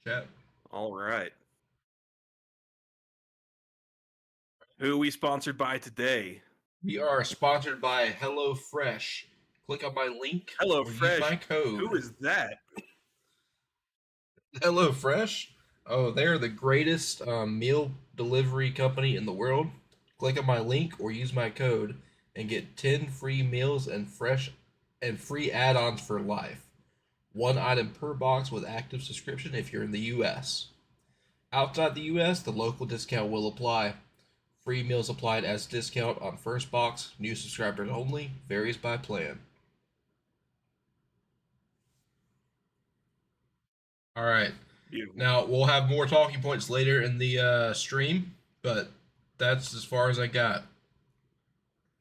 Chat. All right. Who are we sponsored by today? We are sponsored by HelloFresh. Click on my link Hello or use my Fresh. code. Who is that? HelloFresh? Oh, they're the greatest meal delivery company in the world. Click on my link or use my code and get 10 free meals and free add-ons for life. One item per box with active subscription if you're in the US. Outside the US, the local discount will apply. Free meals applied as discount on first box. New subscribers only. Varies by plan. All right. Beautiful. Now we'll have more talking points later in the stream, but that's as far as I got.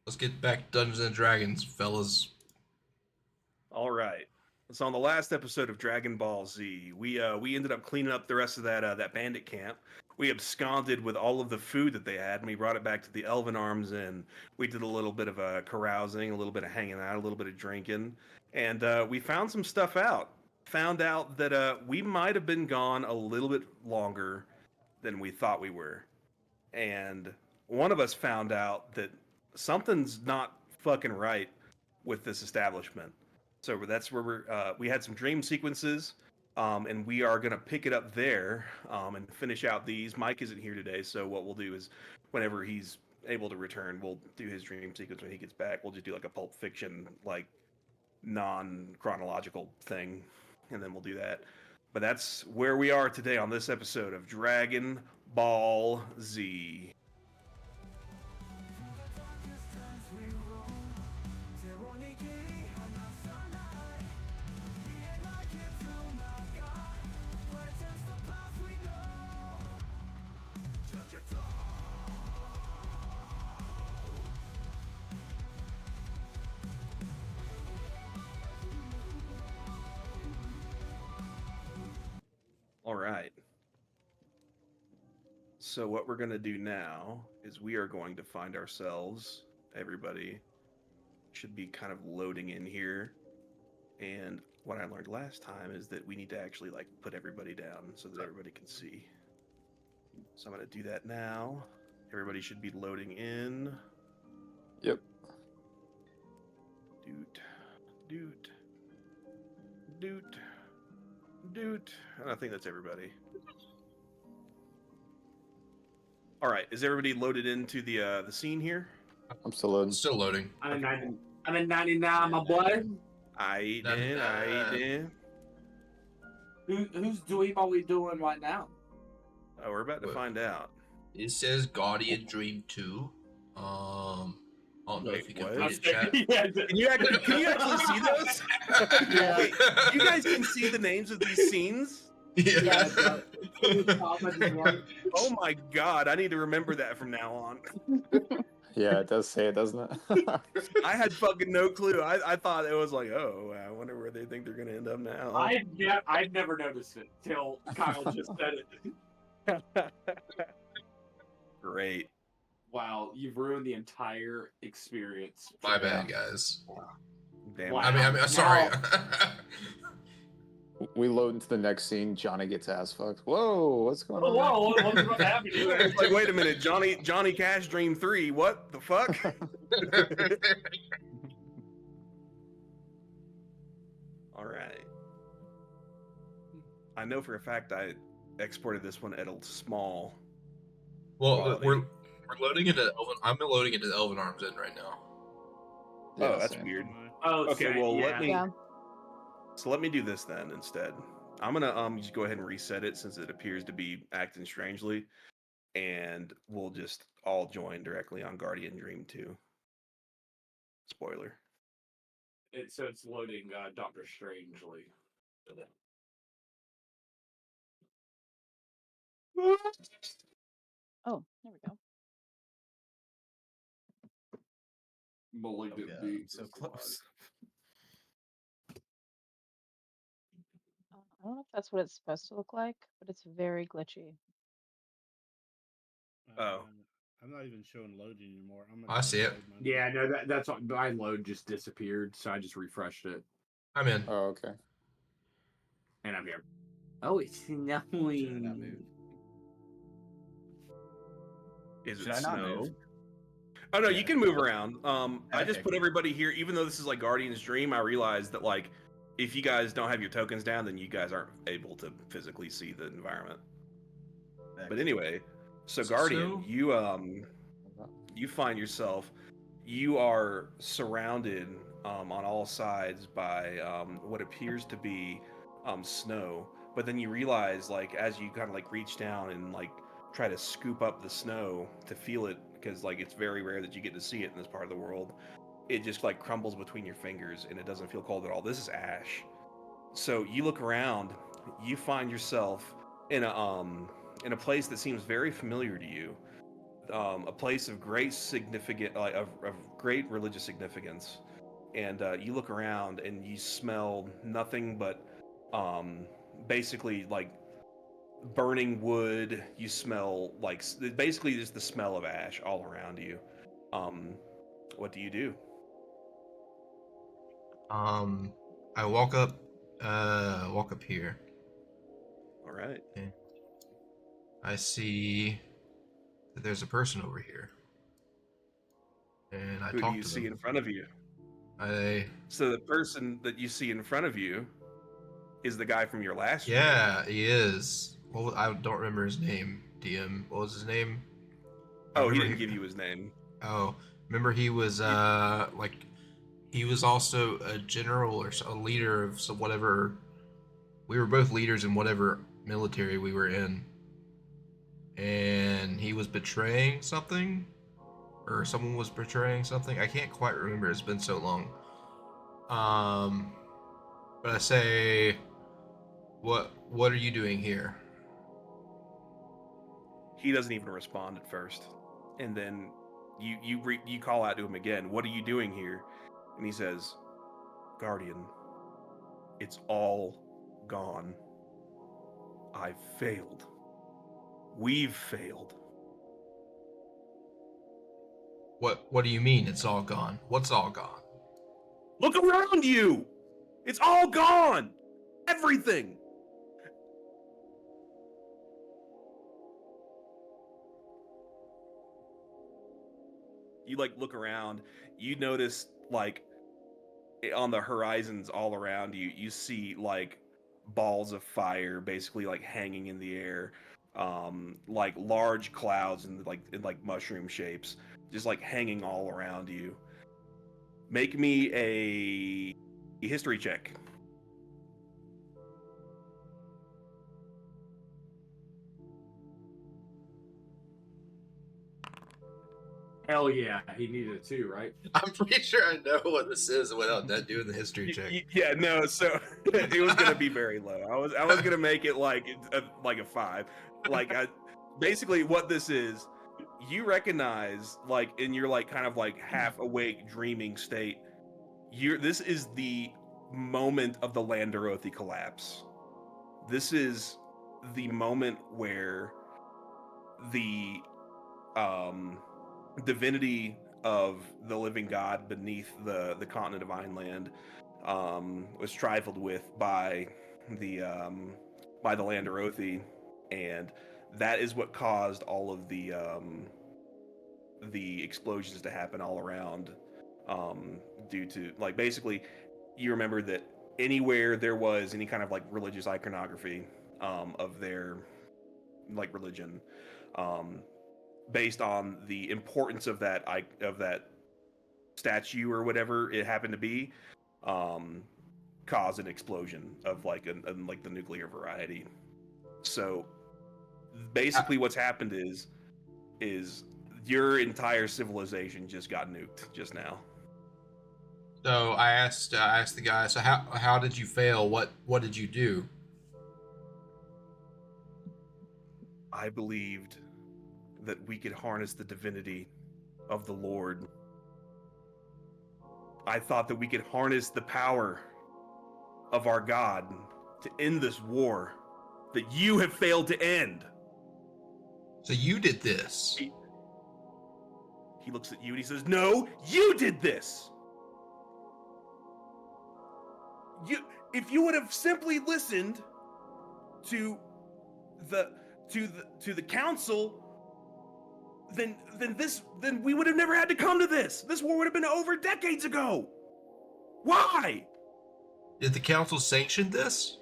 Let's get back to Dungeons and Dragons, fellas. All right. So on the last episode of Dragon Ball Z, we ended up cleaning up the rest of that bandit camp. We absconded with all of the food that they had, and we brought it back to the Elven Arms, and we did a little bit of carousing, a little bit of hanging out, a little bit of drinking, and we found some stuff out. Found out that we might have been gone a little bit longer than we thought we were, and one of us found out that something's not fucking right with this establishment. So that's where we had some dream sequences, and we are gonna pick it up there and finish out these. Mike isn't here today, so what we'll do is, whenever he's able to return, we'll do his dream sequence when he gets back. We'll just do like a Pulp Fiction, like non-chronological thing, and then we'll do that. But that's where we are today on this episode of Dragon Ball Z. All right. So what we're going to do now is we are going to find ourselves, everybody should be kind of loading in here. And what I learned last time is that we need to actually like put everybody down so that everybody can see. So I'm going to do that now. Everybody should be loading in. Yep. Doot. And I think that's everybody. All right, is everybody loaded into the scene here? I'm still loading. Still loading. I'm in 99, my boy. I did. Who's doing what we doing right now? Oh, we're about to find out. It says Guardian Dream 2. I don't know if you can what? read it, chat. Yeah, Can you actually see those? Yeah. Wait, you guys can see the names of these scenes? Yeah. Oh my god, I need to remember that from now on. Yeah, it does say it, doesn't it? I had fucking no clue. I thought it was like, oh, I wonder where they think they're gonna end up now. I've never noticed it till Kyle just said it. Great. Wow, you've ruined the entire experience. My bad, guys. Damn. Wow. I mean, sorry. We load into the next scene. Johnny gets ass fucked. Whoa, what's going on? Whoa, what's happening? It's like, wait a minute, Johnny Cash Dream 3. What the fuck? All right. I know for a fact I exported this one at a small. Well, we're loading into Elven. I'm loading into the Elven Arms Inn right now. Oh, that's weird. Oh, Okay, well, yeah. let me. So let me do this then instead. I'm gonna just go ahead and reset it since it appears to be acting strangely, and we'll just all join directly on Guardian Dream 2. Spoiler. So it's loading Doctor Strangely. Oh, there we go. Malignant Okay, beings so is close. I don't know if that's what it's supposed to look like, but it's very glitchy. Oh. I'm not even showing loading anymore. I see it. Yeah, no, that's what my load just disappeared, so I just refreshed it, I'm in. Oh, okay. and I'm here. Oh, it's snowing. Is Should it I not snow? move? Oh no, Yeah. you can move around. I just Okay, put cool. everybody here, even though this is like Guardian's Dream. I realized that like, if you guys don't have your tokens down, then you guys aren't able to physically see the environment. But anyway, so Guardian, you find yourself, you are surrounded on all sides by what appears to be snow. But then you realize, like, as you kind of like reach down and like try to scoop up the snow to feel it, because like it's very rare that you get to see it in this part of the world. It just like crumbles between your fingers and it doesn't feel cold at all. This is ash. So you look around, you find yourself in a place that seems very familiar to you, a place of great significant, of great religious significance. And you look around and you smell nothing but basically like burning wood. You smell like basically just the smell of ash all around you. Um, what do you do? I walk up here. All right. And I see that there's a person over here, and I Who do talk you to see them. in front of you? I So the person that you see in front of you is the guy from your last stream. Yeah, he is. Well, I don't remember his name. DM, what was his name? I Oh, he remember didn't give you his name. Oh, remember he was like he was also a general or a leader of some whatever. We were both leaders in whatever military we were in, and he was betraying something, or someone was betraying something. I can't quite remember. It's been so long. Um, but I say, what are you doing here? He doesn't even respond at first, and then you call out to him again. What are you doing here? And he says, "Guardian, it's all gone. I've failed. We've failed." What do you mean it's all gone? What's all gone? Look around you. It's all gone. Everything. You like look around. You notice like on the horizons all around you, you see like balls of fire basically like hanging in the air, like large clouds and like mushroom shapes, just like hanging all around you. Make me a history check. Hell yeah, he needed it too, right? I'm pretty sure I know what this is without that doing the history check. Yeah, no. So it was gonna be very low. I was gonna make it like a 5. Like basically what this is, you recognize like in your like kind of like half awake dreaming state. This is the moment of the Landarothi collapse. This is the moment where the divinity of the living God beneath the continent of Einland was trifled with by the Landarothi, and that is what caused all of the explosions to happen all around. Due to like basically, you remember that anywhere there was any kind of like religious iconography of their like religion, um, based on the importance of that statue or whatever it happened to be, cause an explosion of like like the nuclear variety. So basically, what's happened is your entire civilization just got nuked just now. So I asked the guy. So how did you fail? What did you do? I believed that we could harness the divinity of the Lord. I thought that we could harness the power of our God to end this war that you have failed to end. So you did this. He looks at you and he says, "No, you did this. If you would have simply listened to the council, then we would have never had to come to this. This war would have been over decades ago. Why? Did the council sanction this?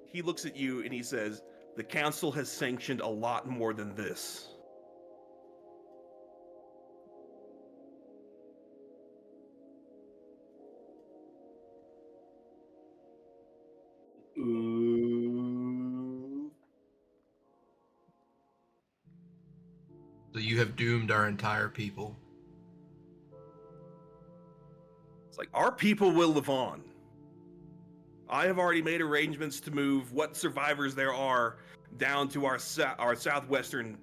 He looks at you and he says, the council has sanctioned a lot more than this. Ooh. So you have doomed our entire people. It's like, our people will live on. I have already made arrangements to move what survivors there are down to our southwestern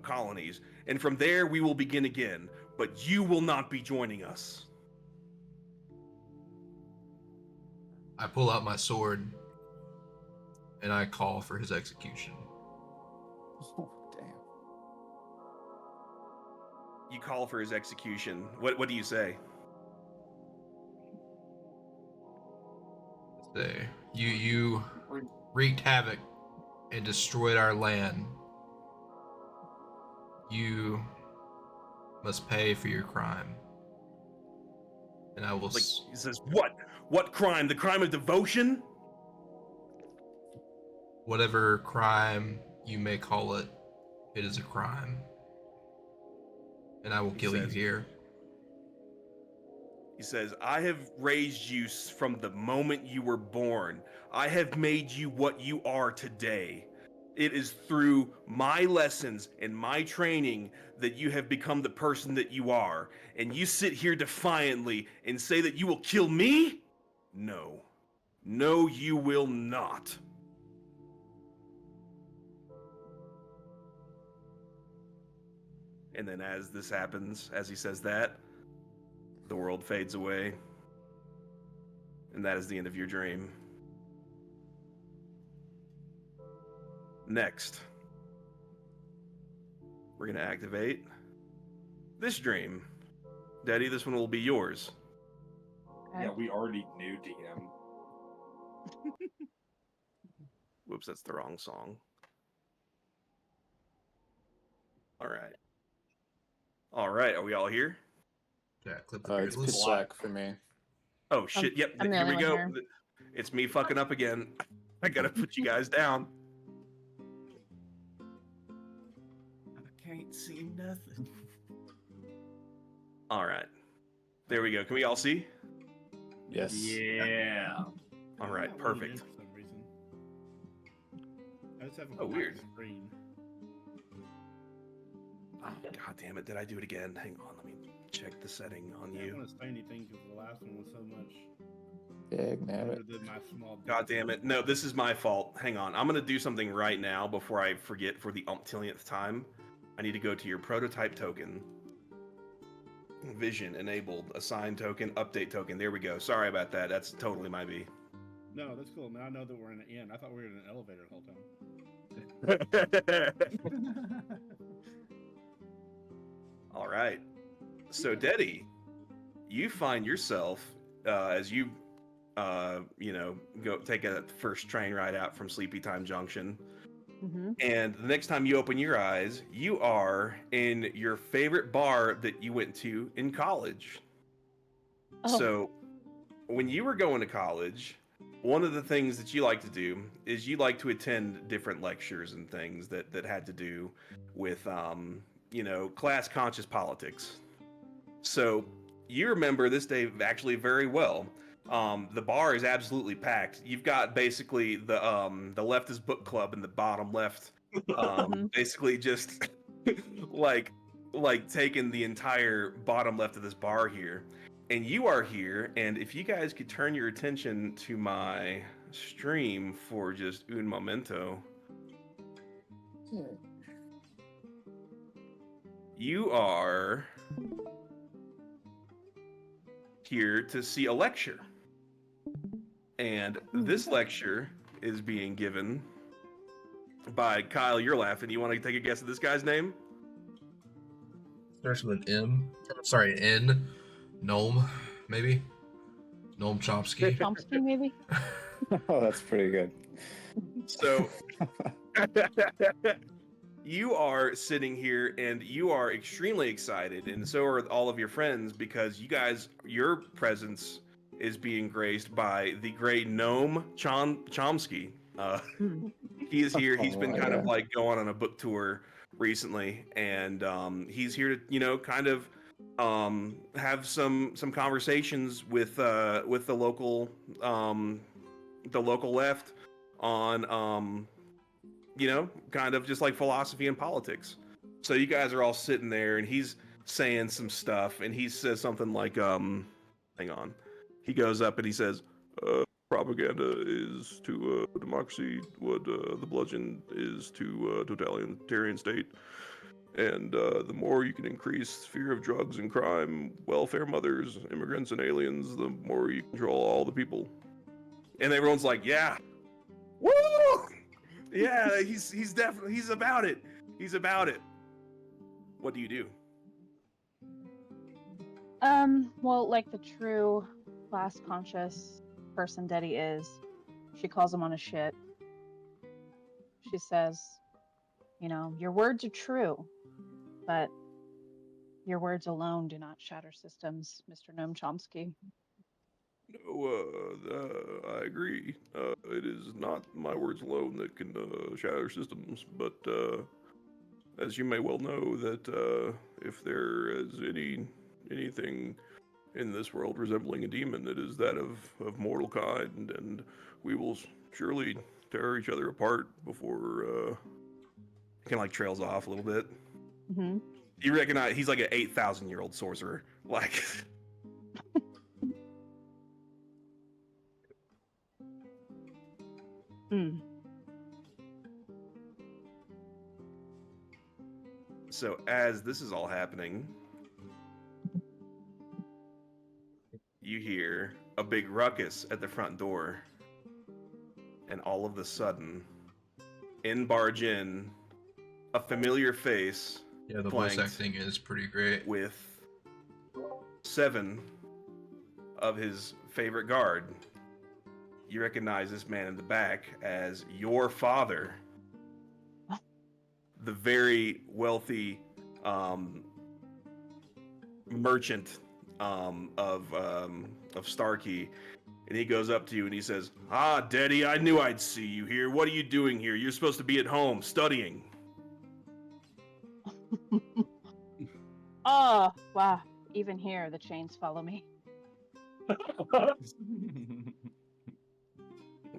colonies, and from there we will begin again. But you will not be joining us. I pull out my sword and I call for his execution. Oh, damn. You call for his execution. What do you say? Say, you wreaked havoc and destroyed our land. You must pay for your crime. And I will. Like, he says, what? What crime? The crime of devotion? Whatever crime you may call it, it is a crime. And I will kill you here. He says, I have raised you from the moment you were born. I have made you what you are today. It is through my lessons and my training that you have become the person that you are. And you sit here defiantly and say that you will kill me? No. No, you will not. And then as this happens, as he says that, the world fades away. And that is the end of your dream. Next, we're going to activate this dream. Daddy, this one will be yours. Yeah, we already knew DM. Whoops, that's the wrong song. All right. All right, are we all here? Yeah, clip the It's pitch beardless. black for me. Oh, shit, yep, I'm the here we only go. one It's me fucking up again. I gotta put you guys down. I can't see nothing. All right. There we go. Can we all see? Yes. Yeah. All right, I'm not loading perfect. in for some reason. I just have a Oh, black weird. screen. Oh, God damn it. Did I do it again? Hang on. Let me check the setting on I don't you. want to say anything because the last one was so much Dag nabbit. better than my small. God damn it. No, this is my fault. Hang on. I'm going to do something right now before I forget for the umptillionth time. I need to go to your prototype token. Vision enabled. Assign token. Update token. There we go. Sorry about that. That's totally my B. No, that's cool. Now I know that we're in an inn. I thought we were in an elevator the whole time. All right. So, Deddy, you find yourself as you, go take a first train ride out from Sleepy Time Junction. Mm-hmm. And the next time you open your eyes, you are in your favorite bar that you went to in college. Oh. So, when you were going to college, one of the things that you like to do is you like to attend different lectures and things that had to do with, class conscious politics. So, you remember this day actually very well. The bar is absolutely packed. You've got basically the leftist book club in the bottom left, basically just like taking the entire bottom left of this bar here, and you are here. And if you guys could turn your attention to my stream for just un momento, you are here to see a lecture. And this lecture is being given by Kyle. You're laughing. You want to take a guess at this guy's name? Starts with an M. Sorry, an N. Gnome, maybe? Gnome Chomsky. Chomsky, maybe? Oh, that's pretty good. So you are sitting here and you are extremely excited, and so are all of your friends because your presence is being graced by the great gnome Chomsky. He is here. He's been Oh, kind of yeah. like going on a book tour recently, and he's here to kind of have some conversations with the local left on kind of just like philosophy and politics. So you guys are all sitting there, and he's saying some stuff, and he says something like, hang on. He goes up and he says, propaganda is to democracy what the bludgeon is to totalitarian state. And the more you can increase fear of drugs and crime, welfare mothers, immigrants, and aliens, the more you control all the people. And everyone's like, yeah, woo! Yeah, he's definitely he's about it. He's about it. What do you do? Well, like the true class conscious person Daddy is, she calls him on his shit. She says, your words are true, but your words alone do not shatter systems, Mr. Noam Chomsky. No, I agree. It is not my words alone that can shatter systems, but as you may well know, that if there is anything in this world resembling a demon, it is that of mortal kind, and we will surely tear each other apart before it kind of like trails off a little bit. Mm-hmm. You recognize he's like an 8,000-year-old sorcerer, like. Mm. So as this is all happening, you hear a big ruckus at the front door, and all of a sudden, barge in a familiar face, Yeah, the voice flanked acting is pretty great. with 7 of his favorite guard. You recognize this man in the back as your father, the very wealthy merchant of Starkey. And he goes up to you and he says, "Ah, Daddy, I knew I'd see you here. What are you doing here? You're supposed to be at home studying." Oh, wow. Even here, the chains follow me. He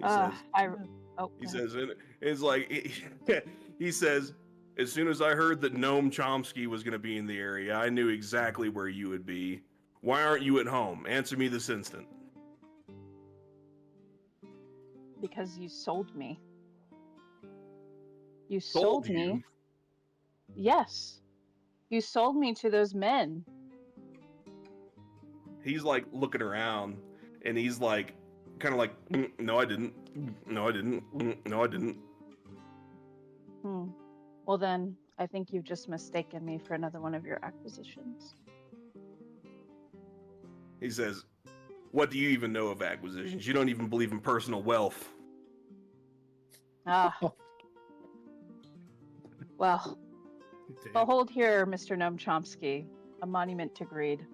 says, Go ahead. and it's like, he says, "As soon as I heard that Noam Chomsky was going to be in the area, I knew exactly where you would be. Why aren't you at home? Answer me this instant." Because you sold me. You Sold sold you? me. Yes. You sold me to those men. He's like looking around, and he's like, kind of like, "No, I didn't. No, I didn't. No, I didn't." Well, then, I think you've just mistaken me for another one of your acquisitions. He says, "What do you even know of acquisitions? You don't even believe in personal wealth." Ah. Well, behold here, Mr. Noam Chomsky, a monument to greed.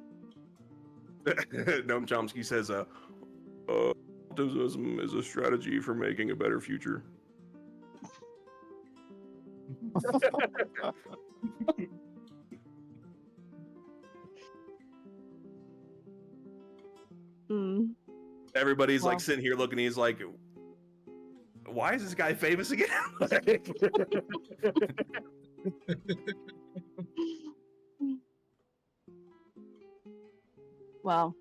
Noam Chomsky says, "Optimism is a strategy for making a better future." Everybody's like sitting here looking. He's like, "Why is this guy famous again?" Well,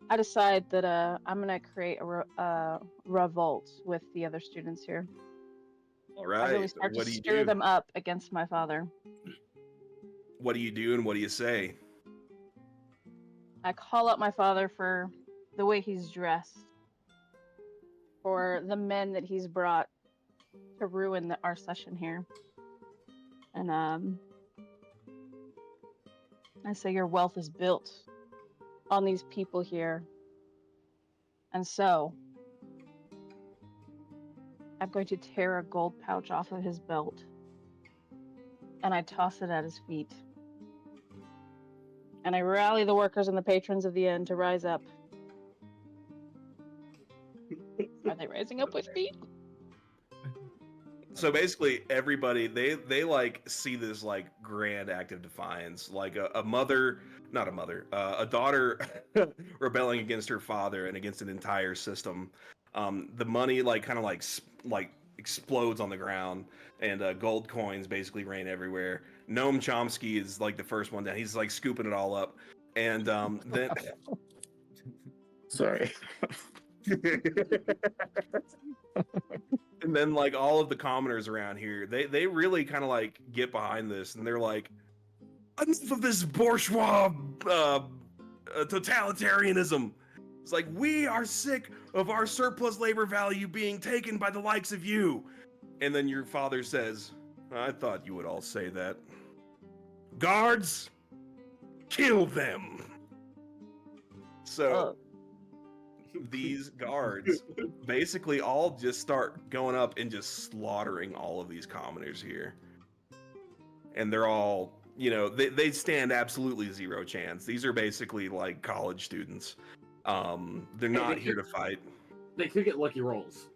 I decide that I'm gonna create a revolt with the other students here. All I really right. start to What do you stir do? them up against my father. What do you do, and what do you say? I call out my father for the way he's dressed, for the men that he's brought to ruin our session here, and I say your wealth is built on these people here, and so I'm going to tear a gold pouch off of his belt, and I toss it at his feet. And I rally the workers and the patrons of the inn to rise up. Are they rising up with me? So basically, everybody they like see this like grand act of defiance, like a mother, not a mother, a daughter rebelling against her father and against an entire system. The money like kind of like explodes on the ground, and gold coins basically rain everywhere. Noam Chomsky is like the first one down. He's like scooping it all up, and then. Sorry. And then like all of the commoners around here, they really kind of like get behind this, and they're like, enough of this bourgeois totalitarianism. It's like, we are sick of our surplus labor value being taken by the likes of you. And then your father says, I thought you would all say that. Guards, kill them. So these guards basically all just start going up and just slaughtering all of these commoners here. And they're all, you know, they stand absolutely zero chance. These are basically like college students. They're not here to fight. They could get lucky rolls.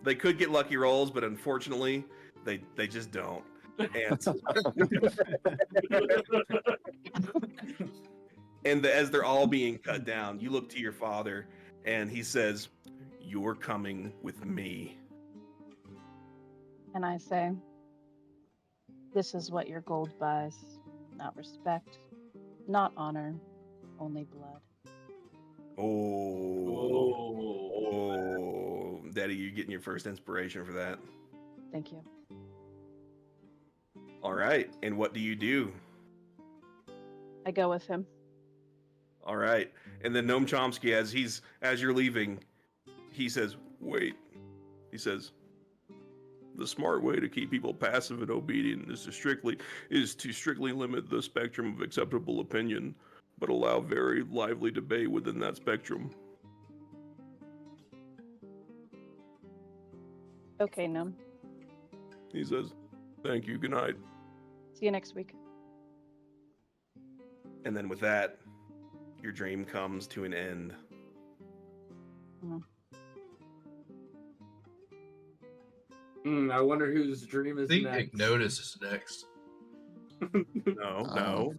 They could get lucky rolls, but unfortunately, they just don't. And as they're all being cut down, you look to your father, and he says, "You're coming with me." And I say, this is what your gold buys. Not respect, not honor, only blood. Oh, Daddy, you're getting your first inspiration for that. Thank you. All right, and what do you do? I go with him. All right, and then Noam Chomsky, as you're leaving, he says, "Wait," he says, "the smart way to keep people passive and obedient is to strictly limit the spectrum of acceptable opinion, but allow very lively debate within that spectrum." Okay, Num. He says, "Thank you, good night." See you next week. And then with that, your dream comes to an end. I wonder whose dream I is think next. Ignotus is next. No.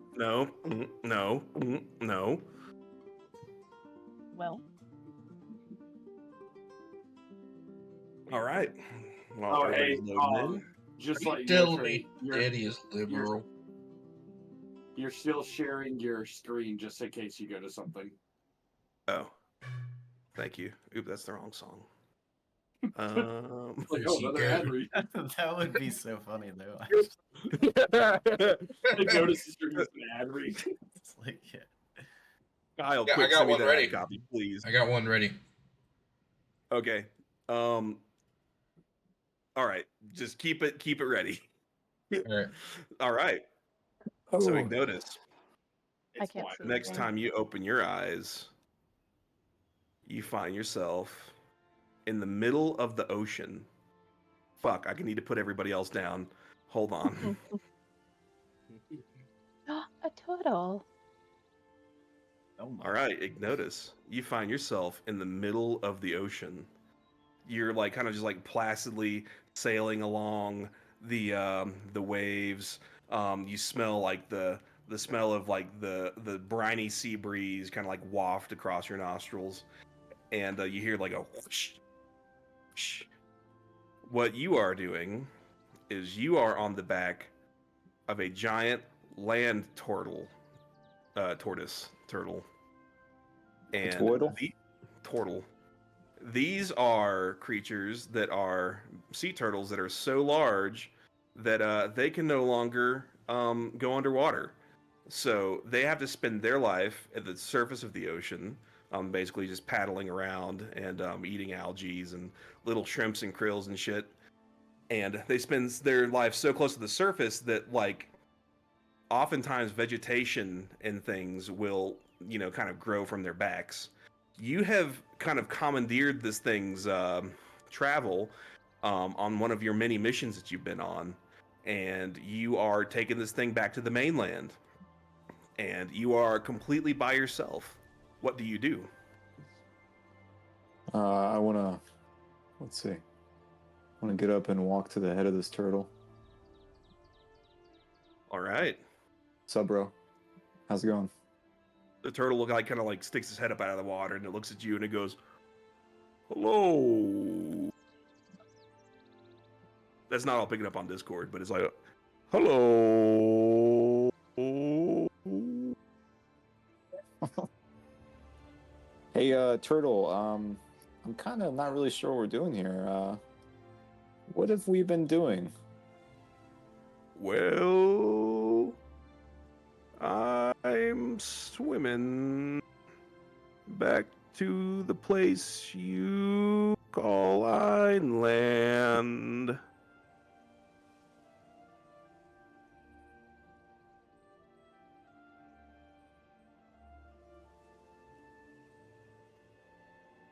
Well, All right. Well, Oh, hey, everybody's loading in. just Are like you you know, telling Trey, me you're, Daddy is liberal? you're still sharing your screen just in case you go to something. Oh, thank you. Oop, that's the wrong song. Like, There oh, she another goes. ad read. That would be so funny though. Like, notice the stream is an ad read. It's like, yeah. Kyle, Yeah, I quick, got send me one that ready. ad copy, please. I got one ready. Okay. All right. Just keep it ready. All right. All right. So Ignotus, I can't see. next anything. time you open your eyes, you find yourself in the middle of the ocean. Fuck, I need to put everybody else down. Hold on. A turtle. Oh my. All right, Ignotus, you find yourself in the middle of the ocean. You're like kind of just like placidly sailing along the waves. You smell like the smell of like the briny sea breeze kind of like waft across your nostrils, and you hear like a whoosh, whoosh. What you are doing is you are on the back of a giant land turtle. And turtle? turtle. These are creatures that are sea turtles that are so large that they can no longer go underwater. So they have to spend their life at the surface of the ocean, basically just paddling around and eating algae and little shrimps and krills and shit. And they spend their life so close to the surface that, like, oftentimes vegetation and things will, you know, kind of grow from their backs. You have kind of commandeered this thing's travel, on one of your many missions that you've been on, and you are taking this thing back to the mainland, and you are completely by yourself. What do you do? I wanna. Let's see. I wanna get up and walk to the head of this turtle. All right. Sup, bro? How's it going? The turtle kind of like sticks his head up out of the water, and it looks at you, and it goes, "Hello." That's not all picking up on Discord, but it's like, "Hello." Hey, turtle. I'm kind of not really sure what we're doing here. What have we been doing? Well, I'm swimming back to the place you call Einland.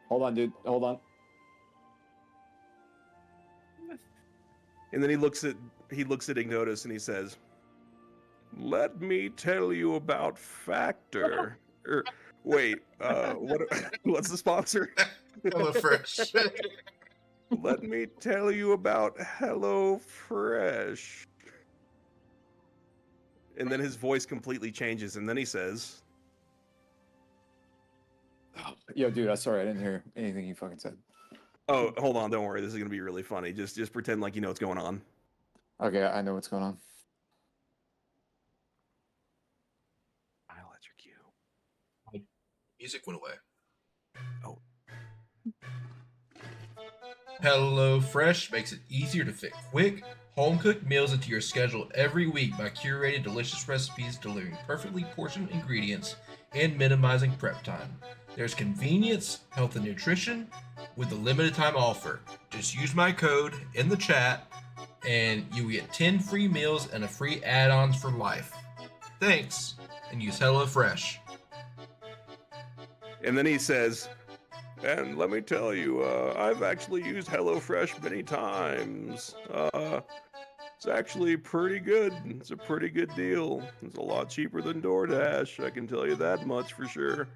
Hold on, dude. Hold on. And then he looks at Ignotus and he says, "Let me tell you about Factor." Wait, what's the sponsor? Hello Fresh. Let me tell you about Hello Fresh. And then his voice completely changes, and then he says, Yo, dude. I'm sorry. I didn't hear anything you fucking said. "Oh, hold on, don't worry. This is gonna be really funny. Just pretend like you know what's going on." Okay, I know what's going on. I'll let your cue. Music went away. Oh. Hello Fresh makes it easier to fit quick, home-cooked meals into your schedule every week by curating delicious recipes, delivering perfectly portioned ingredients, and minimizing prep time. There's convenience, health, and nutrition with a limited time offer. Just use my code in the chat, and you get 10 free meals and a free add-ons for life. Thanks, and use HelloFresh. And then he says, "And let me tell you, I've actually used HelloFresh many times. It's actually pretty good. It's a pretty good deal. It's a lot cheaper than DoorDash, I can tell you that much for sure.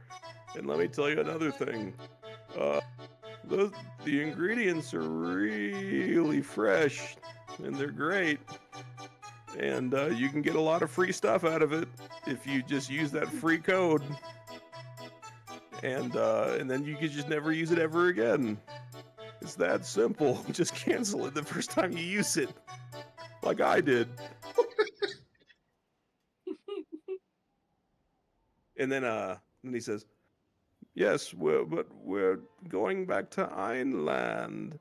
And let me tell you another thing. The ingredients are really fresh, and they're great. And you can get a lot of free stuff out of it if you just use that free code. And then you can just never use it ever again. It's that simple. Just cancel it the first time you use it, like I did." And then he says, "Yes, but we're going back to Einland.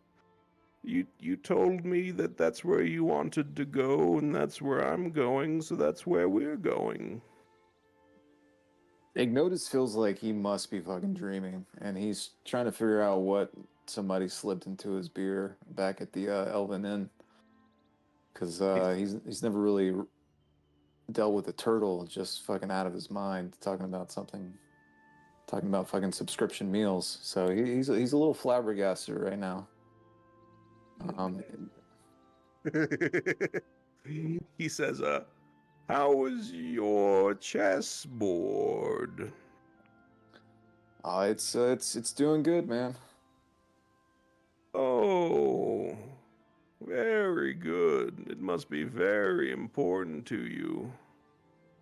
You told me that that's where you wanted to go, and that's where I'm going, so that's where we're going." Ignotus feels like he must be fucking dreaming, and he's trying to figure out what somebody slipped into his beer back at the Elven Inn, because he's never really dealt with a turtle just fucking out of his mind, talking about fucking subscription meals. So he's a little flabbergasted right now. He says, "How was your chessboard?" It's doing good, man. "Oh, very good. It must be very important to you."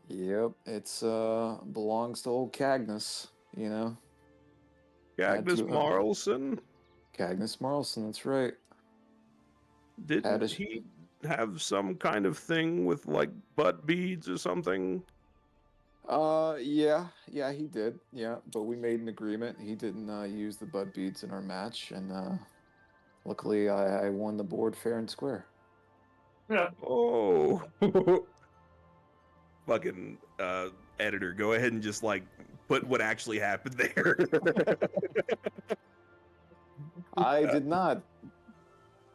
Yep, it's belongs to old Cagnus, you know. Had Agnes to Marlson, Cagnus Marlson, that's right. Had didn't to he have some kind of thing with like butt beads or something? yeah, he did. Yeah, but we made an agreement. He didn't use the butt beads in our match, and luckily I won the board fair and square. Oh, fucking editor, go ahead and just like put what actually happened there. I did not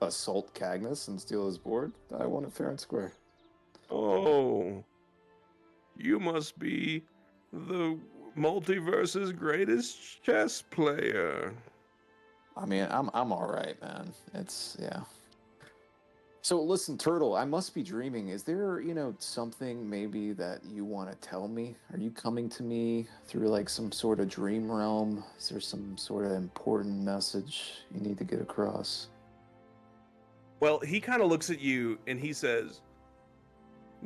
assault Cagnus and steal his board. I won it fair and square. Oh, you must be the multiverse's greatest chess player. I mean, I'm all right, man. It's yeah. So listen, Turtle, I must be dreaming. Is there, something maybe that you want to tell me? Are you coming to me through like some sort of dream realm? Is there some sort of important message you need to get across? Well, he kind of looks at you and he says,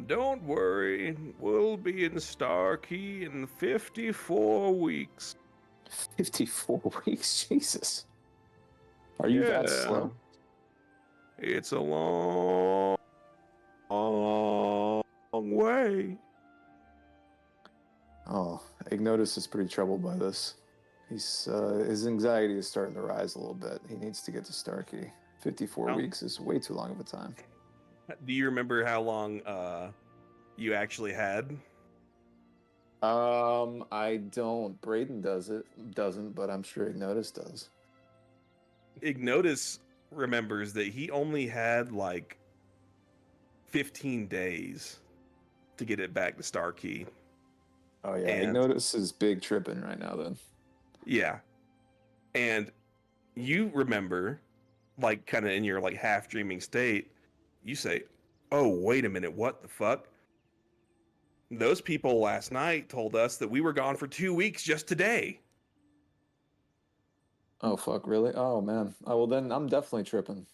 "Don't worry, we'll be in Starkey in 54 weeks." 54 weeks, Jesus. Are you that Yeah, slow? it's a long, long way. Oh, Ignotus is pretty troubled by this. His anxiety is starting to rise a little bit. He needs to get to Starkey. 54 How, weeks is way too long of a time. do you remember how long you actually had? I don't. Braden doesn't, but I'm sure Ignotus does. Ignotus remembers that he only had like 15 days to get it back to Starkey. Oh yeah, And Ignotus is big tripping right now then. yeah. And you remember, like kind of in your like half dreaming state, you say, "Oh, wait a minute, what the fuck? Those people last night told us that we were gone for 2 weeks just today." Oh fuck, really? Oh man. Oh well then I'm definitely tripping.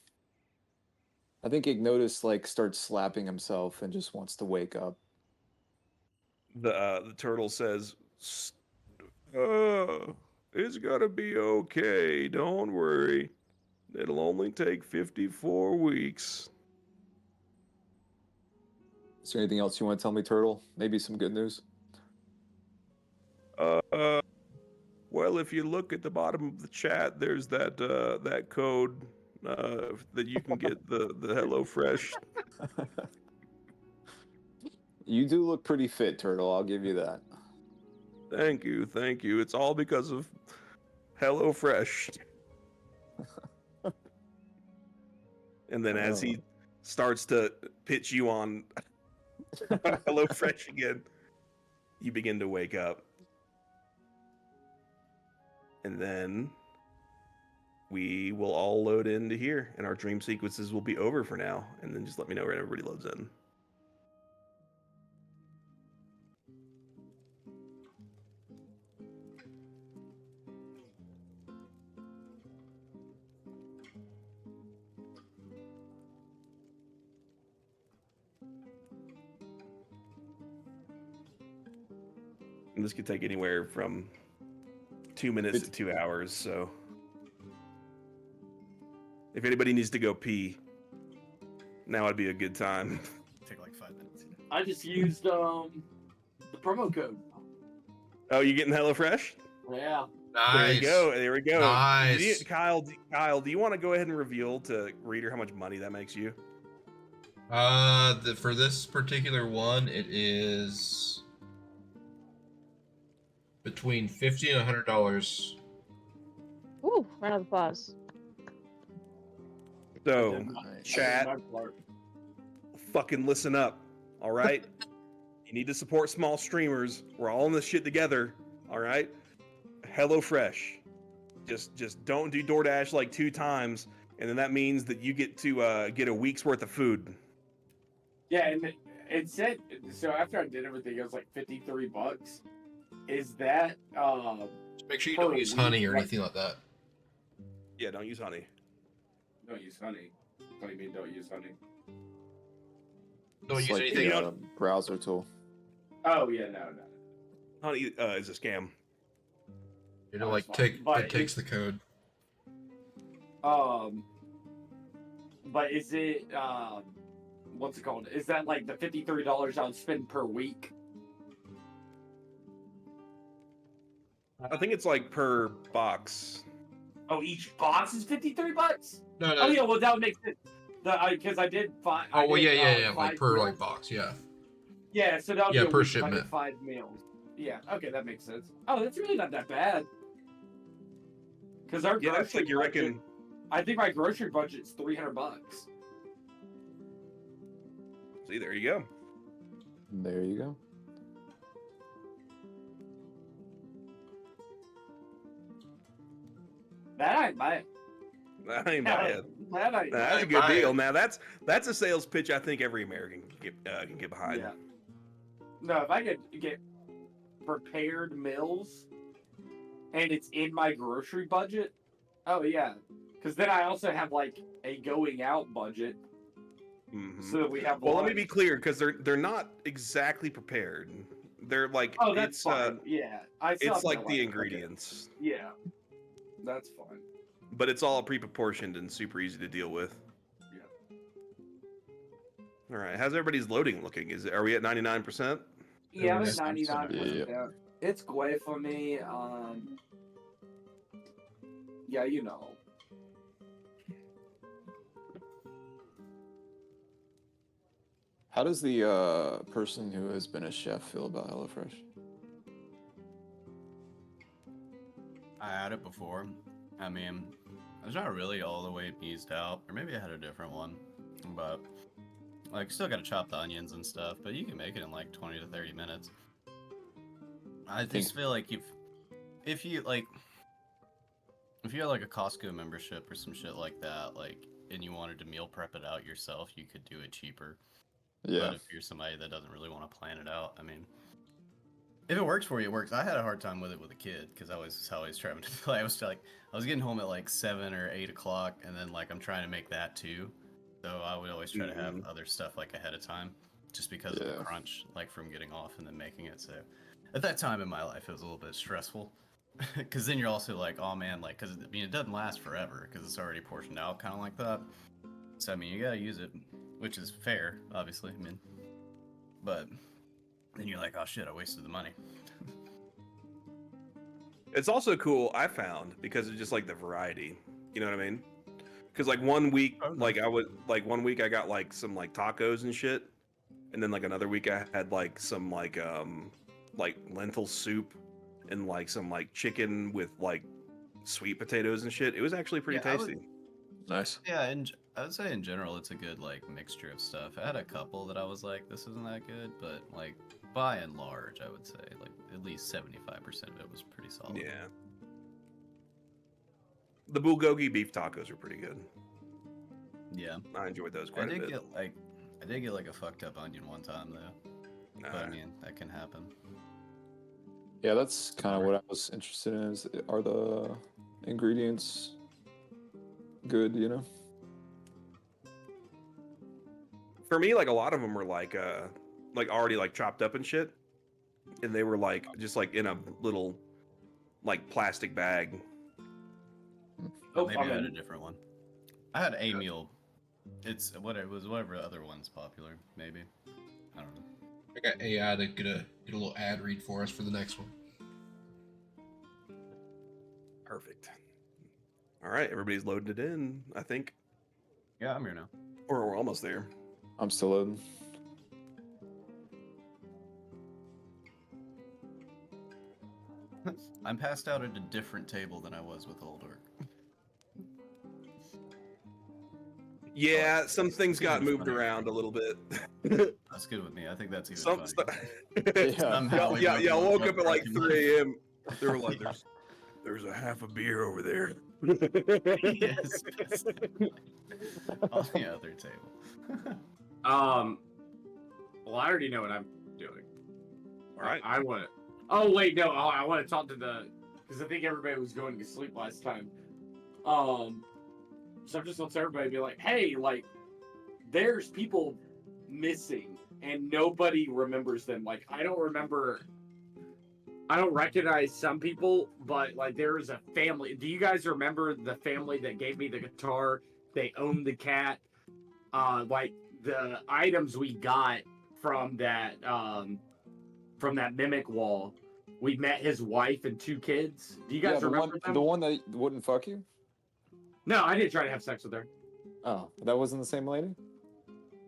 I think Ignotus like starts slapping himself and just wants to wake up. The turtle says, "Uh, it's gonna be okay. Don't worry. It'll only take 54 weeks." Is there anything else you want to tell me, Turtle? Maybe some good news? Uh, well, if you look at the bottom of the chat, there's that code that you can get the HelloFresh. You do look pretty fit, Turtle. I'll give you that. Thank you, thank you. It's all because of HelloFresh. And then as he starts to pitch you on HelloFresh again, you begin to wake up. And then we will all load into here, and our dream sequences will be over for now. And then just let me know when everybody loads in. And this could take anywhere from 2 minutes to 2 hours, so if anybody needs to go pee, now would be a good time. Take like 5 minutes. I just used the promo code. Oh, you getting HelloFresh? Yeah. There we Nice. go. There we go. Nice. Kyle, do you want to go ahead and reveal to Reader how much money that makes you? For this particular one, it is between $50 and $100. Ooh, round of applause. So, Nice. chat, fucking listen up, all right? You need to support small streamers. We're all in this shit together, all right? HelloFresh. Just don't do DoorDash like 2 times, and then that means that you get to get a week's worth of food. Yeah, and it said so after I did everything, it was like $53. Is that Just make sure you per don't use week, honey or like- anything like that. Yeah, don't use honey. Don't use honey. What do you mean don't use honey? Don't It's use like anything the else. browser tool. Oh yeah, no. Honey is a scam. It'll Oh, like it's fine. But it takes the code. But is it what's it called? Is that like the $53 I would spend per week? I think it's like per box. Oh, each box is $53? No, Oh yeah, well that would make sense. Because I did five. Oh well, yeah. Like 5 per meals. like box, yeah. Yeah, so that would Yeah, be a per week if I did shipment. 5 meals. Yeah, okay, that makes sense. Oh, that's really not that bad. Because our Yeah, I grocery think you budget, reckon. I think my grocery budget's $300. See, there you go. There you go. That I might. That ain't bad. That ain't That's a bad. good buy deal. it. Now that's a sales pitch I think every American can get behind. Yeah. No, if I could get prepared meals and it's in my grocery budget, oh yeah. Because then I also have like a going out budget, Mhm. so that we have. Well, let me lunch. be clear, because they're not exactly prepared. They're like Oh, that's it's fine. Yeah, I still it's have to, like the cook it. ingredients, Yeah, that's fine. but it's all pre-proportioned and super easy to deal with. Yeah. All right, how's everybody's loading looking? Are we at 99%? Yeah, I'm at Yes, I'm 99%. Yeah. It's great for me. Yeah, you know. How does the person who has been a chef feel about HelloFresh? I had it before. I mean, it's not really all the way pieced out, or maybe I had a different one, but like, still gotta chop the onions and stuff. But you can make it in like 20 to 30 minutes. I just feel like if you had like a Costco membership or some shit like that, like, and you wanted to meal prep it out yourself, you could do it cheaper. Yeah. But if you're somebody that doesn't really want to plan it out, I mean, if it works for you, it works. I had a hard time with it with a kid because I was always trying to play. I was getting home at like 7 or 8 o'clock, and then like I'm trying to make that too. So I would always try to have other stuff like ahead of time, just because of the crunch, like from getting off and then making it. So at that time in my life, it was a little bit stressful, because then you're also like, oh man, like, because I mean it doesn't last forever because it's already portioned out, kind of like that. So I mean you gotta use it, which is fair, obviously. I mean, but then you're like, oh shit, I wasted the money. It's also cool, I found, because of just like the variety. You know what I mean? Because like one week, one week I got like some like tacos and shit, and then like another week I had like some like lentil soup and like some like chicken with like sweet potatoes and shit. It was actually pretty tasty. Nice. Yeah, and I would say in general it's a good like mixture of stuff. I had a couple that I was like, this isn't that good, but like by and large, I would say like at least 75% of it was pretty solid. Yeah. The bulgogi beef tacos are pretty good. Yeah. I enjoyed those quite a bit. I did get like a fucked up onion one time though. But I mean, that can happen. Yeah, that's kind of what I was interested in. Are the ingredients good? You know. For me, like a lot of them were like already like chopped up and shit, and they were like just like in a little like plastic bag. Oh, maybe I had a different one. I had a meal. It's whatever other one's popular. Maybe I don't know. I got AI to get a little ad read for us for the next one. Perfect. All right, everybody's loaded it in, I think. Yeah, I'm here now. Or we're almost there. I'm still loading. I'm passed out at a different table than I was with Oldork. Yeah, some things got moved around a little bit. That's good with me. I think that's even Some funny. Yeah, I woke up at like 3 a.m. They were like, there's a half a beer over there. Yes. On the other table. Well, I already know what I'm doing. All right. I want to. Oh wait, no. I want to talk to because I think everybody was going to sleep last time. So I'm just gonna tell everybody, be like, hey, like, there's people missing and nobody remembers them. Like, I don't recognize some people, but like there is a family. Do you guys remember the family that gave me the guitar? They owned the cat. Like the items we got from that mimic wall. We met his wife and 2 kids. Do you guys remember them? The one that wouldn't fuck you? No, I didn't try to have sex with her. Oh, that wasn't the same lady?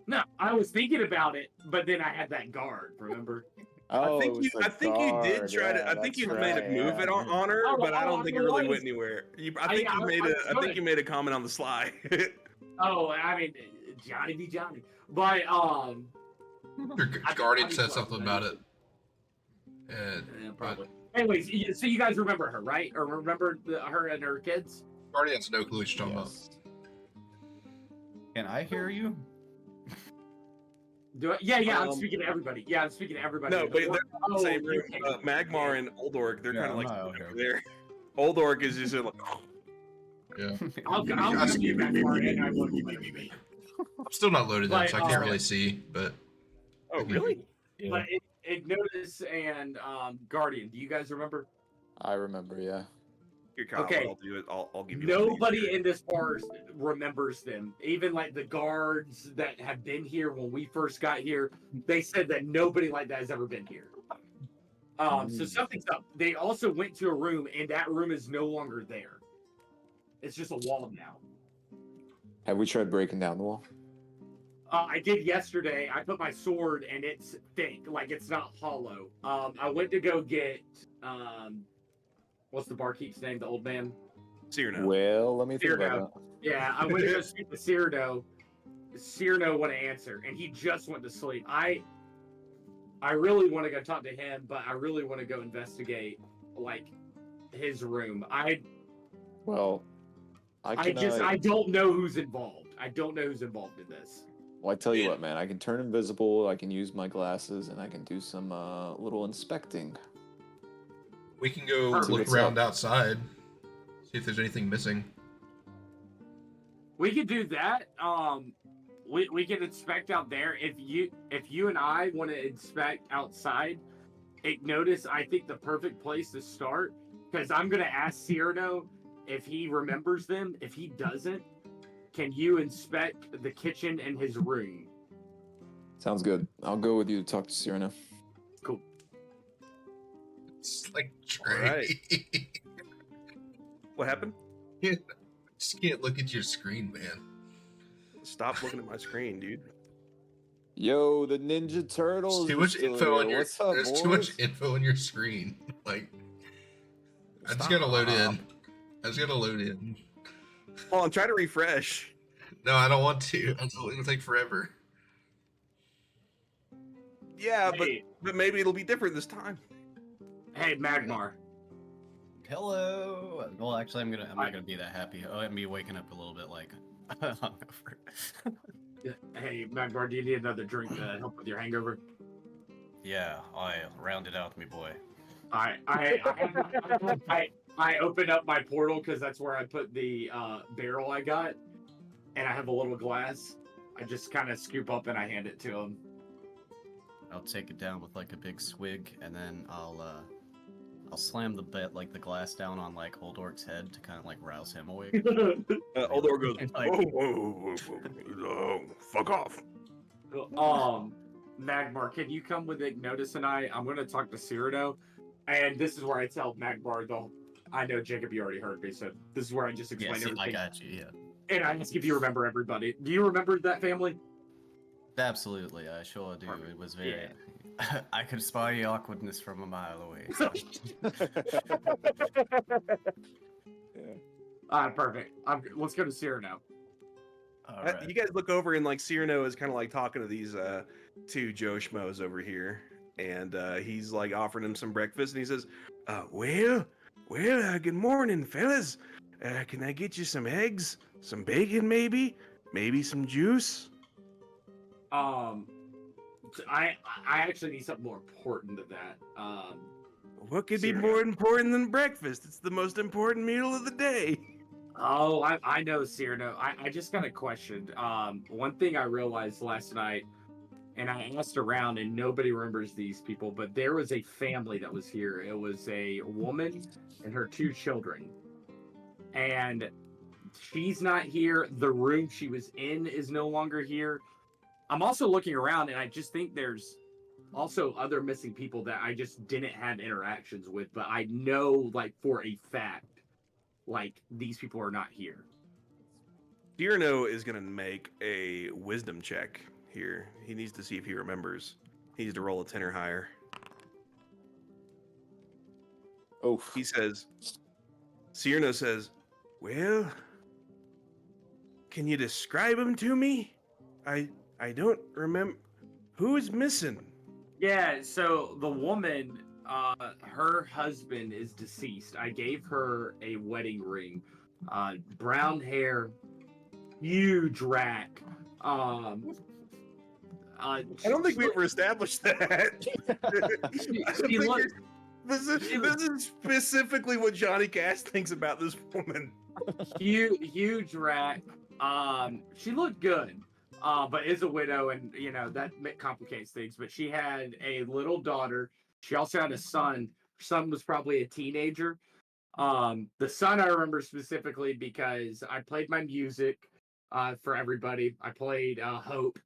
No, I was thinking about it, but then I had that guard, remember? Oh, I think you did try to. I think you made a move on her, but I don't think it really went anywhere. I think you made a comment on the sly. Oh, I mean, Johnny be Johnny, but Your guardian said something about it. Yeah, probably. Anyways, so you guys remember her, right? Or remember her and her kids? Guardian has no clue what you're talking about. Can I hear you? Yeah, I'm Um, speaking to everybody. Yeah, I'm speaking to everybody. No, but they're in the Oh, same room. okay. Magmar and Old Orc, they're Yeah, kind of I'm like not out over here. there. Old Orc is just like, Yeah. I'll give you that far, and I will give you. I'm still not loaded in, But, so I can't really see. But oh, really? yeah. But Ignotus and Guardian, do you guys remember? I remember, yeah. Here, Kyle, Okay. what I'll do is I'll give you one of these. Nobody in this bar remembers them. Even like the guards that have been here when we first got here, they said that nobody like that has ever been here. So something's up. They also went to a room, and that room is no longer there. It's just a wall now. Have we tried breaking down the wall? I did yesterday. I put my sword, and it's thick, like it's not hollow. I went to go get what's the barkeep's name? The old man. Cyrano. Well, let me think Cyrano. about that. Yeah, I went to go speak to Cyrano. Cyrano wouldn't answer, and he just went to sleep. I really want to go talk to him, but I really want to go investigate like his room. Well, I don't know who's involved. I don't know who's involved in this. Well, I tell you what, man. I can turn invisible. I can use my glasses, and I can do some little inspecting. We can go Perfect. look around outside, see if there's anything missing. We could do that. We can inspect out there. If you and I want to inspect outside, notice I think the perfect place to start, because I'm gonna ask Cyrano if he remembers them. If he doesn't, can you inspect the kitchen and his room? Sounds good. I'll go with you to talk to Cyrano. Cool. It's like Trey. Alright. What happened? Just can't look at your screen, man. Stop looking at my screen, dude. Yo, the Ninja Turtles. There's too much are still info on here. your. What's up, There's boys? too much info on your screen. Like, I just gotta load in. Well, I'm trying to refresh. No, I don't want to. It'll take forever. Yeah, Hey. but maybe it'll be different this time. Hey, Magmar. Hello. Well, actually, I'm not gonna be that happy. Oh, I'm be waking up a little bit like hungover. Hey, Magmar, do you need another drink to help with your hangover? Yeah, I rounded out me boy. I opened up my portal because that's where I put the barrel I got, and I have a little glass. I just kind of scoop up and I hand it to him. I'll take it down with like a big swig, and then I'll slam the glass down on like Old Orc's head to kind of like rouse him awake. Old Orc goes, Like- whoa, fuck off. Magmar, can you come with Ignotus and I'm going to talk to Cyrano, and this is where I tell Magmar, though. I know, Jacob, you already heard me, so this is where I just explain Yeah, see, everything. I got you. Yeah, And I ask if you remember everybody. Do you remember that family? absolutely. I sure do. Perfect. It was very. I could spy the awkwardness from a mile away. Perfect. Let's go to Cyrano. All right. You guys look over and like Cyrano is kind of like talking to these two Joe Schmoes over here, and he's like offering them some breakfast, and he says, "Well, good morning, fellas. Can I get you some eggs, some bacon, maybe some juice?" I actually need something more important than that. What could be Cyrano. more important than breakfast? It's the most important meal of the day. Oh, I know, Cyrano. I just got a question. One thing I realized last night, and I asked around, and nobody remembers these people, but there was a family that was here. It was a woman and her two children. And she's not here. The room she was in is no longer here. I'm also looking around, and I just think there's also other missing people that I just didn't have interactions with, but I know, like, for a fact, like, these people are not here. Cyrano is gonna make a wisdom check here. He needs to see if he remembers. He needs to roll a 10 or higher. Oh, He says, Cyrano says, "Well, can you describe him to me? I don't remember. Who is missing?" Yeah, so the woman, her husband is deceased. I gave her a wedding ring. Brown hair, huge rack. I don't think we ever established that. She, I don't she think looked. this is specifically what Johnny Cash thinks about this woman. Huge rack. She looked good, but is a widow, and that complicates things. But she had a little daughter. She also had a son. Her son was probably a teenager. The son I remember specifically because I played my music for everybody. I played Hope,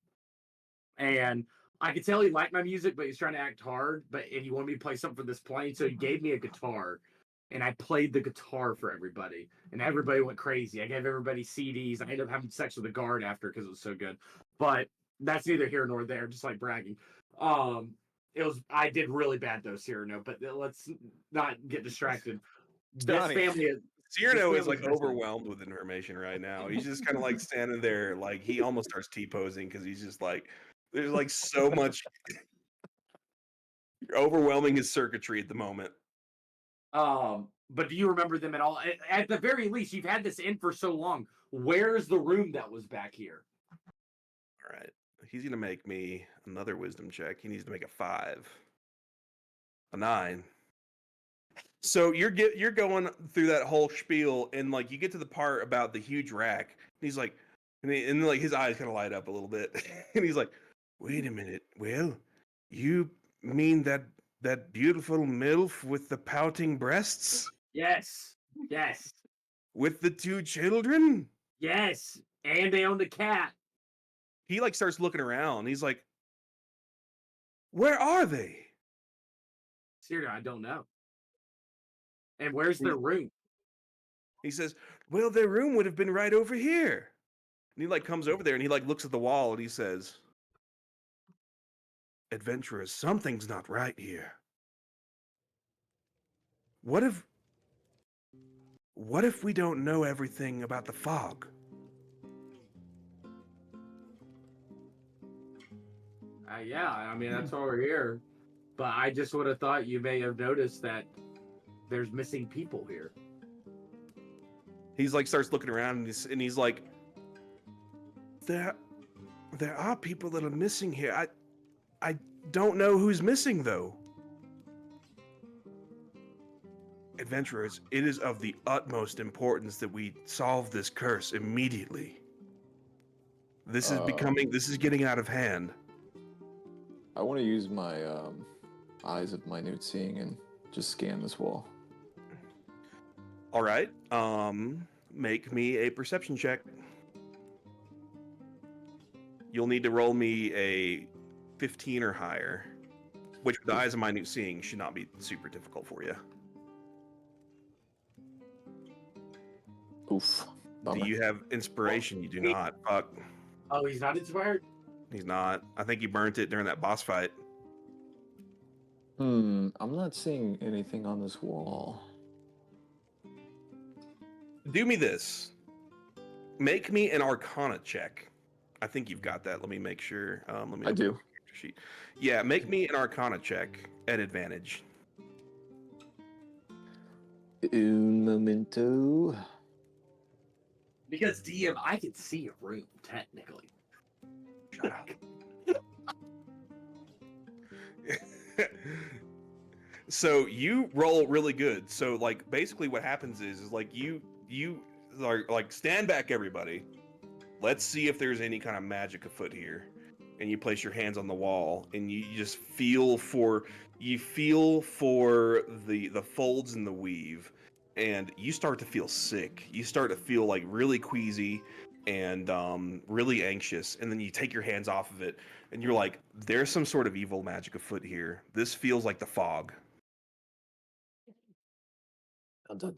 and I could tell he liked my music, but he's trying to act hard. And he wanted me to play something for this plane, so he gave me a guitar, and I played the guitar for everybody, and everybody went crazy. I gave everybody CDs. I ended up having sex with a guard after because it was so good, but that's neither here nor there. Just like bragging. I did really bad though, Cyrano, but let's not get distracted. Johnny. This family, Cyrano this is like family's overwhelmed with information right now. He's just kind of like standing there, like he almost starts T-posing because he's just like, there's like so much. You're overwhelming his circuitry at the moment. But do you remember them at all? At the very least, you've had this in for so long. Where's the room that was back here? All right, he's gonna make me another wisdom check. He needs to make a 5, a 9. So you're going through that whole spiel, and like you get to the part about the huge rack, and he's like, and like his eyes kind of light up a little bit, and he's like, "Wait a minute, Will, you mean that beautiful MILF with the pouting breasts, Yes. with the 2 children?" Yes. And they owned a cat. He like starts looking around. He's like, "Where are they?" Seriously, I don't know. And where's their room? He says, "Well, their room would have been right over here." And he like comes over there and he like looks at the wall and he says, "Adventurers, something's not right here. What if we don't know everything about the fog?" Yeah, I mean, that's why we're here. But I just would have thought you may have noticed that there's missing people here. He's like starts looking around and he's like, there are people that are missing here. I don't know who's missing though. Adventurers, it is of the utmost importance that we solve this curse immediately. This is getting out of hand. I want to use my eyes of minute seeing and just scan this wall. All right. Make me a perception check. You'll need to roll me a 15 or higher, which with the eyes of minute seeing should not be super difficult for you. Oof. Bummer. Do you have inspiration? You do not. Fuck. Oh, he's not inspired? He's not. I think he burnt it during that boss fight. I'm not seeing anything on this wall. Do me this. Make me an Arcana check. I think you've got that. Let me make sure. I do. Sheet. Yeah, make me an Arcana check at advantage. Un momento. Because DM, I can see a room, technically. Shut up. So you roll really good. So like basically what happens is like you are like, stand back everybody. Let's see if there's any kind of magic afoot here. And you place your hands on the wall and you just feel for the folds in the weave, and you start to feel sick. You start to feel like really queasy and really anxious, and then you take your hands off of it and you're like, there's some sort of evil magic afoot here. This feels like the fog. Dun, dun,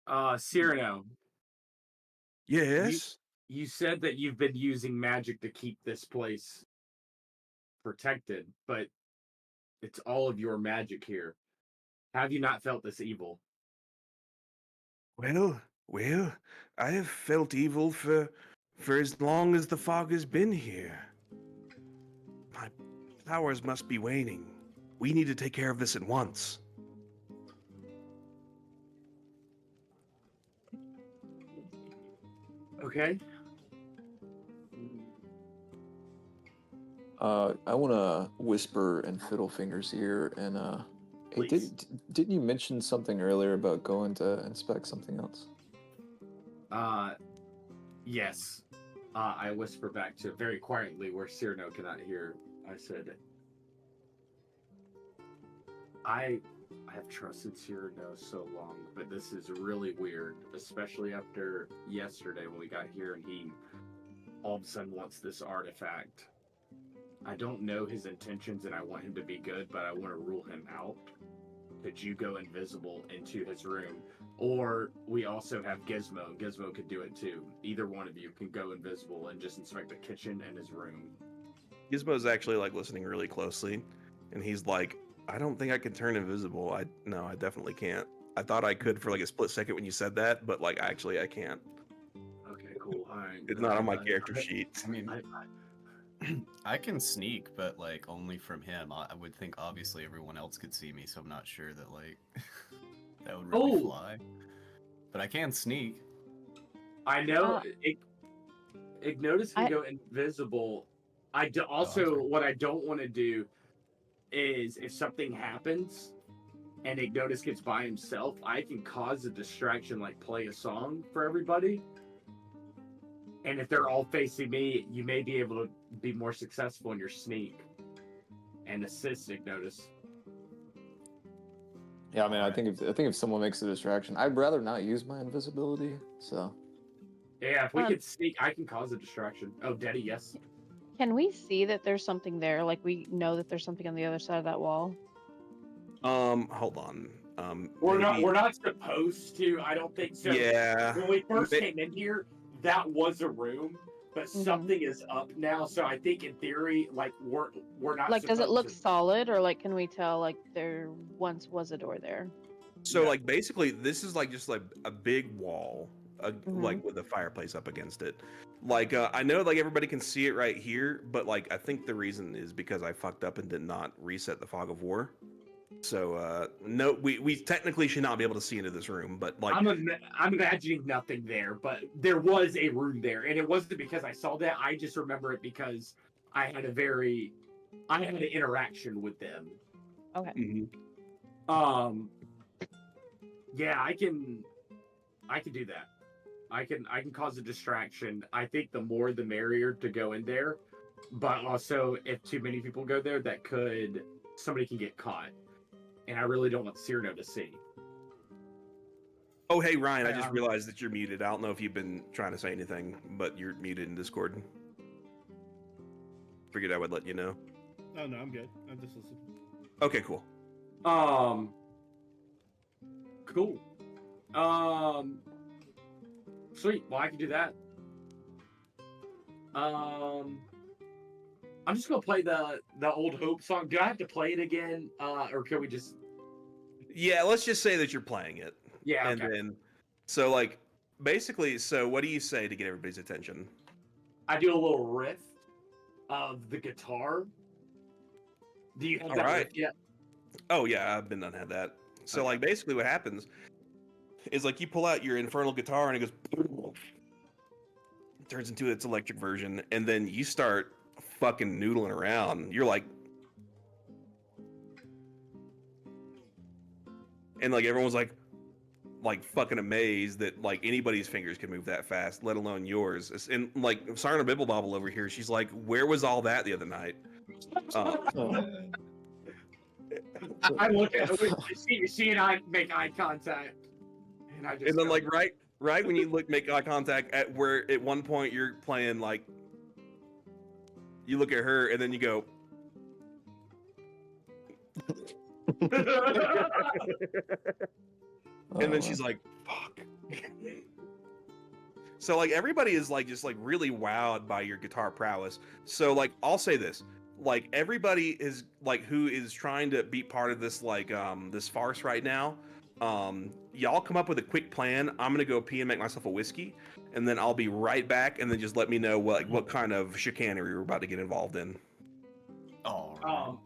dun. Cyrano, Yes. you said that you've been using magic to keep this place protected, but it's all of your magic here. Have you not felt this evil? Well, I have felt evil for as long as the fog has been here. My powers must be waning. We need to take care of this at once. Okay. I want to whisper in Fiddlefinger's ear and hey, Please. didn't you mention something earlier about going to inspect something else? Yes. I whisper back to very quietly where Cyrano cannot hear. I said, I have trusted Cyrano so long, but this is really weird, especially after yesterday when we got here and he all of a sudden wants this artifact. I don't know his intentions and I want him to be good, but I want to rule him out. Could you go invisible into his room? Or we also have Gizmo. Gizmo could do it too. Either one of you can go invisible and just inspect the kitchen and his room. Gizmo's actually like listening really closely, and he's like, I don't think I can turn invisible. I definitely can't. I thought I could for like a split second when you said that, but like actually I can't. Okay, cool. All right. It's not on my character sheet. I mean, I, I can sneak, but like only from him. I would think obviously everyone else could see me, so I'm not sure that like that would really fly. But I can sneak. I know. Ignotus can go invisible. What I don't want to do is if something happens and Ignotus gets by himself, I can cause a distraction, like play a song for everybody. And if they're all facing me, you may be able to be more successful in your sneak and assist Ignotus. Yeah, I mean, I think if someone makes a distraction, I'd rather not use my invisibility. So Yeah, if we could sneak, I can cause a distraction. Oh, Daddy, yes. Can we see that there's something there? Like we know that there's something on the other side of that wall? Hold on. We're maybe... not supposed to. I don't think so. Yeah. When we first came in here, that was a room, but something is up now. So I think in theory, like we're not. Like, does it look solid, or like can we tell like there once was a door there? So like basically, this is like just like a big wall, like with a fireplace up against it. Like I know like everybody can see it right here, but like I think the reason is because I fucked up and did not reset the fog of war. So no, we technically should not be able to see into this room, but like I'm imagining nothing there, but there was a room there, and it wasn't because I saw that. I just remember it because I had an interaction with them. Okay. Yeah, I can do that. I can cause a distraction. I think the more the merrier to go in there, but also if too many people go there, somebody can get caught. And I really don't want Cyrano to see. Oh, hey, Ryan, I just realized that you're muted. I don't know if you've been trying to say anything, but you're muted in Discord. Figured I would let you know. Oh, no, I'm good. I'm just listening. Okay, cool. Cool. Sweet. Well, I can do that. I'm just gonna play the old Hope song. Do I have to play it again, or can we just? Yeah, let's just say that you're playing it. Yeah. And then, so like, basically, so what do you say to get everybody's attention? I do a little riff of the guitar. Do you have that riff yet? Oh yeah, I've been done had that. So like, basically, what happens is like you pull out your infernal guitar and it goes, it turns into its electric version, and then you start fucking noodling around. You're like, and like everyone's like fucking amazed that like anybody's fingers can move that fast, let alone yours. And like Sarna Bibblebobble over here, she's like, where was all that the other night? I look at she and I make eye contact, and I just and then like right when you make eye contact at where at one point you're playing, like you look at her and then you go. And then she's like, fuck. So like everybody is like just like really wowed by your guitar prowess. So like I'll say this, like everybody is like who is trying to be part of this like this farce right now. Y'all come up with a quick plan. I'm gonna go pee and make myself a whiskey, and then I'll be right back, and then just let me know what kind of chicanery we're about to get involved in. Oh.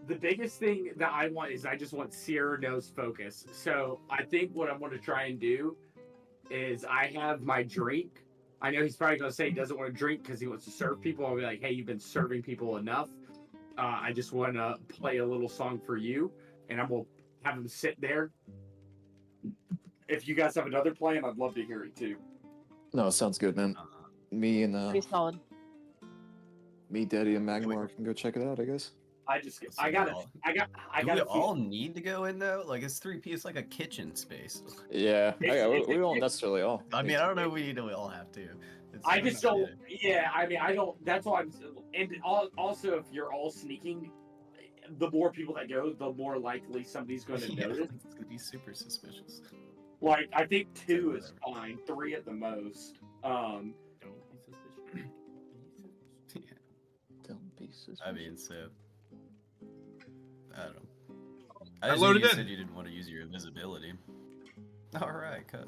The biggest thing that I want is I just want Cyrano's focus. So I think what I'm going to try and do is I have my drink I know he's probably going to say he doesn't want to drink because he wants to serve people. I'll be like, hey, you've been serving people enough. I just want to play a little song for you, and I'm going to have him sit there. If you guys have another plan, I'd love to hear it too. No, sounds good, man. Me and Pretty solid. me, Daddy, and Magmar can go check it out, I guess. I got Do we all need to go in though? Like it's 3P. It's like a kitchen space. Yeah, we don't necessarily all. I mean, I don't know. We all have to. I just don't. Yeah, I mean, I don't. That's why I'm. And also, if you're all sneaking, the more people that go, the more likely somebody's going to notice. It's gonna be super suspicious. Like, I think 2 is fine, 3 at the most. Don't be suspicious. Yeah. Don't be suspicious. I mean, so I don't know. I just loaded knew you in. said you didn't want to use your invisibility. All right, cut.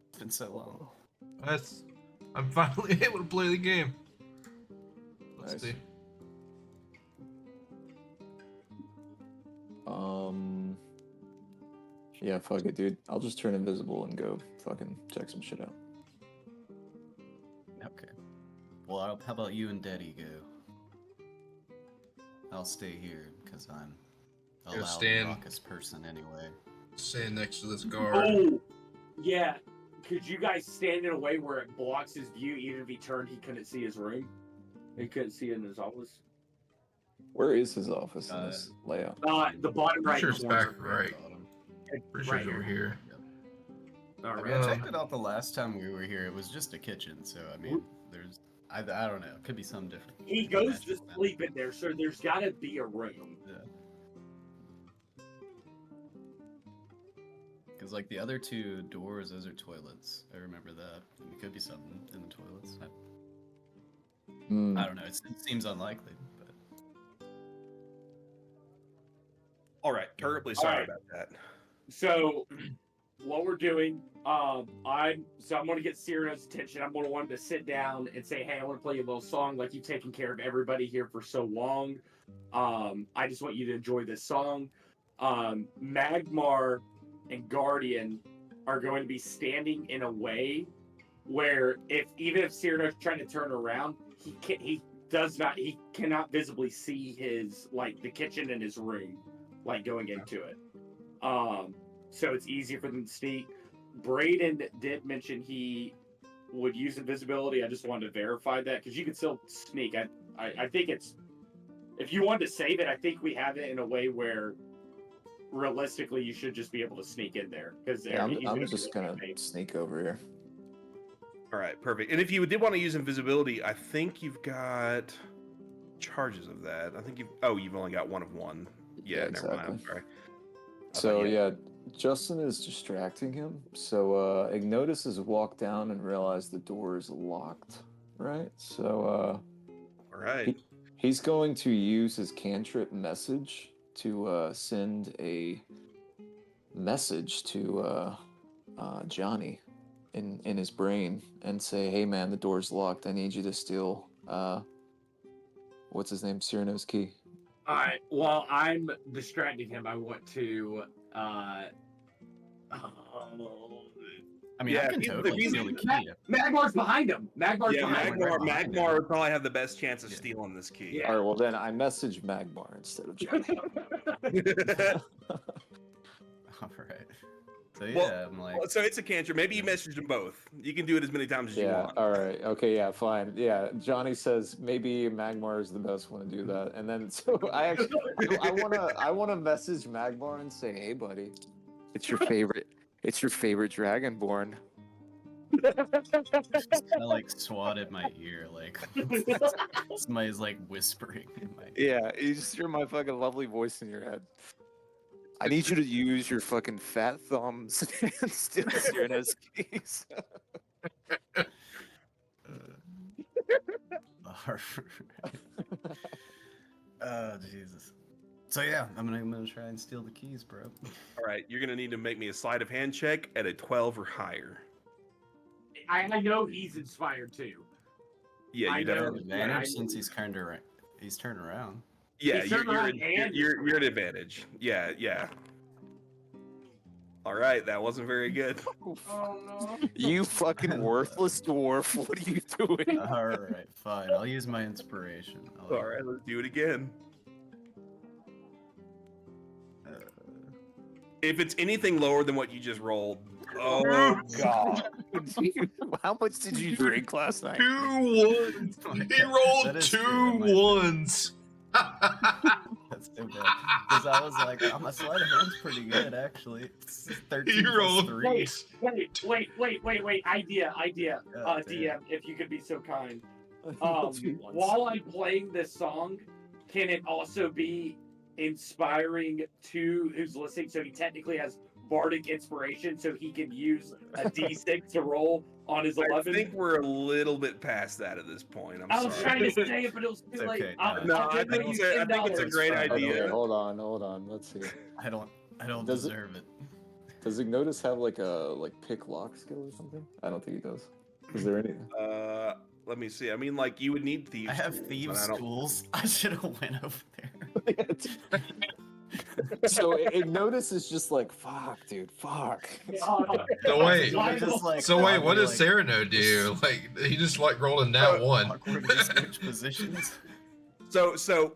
It's been so long. I'm finally able to play the game. Let's Nice. see. Yeah, fuck it, dude. I'll just turn invisible and go fucking check some shit out. Okay. Well, how about you and Daddy go? I'll stay here because I'm a Go loud, stand. raucous person anyway. Stand next to this guard. Oh, yeah. Could you guys stand in a way where it blocks his view? Even if he turned, he couldn't see his room. He couldn't see it in his office. Where is his office in this layout? The bottom right Sure, it's corner. back right. Pretty sure Right it's over here. All I mean, right. I checked it out the last time we were here. It was just a kitchen, so I mean, there's I don't know. It could be something different. He goes to sleep in there, so there's got to be a room. Yeah. Because like the other 2 doors, those are toilets. I remember that. And it could be something in the toilets. I don't know. It seems unlikely, but All right, terribly sorry All right. about that. So, what we're doing, I'm going to get Cyrano's attention. I'm going to want him to sit down and say, "Hey, I want to play you a little song. Like you've taken care of everybody here for so long. I just want you to enjoy this song." Magmar and Guardian are going to be standing in a way where even if Cyrano's trying to turn around, he cannot visibly see his the kitchen in his room, going into it. So it's easier for them to sneak. Braden did mention he would use invisibility. I just wanted to verify that because you can still sneak. I think it's, if you wanted to save it, I think we have it in a way where realistically you should just be able to sneak in there. Because Yeah, I'm just gonna sneak over here. All right, perfect. And if you did want to use invisibility, I think you've got charges of that. I think you've only got one of one. Yeah, never mind. I'm sorry. So yeah, Justin is distracting him. So Ignotus has walked down and realized the door is locked. Right. So all right. He's going to use his cantrip message to send a message to Johnny in his brain and say, "Hey man, the door's locked. I need you to steal what's his name, Cyrano's key." All right. While I'm distracting him, I want to. I mean, Yeah, I can he's- totally he's- steal the key. Magmar's behind him. Magmar's Yeah, behind him. Magmar would probably have the best chance of stealing this key. Yeah. All right. Well, then I message Magmar instead of Johnny. All right. So yeah, Well, I'm like, so it's a cantrip. Maybe you messaged them both. You can do it as many times as you Yeah. want. All right. Okay. Yeah. Fine. Yeah. Johnny says maybe Magmar is the best one to do that, and then so I wanna message Magmar and say, "Hey, buddy, it's your favorite Dragonborn." I like swat at my ear, like somebody's like whispering in my ear. Yeah. You just hear my fucking lovely voice in your head. I need you to use your fucking fat thumbs and steal Cyrano's keys. Oh Jesus. So yeah, I'm gonna try and steal the keys, bro. All right, you're gonna need to make me a sleight of hand check at a 12 or higher. I know he's inspired too. Yeah, I you know. definitely. Advantage since he's turned around. He's turned around. Yeah, He's you're turned around and you're at advantage. Yeah, yeah. All right, that wasn't very good. Oh no. You fucking worthless dwarf! What are you doing? All right, fine. I'll use my inspiration. All right, let's do it again. If it's anything lower than what you just rolled, oh god. How much did you drink last night? 2 ones. He rolled That is 2 true, that might be. ones. That's so bad. Because I was like, oh, my sleight of hand's pretty good, actually. It's 13 He plus rolled 3. Wait. Idea. God damn. DM, if you could be so kind. Two ones. While I'm playing this song, can it also be inspiring to who's listening? So he technically has bardic inspiration, so he can use a D6 to roll on his I 11. think we're a little bit past that at this point. I I'm was sorry. trying to say it, but it was too It's late. okay, I'll- Todd. No, I'll I give think you it's a $10. great Fine. idea. Okay, hold on. Let's see. I don't Does it- deserve it. Does Ignotus have like a pick lock skill or something? I don't think he does. Is there any? Let me see. I mean, like you would need thieves. I have tools, thieves' and I don't- tools. I should have went over there. So Ignotus is just like, fuck, dude, fuck. So wait, Just, like, so wait, what oddly, does Cyrano do? Like he just like rolled a nat 1. awkwardly switch positions. So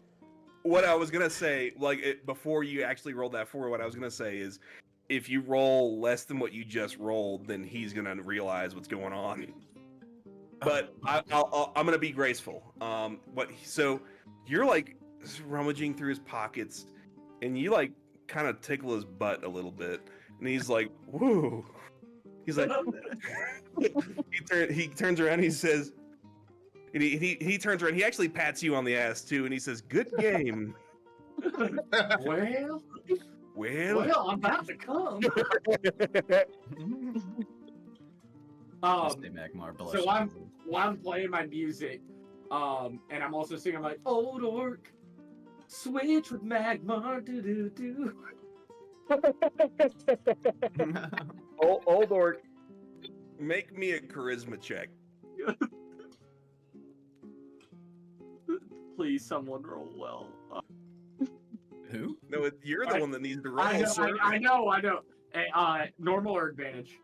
what I was gonna say, before you actually rolled that forward, what I was gonna say is, if you roll less than what you just rolled, then he's gonna realize what's going on. But I'm gonna be graceful. So you're like rummaging through his pockets, and you like kind of tickle his butt a little bit, and he's like, "Whoa!" He's like, he turns around, and he says, and he turns around, he actually pats you on the ass too, and he says, "Good game." Well, I'm about to come. Stay Magmar blush. So while I'm playing my music, and I'm also singing like old orc, switch with Magmar, do do do. Old orc, make me a charisma check. Please, someone roll well. Who? No, you're the one that needs to roll. I sir. know. Hey, normal or advantage?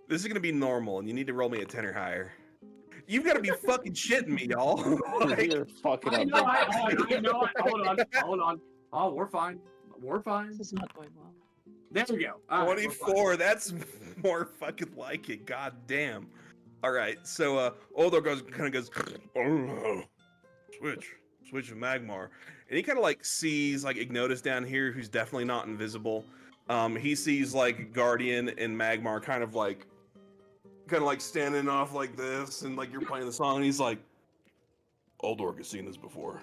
This is gonna be normal, and you need to roll me a 10 or higher. You've got to be fucking shitting me, y'all. Like, You're fucking I up. know. I know. Hold on. Oh, we're fine. This is not going well. There we go. All right, we're fine. 24. That's more fucking like it. God damn. All right. So Oldor goes. Oh, switch to Magmar, and he kind of like sees like Ignotus down here, who's definitely not invisible. He sees like Guardian and Magmar kind of like standing off like this, and like you're playing the song, and he's like, Oldor has seen this before.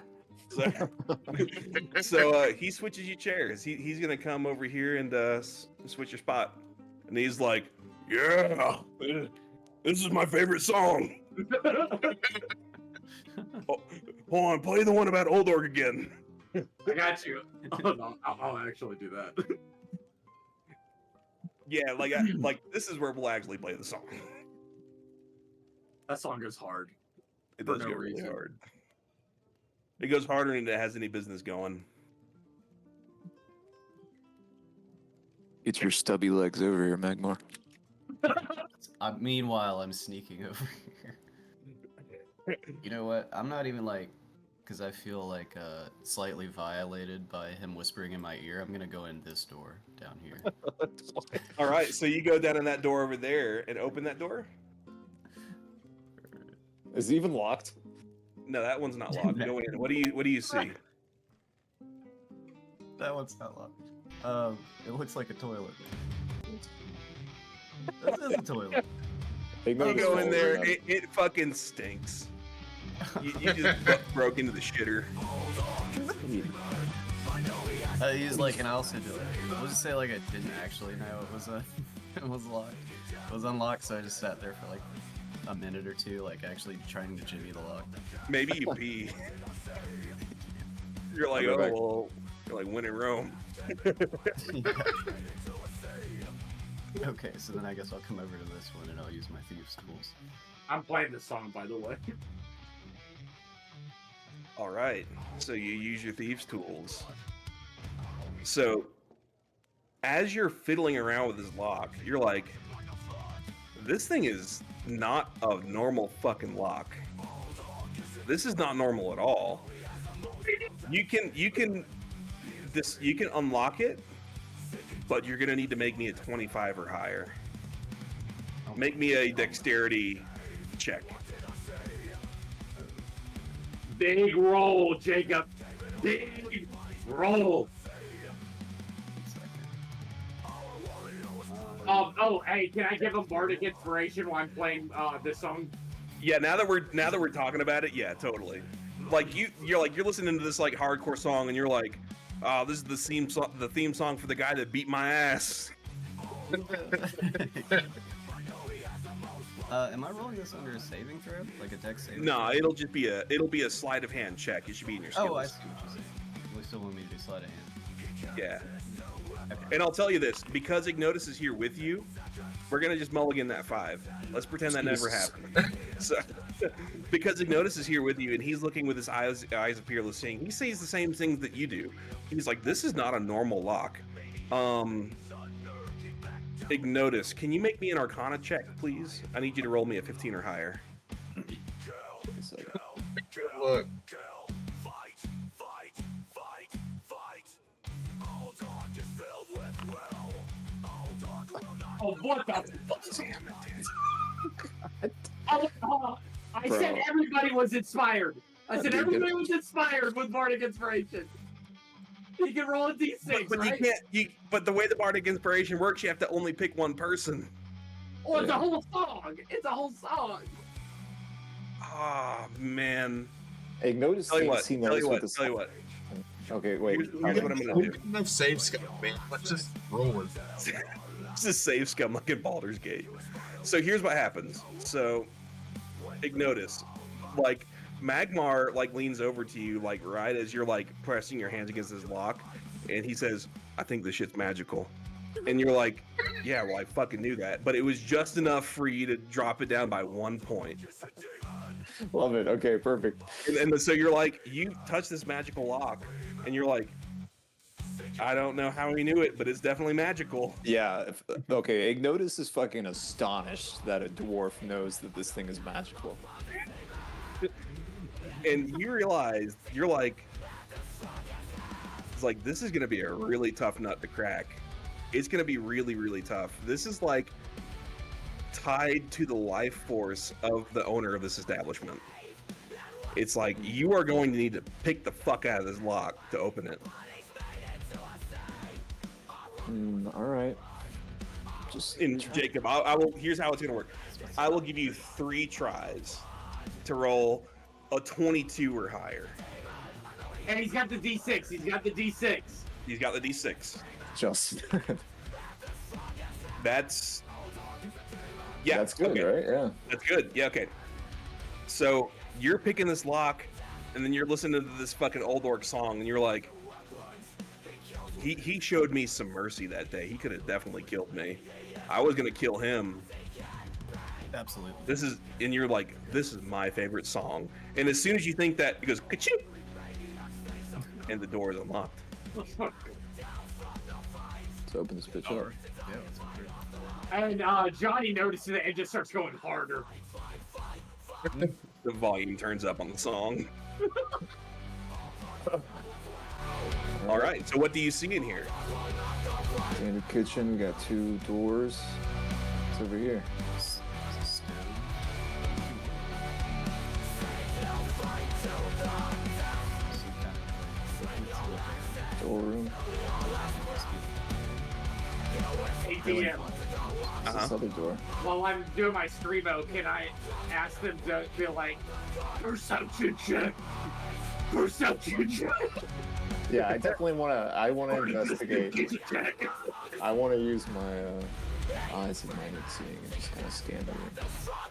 So he switches you chairs. He's gonna come over here and switch your spot, and he's like, yeah, this is my favorite song. Oh, hold on, play the one about Oldor again. I got you. Hold on. I'll actually do that. Yeah, like this is where we'll actually play the song. That song goes hard. It For does no go really reason. hard. It goes harder than it has any business going. Get your stubby legs over here, Magmar. Meanwhile, I'm sneaking over here. You know what? I'm not even like, because I feel like slightly violated by him whispering in my ear. I'm gonna go in this door down here. All right, so you go down in that door over there and open that door. Is it even locked? No, that one's not locked. Go in. What do you see? That one's not locked. It looks like a toilet. This is a toilet. You go in there. It fucking stinks. You just broke into the shitter. He's like, and I also do it. We'll just say like I didn't actually know it was it was locked. It was unlocked, so I just sat there for like a minute or two, like actually trying to jimmy the lock. Maybe you pee. You're like, I'll go oh, back. well, you're like when in Rome. Okay, so then I guess I'll come over to this one and I'll use my thieves' tools. I'm playing this song, by the way. All right, so you use your thieves' tools. So as you're fiddling around with this lock, you're like, this thing is not a normal fucking lock. This is not normal at all. You can unlock it, but you're gonna need to make me a 25 or higher. Make me a dexterity check. Big roll, Jacob. Big roll. Oh, hey, can I give him bardic inspiration while I'm playing this song? Yeah, now that we're talking about it, yeah, totally. Like you're listening to this like hardcore song, and you're like, oh, this is the theme song for the guy that beat my ass. Am I rolling this under a saving throw, like a dex saving? No, it'll be a sleight of hand check. It should be in your skills. Oh, I see what you're saying. We still want me to do sleight of hand. Yeah. And I'll tell you this, because Ignotus is here with you, we're gonna just mulligan that 5. Let's pretend that never happened. So, because Ignotus is here with you, and he's looking with his eyes of peerless seeing, he sees the same things that you do. He's like, this is not a normal lock. Ignotus, can you make me an Arcana check, please? I need you to roll me a 15 or higher. Good luck. Oh, what the? Damn it, I said everybody was inspired. I said everybody was inspired with bardic inspiration. You can roll a d6, but right? you can't. But the way the bardic inspiration works, you have to only pick one person. Oh, it's a whole song. It's a whole song. Ah, man. Ignotus Tell you what. thinks he Tell knows you what what. this. Tell you what. Okay, wait. Here's what I'm gonna do. Enough save scum, man. Let's just roll it. It's a save scum like in Baldur's Gate. So here's what happens. So Ignotus, like Magmar, like leans over to you, like right as you're like pressing your hands against his lock, and he says, "I think this shit's magical." And you're like, "Yeah, well, I fucking knew that." But it was just enough for you to drop it down by 1 point. Love it. Okay, perfect. And so you're like, you touch this magical lock, and you're like, I don't know how he knew it, but it's definitely magical. Yeah. Okay, Ignotus is fucking astonished that a dwarf knows that this thing is magical. And you realize, you're like, it's like, this is going to be a really tough nut to crack. It's going to be really, really tough. This is like tied to the life force of the owner of this establishment. It's like, you are going to need to pick the fuck out of this lock to open it. All right. Just And Jacob, I will. Here's how it's gonna work. I will give you 3 tries to roll a 22 or higher. And he's got the d6. He's got the d6. He's got the D6. just. That's yeah. That's good, okay. right? Yeah. That's good. Yeah. Okay. So you're picking this lock, and then you're listening to this fucking old orc song, and you're like, he showed me some mercy that day. He could have definitely killed me. I was gonna kill him. Absolutely. And you're like, this is my favorite song. And as soon as you think that, it goes, ka-ching! And the door is unlocked. Let's open this bitch up. Yeah, that's good. And Johnny notices it and just starts going harder. The volume turns up on the song. All right, so what do you see in here? Standard kitchen. We got 2 doors. It's over here. Door room. ATM. This other door. While I'm doing my streamo, can I ask them to be like, perception check? Perception check? Yeah, I definitely want to. I want to investigate. Check. I want to use my eyes of magnet seeing and just kind of scan the room.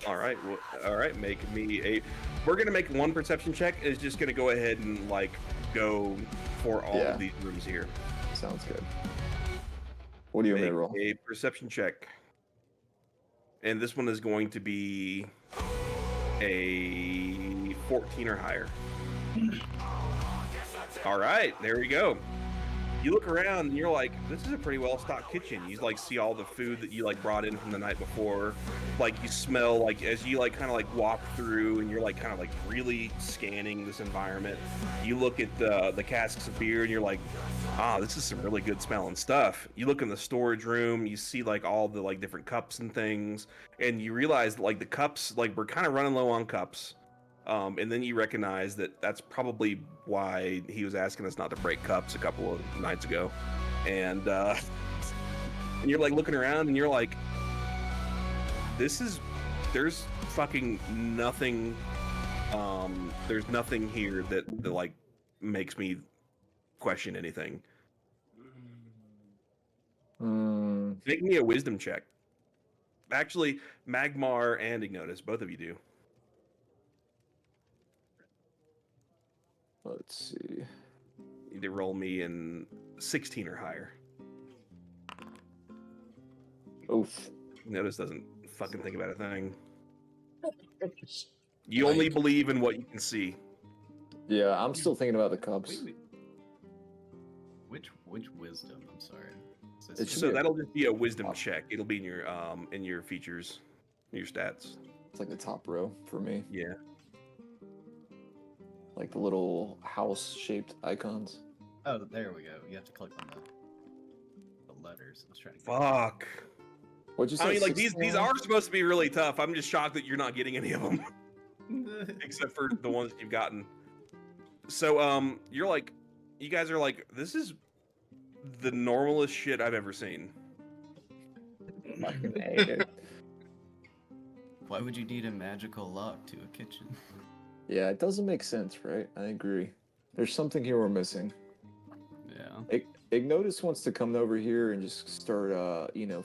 All right, all right. Make me a. We're gonna make one perception check. It's just gonna go ahead and like go for all of these rooms here. Sounds good. What do you want me to roll? A perception check. And this one is going to be a 14 or higher. All right, there we go. You look around and you're like, this is a pretty well stocked kitchen. You like see all the food that you like brought in from the night before. Like you smell like as you like kind of like walk through and you're like kind of like really scanning this environment. You look at the casks of beer and you're like, ah, this is some really good smelling stuff. You look in the storage room, you see like all the like different cups and things, and you realize that, like the cups, like we're kind of running low on cups. And then you recognize that that's probably why he was asking us not to break cups a couple of nights ago. And you're like looking around and you're like, there's fucking nothing. There's nothing here that like makes me question anything. Make me a wisdom check. Actually, Magmar and Ignotus, both of you do. Let's see. They roll me in 16 or higher. Oof. Notice doesn't fucking think about a thing. You only believe in what you can see. Yeah, I'm still thinking about the cups. Which wisdom? I'm sorry. It should So be a- that'll just be a wisdom check. It'll be in your features, your stats. It's like the top row for me. Yeah. Like the little house-shaped icons. Oh, there we go. You have to click on the letters. I was trying to. Fuck. What'd you say? I mean, like these 16? are supposed to be really tough. I'm just shocked that you're not getting any of them, except for the ones you've gotten. So you're like, you guys are like, this is the normalest shit I've ever seen. Fucking A, dude. Why would you need a magical lock to a kitchen? Yeah, it doesn't make sense, right? I agree. There's something here we're missing. Yeah. Ignotus wants to come over here and just start,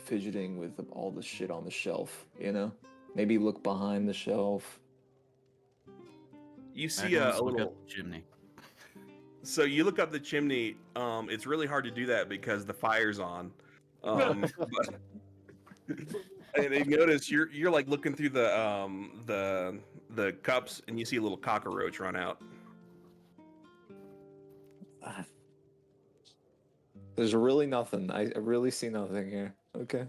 fidgeting with all the shit on the shelf, Maybe look behind the shelf. You see Magmar, a look little. up the chimney. So you look up the chimney. It's really hard to do that because the fire's on. But and you notice you're like looking through the cups and you see a little cockroach run out. There's really nothing. I really see nothing here. Okay.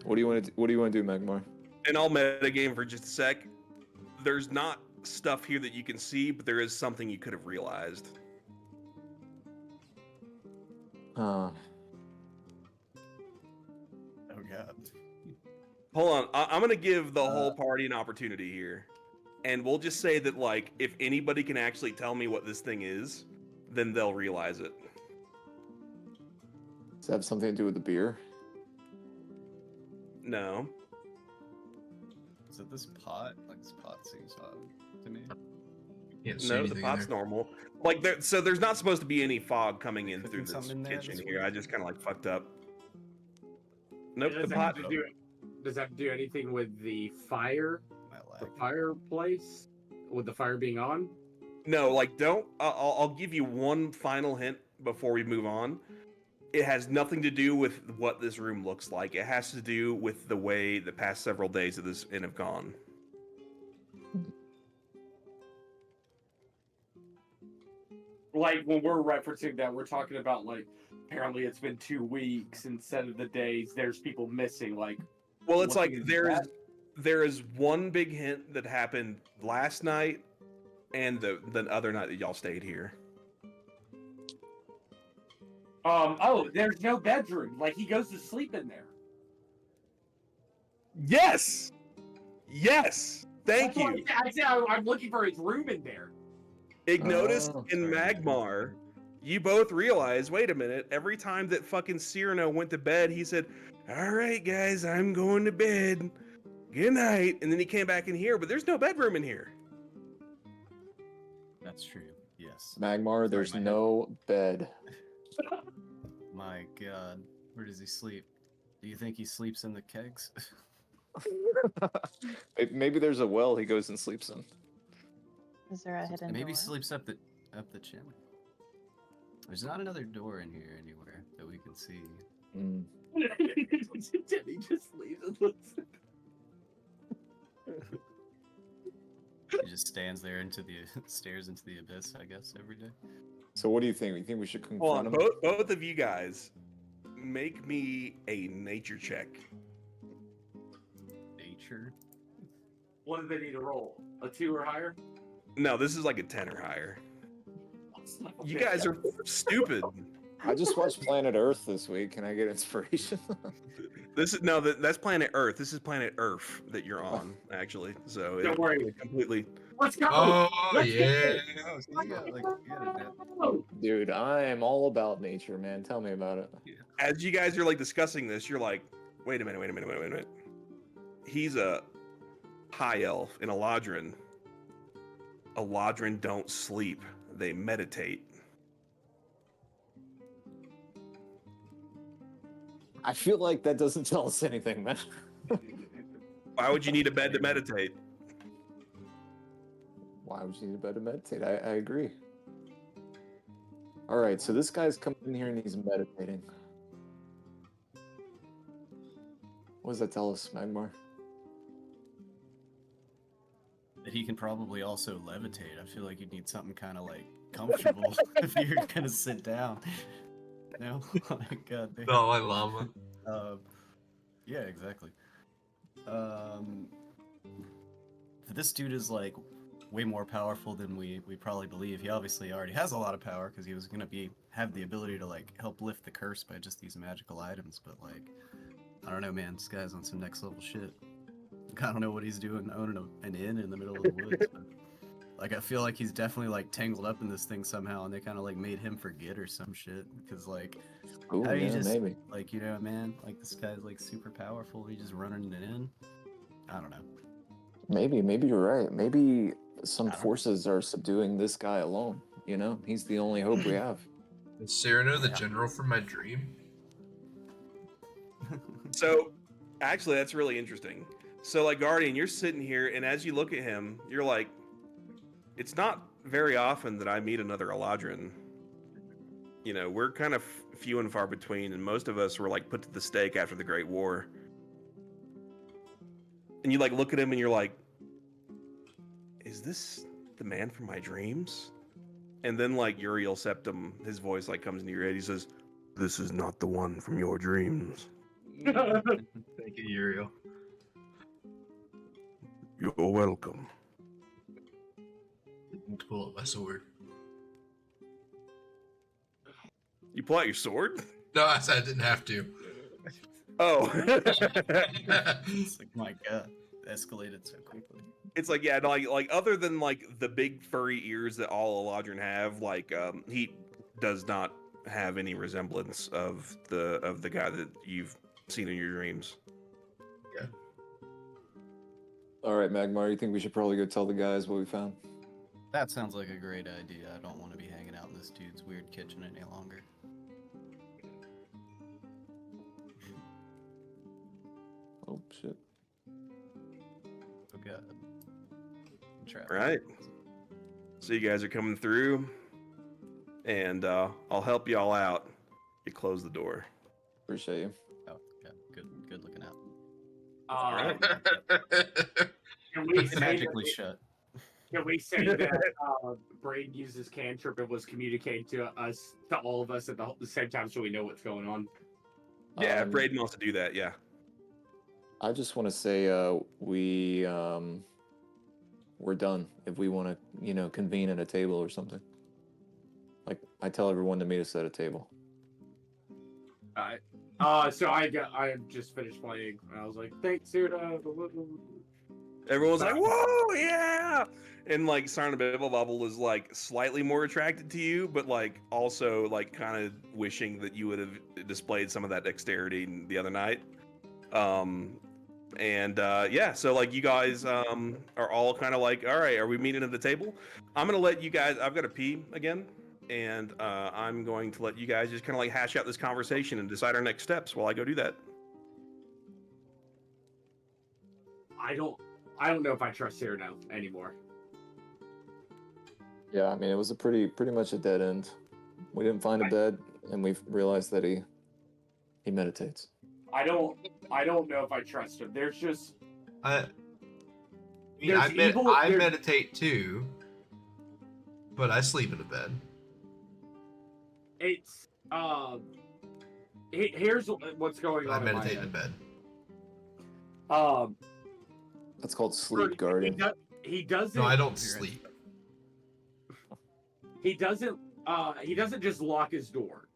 What do you want to do, Magmar? And I'll metagame for just a sec. There's not stuff here that you can see, but there is something you could have realized. Uh, Oh god. Hold on, I'm gonna give the whole party an opportunity here, and we'll just say that like if anybody can actually tell me what this thing is, then they'll realize it. does that have something to do with the beer? No. Is it this pot? Like this pot seems odd to me. Can't see No, the anything in pot's there. normal. Like so there's not supposed to be any fog coming in Cooking through this something in there kitchen that's here. weird. I just kind of like fucked up. Nope, Does the that have pot. to do- Does that have to do anything with the fire, My the lag. fireplace, with the fire being on? No, like don't. I'll give you one final hint before we move on. It has nothing to do with what this room looks like. It has to do with the way the past several days of this inn have gone. Like when we're referencing that, we're talking about like apparently it's been 2 weeks instead of the days. There's people missing. Like, Well, it's looking like into there is one big hint that happened last night and the other night that y'all stayed here. oh, there's no bedroom. Like he goes to sleep in there. Yes. Yes. Thank That's you. why I said I'm looking for his room in there. Ignotus Oh, and sorry. Magmar, you both realize, wait a minute, every time that fucking Cyrano went to bed, he said, all right, guys, I'm going to bed. Good night. And then he came back in here, but there's no bedroom in here. That's true. Yes. Magmar, there's my head. no bed. My god. Where does he sleep? Do you think he sleeps in the kegs? Maybe there's a well he goes and sleeps in. Is there a hidden Maybe he door? sleeps up the chimney. There's not another door in here anywhere that we can see. Mm. He just leaves and looks. He just stands there into the stares into the abyss, I guess, every day. So what do you think? You think we should Hold confront on, him? both of you guys, make me a nature check. Nature. What do they need to roll? A 2 or higher? No, this is like a 10 or higher. You guys are stupid. I just watched Planet Earth this week. Can I get inspiration? This is that's planet Earth. This is planet Earth that you're on, actually. So Don't worry. completely. Let's go. Oh Let's yeah. Oh, so you got a go. Dude, I am all about nature, man. Tell me about it. As you guys are like discussing this, you're like, wait a minute. He's a high elf in Eladrin. Eladrin don't sleep; they meditate. I feel like that doesn't tell us anything, man. Why would you need a bed to meditate? Why would you need a bed to meditate? I agree. All right, so this guy's coming in here and he's meditating. What does that tell us, Magmar? That he can probably also levitate. I feel like you'd need something kind of like comfortable if you're gonna sit down. No, God damn. No, I llama. Yeah, exactly. This dude is like way more powerful than we probably believe. He obviously already has a lot of power because he was gonna have the ability to like help lift the curse by just these magical items. But like, I don't know, man. This guy's on some next level shit. I don't know what he's doing owning an inn in the middle of the woods. But, like, I feel like he's definitely like tangled up in this thing somehow, and they kind of like made him forget or some shit. Because like, Ooh, how do you yeah, just maybe. like, you know, man, like this guy's like super powerful. He's just running it in. I don't know. Maybe you're right. Maybe I some don't know. forces are subduing this guy alone. You know, he's the only hope we have. Is Cyrano the Yeah. general from my dream? So, actually, that's really interesting. So, like, Guardian, you're sitting here, and as you look at him, you're like, it's not very often that I meet another Eladrin. You know, we're kind of few and far between, and most of us were, like, put to the stake after the Great War. And you, like, look at him, and you're like, is this the man from my dreams? And then, like, Uriel Septum, his voice, like, comes into your head. He says, this is not the one from your dreams. Thank you, Uriel. You're welcome. To pull up my sword. You pull out your sword? No, I said I didn't have to. Oh. It's like, my God, escalated so quickly. It's like, yeah, like other than like the big furry ears that all Eladrin have, like he does not have any resemblance of the guy that you've seen in your dreams. All right, Magmar, you think we should probably go tell the guys what we found? That sounds like a great idea. I don't want to be hanging out in this dude's weird kitchen any longer. Oh shit. Oh God. I'm trapped. Right. So you guys are coming through, and I'll help you all out. You close the door. Appreciate you. Oh, yeah. Good looking out. Can we It's say magically that, shut. can we say that Brain uses cantrip and was communicating to all of us at the same time, so we know what's going on? Yeah, if Braden wants to do that, yeah. I just want to say we're done. If we want to, convene at a table or something. Like I tell everyone to meet us at a table. So I just finished playing, and I was like, thanks, Sirda. Everyone's like, whoa, yeah! And like Sarna Bibble Bubble is like slightly more attracted to you, but like also like kind of wishing that you would have displayed some of that dexterity the other night. Yeah, so like you guys are all kind of like, all right, are we meeting at the table? I'm gonna let you guys, I've got to pee again, and I'm going to let you guys just kind of like hash out this conversation and decide our next steps while I go do that. I don't know if I trust Cyrano anymore. Yeah, I mean it was a pretty much a dead end. We didn't find a bed, and we've realized that he I don't know if I trust him. There's just there's evil. I meditate too, but I sleep in a bed. It's here's what's going I on in my meditate in a head. bed. That's called sleep guarding. He doesn't. No, I don't sleep. He doesn't just lock his door.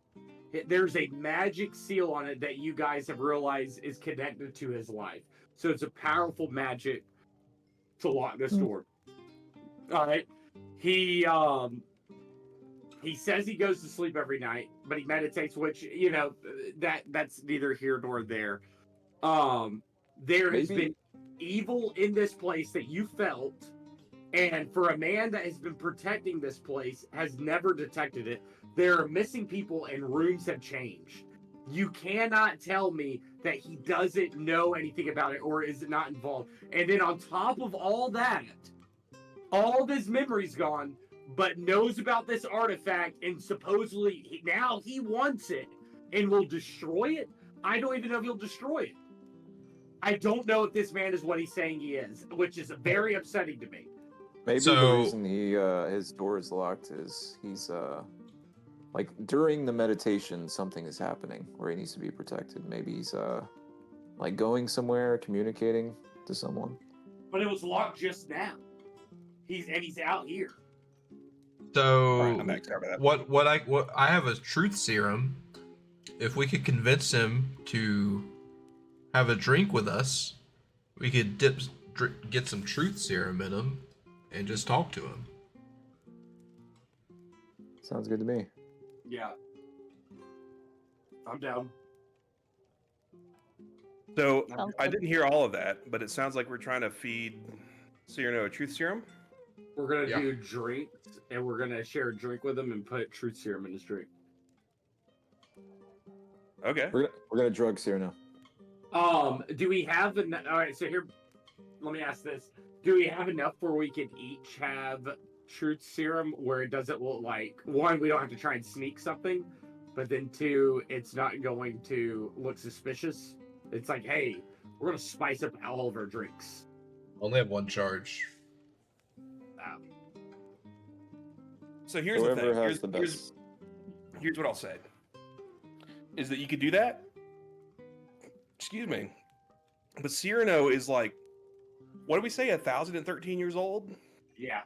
There's a magic seal on it that you guys have realized is connected to his life. So it's a powerful magic to lock this door. All right. He says he goes to sleep every night, but he meditates, which that's neither here nor there. There has been evil in this place that you felt, and for a man that has been protecting this place has never detected it. There are missing people and rooms have changed. You cannot tell me that he doesn't know anything about it or is not involved. And then on top of all that, all of his memories gone, but knows about this artifact and supposedly now he wants it and will destroy it. I don't even know if he'll destroy it. I don't know if this man is what he's saying he is, which is very upsetting to me. Maybe So- the reason his door is locked is he's like during the meditation something is happening where he needs to be protected. Maybe he's like going somewhere, communicating to someone. But it was locked just now. He's out here. So All right, I'm back over that. what I have a truth serum. If we could convince him to have a drink with us, we could get some truth serum in him and just talk to him. Sounds good to me. Yeah. I'm down. So Sounds I good. didn't hear all of that, but it sounds like we're trying to feed Cyrano a truth serum. We're gonna Yeah. do drinks, and we're gonna share a drink with him and put truth serum in his drink. Okay. We're gonna drug Cyrano. Do we have enough? All right, so here, let me ask this: do we have enough where we can each have truth serum, where it doesn't look like, one, we don't have to try and sneak something, but then two, it's not going to look suspicious. It's like, hey, we're gonna spice up all of our drinks. Only have one charge. So here's Whoever the thing. has the best. Here's what I'll say. Is that you could do that? Excuse me. But Cyrano is like, what do we say, 1,013 years old? Yeah.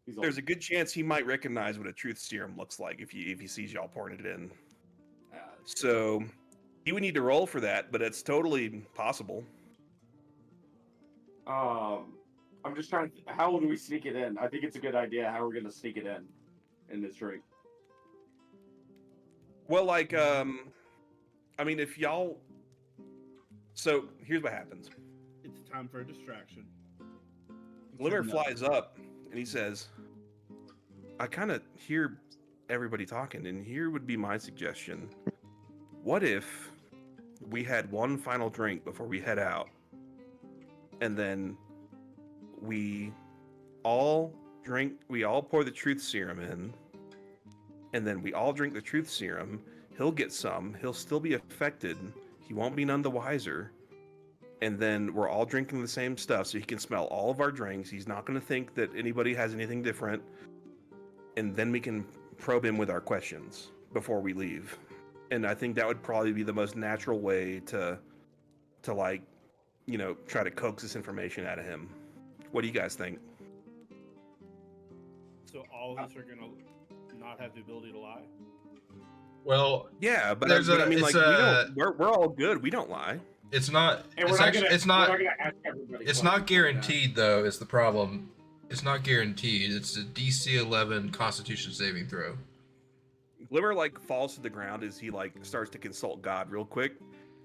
He's old. There's a good chance he might recognize what a truth serum looks like if he sees y'all pouring it in. So he would need to roll for that, but it's totally possible. I'm just trying to. How do we sneak it in? I think it's a good idea. How we're gonna sneak it in this drink? Well, like, I mean, if y'all. So here's what happens. It's time for a distraction. Glimmer flies up and he says, I kind of hear everybody talking, and here would be my suggestion. What if we had one final drink before we head out, and then we all pour the truth serum in, and then we all drink the truth serum. He'll get some, he'll still be affected, he won't be none the wiser, and then we're all drinking the same stuff, so he can smell all of our drinks. He's not going to think that anybody has anything different, and then we can probe him with our questions before we leave. And I think that would probably be the most natural way to like, try to coax this information out of him. What do you guys think? So all of us are gonna not have the ability to lie. Well, Yeah, but There's I a- mean, it's like, we're all good. We don't lie. it's not. And It's actually. It's not. We're not gonna ask everybody. It's questions not like that. guaranteed though. Is the problem? It's not guaranteed. It's a DC 11 Constitution saving throw. Glimmer like falls to the ground as he like starts to consult God real quick,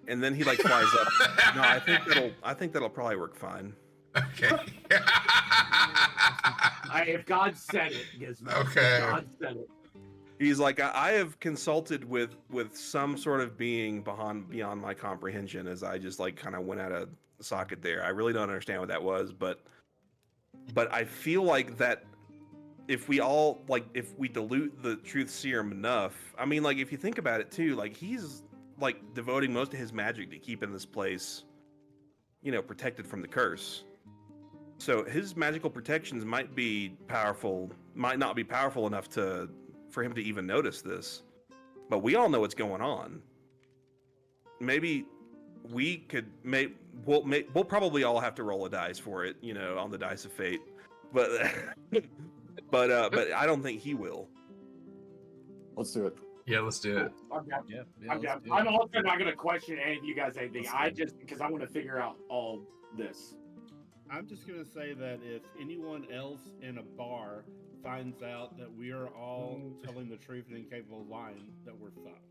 and then he like flies up. No, I think that'll probably work fine. Okay. If God said it, Gizmo. Okay. If God said it. He's like, I have consulted with some sort of being beyond my comprehension, as I just like kind of went out of socket there. I really don't understand what that was, but I feel like that if we dilute the truth serum enough, I mean, like, if you think about it too, like, he's like devoting most of his magic to keeping this place, protected from the curse. So his magical protections might not be powerful enough for him to even notice this. But we all know what's going on. Maybe we could we'll probably all have to roll a dice for it, on the dice of fate. But but I don't think he will. Let's do it. Yeah, let's do it. Yeah, I'm let's down. do it. I'm also not going to question any of you guys anything. Let's I do it. just because I want to figure out all this. I'm just gonna say that if anyone else in a bar finds out that we are all telling the truth and incapable of lying, that we're fucked.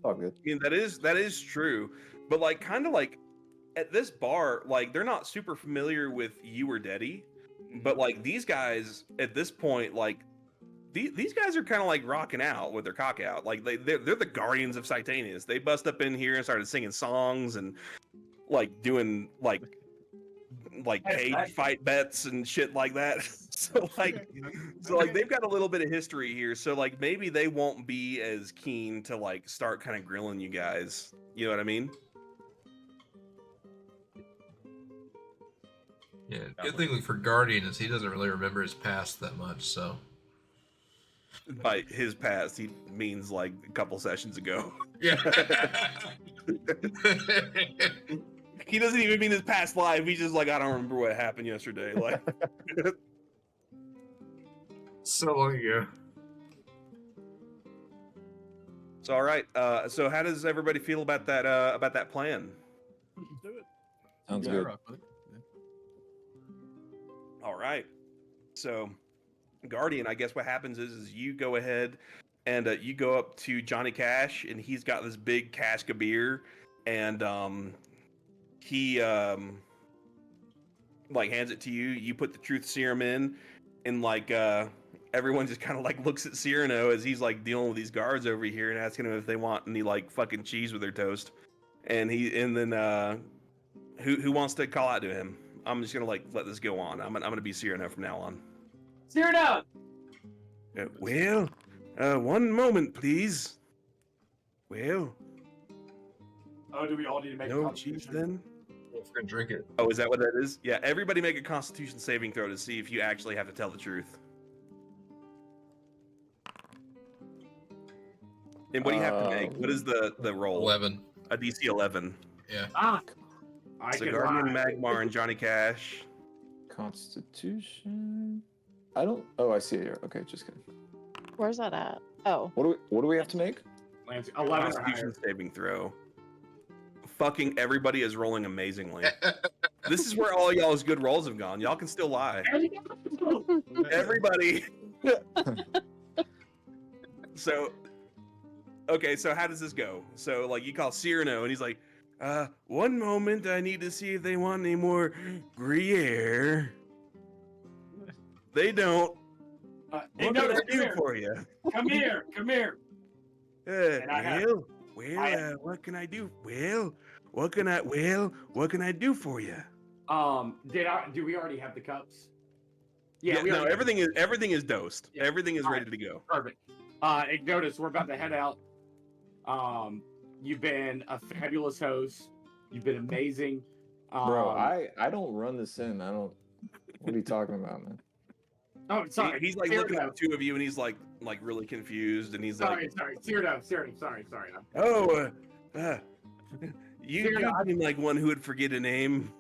All good. I mean, that is true. But kind of at this bar, they're not super familiar with you or Deddy. But these guys at this point, these guys are kind of rocking out with their cock out. They're the guardians of Titanius. They bust up in here and started singing songs and doing cage fight bets and shit like that. so they've got a little bit of history here. So maybe they won't be as keen to start kind of grilling you guys. You know what I mean? Yeah, good thing for Guardian is he doesn't really remember his past that much, so. By his past, he means a couple sessions ago. Yeah. He doesn't even mean his past life. He's just I don't remember what happened yesterday. So long ago. So all right. So how does everybody feel about that plan? Do it. Sounds Yeah, good. rock with it. Yeah. All right. So, Guardian, I guess what happens is you go ahead and you go up to Johnny Cash, and he's got this big cask of beer, and he hands it to you. You put the truth serum in, and everyone just kind of looks at Cyrano as he's dealing with these guards over here and asking them if they want any fucking cheese with their toast, and then who wants to call out to him? I'm just gonna let this go on. I'm gonna be Cyrano from now on. Cyrano! Well, one moment, please. Well, Oh, do we all need to make a no cheese constitution? then? If we're gonna drink it. Oh, is that what that is? Yeah, everybody make a Constitution saving throw to see if you actually have to tell the truth. And what do you have to make? What is the roll? 11. A DC 11. Yeah. Ah! I So can Guardian, lie. Magmar, and Johnny Cash. Constitution. I don't. Oh, I see it here. Okay, just kidding. Where's that at? Oh. What do we have to make? Lance, 11 or higher. Constitution saving throw. Fucking everybody is rolling amazingly. This is where all y'all's good rolls have gone. Y'all can still lie. Everybody. So, okay, so how does this go? So, you call Cyrano, and he's like, one moment, I need to see if they want any more Gruyere. They don't. Hey, What no, can I come do here. for you? Come here. Come here. And I have- What can I do? What can I do for you? Do we already have the cups? Yeah, we no, already- everything is dosed. Yeah. Everything is All ready right. to go. Perfect. Ignotus, we're about to head out. You've been a fabulous host. You've been amazing. Bro, I don't run this in. I don't. What are you talking about, man? Oh, sorry. He's Cyrano. looking at the two of you, and he's like really confused, and he's Sorry, like, sorry. Cyrano, sorry. "Oh, you Cyrano, seem like one who would forget a name."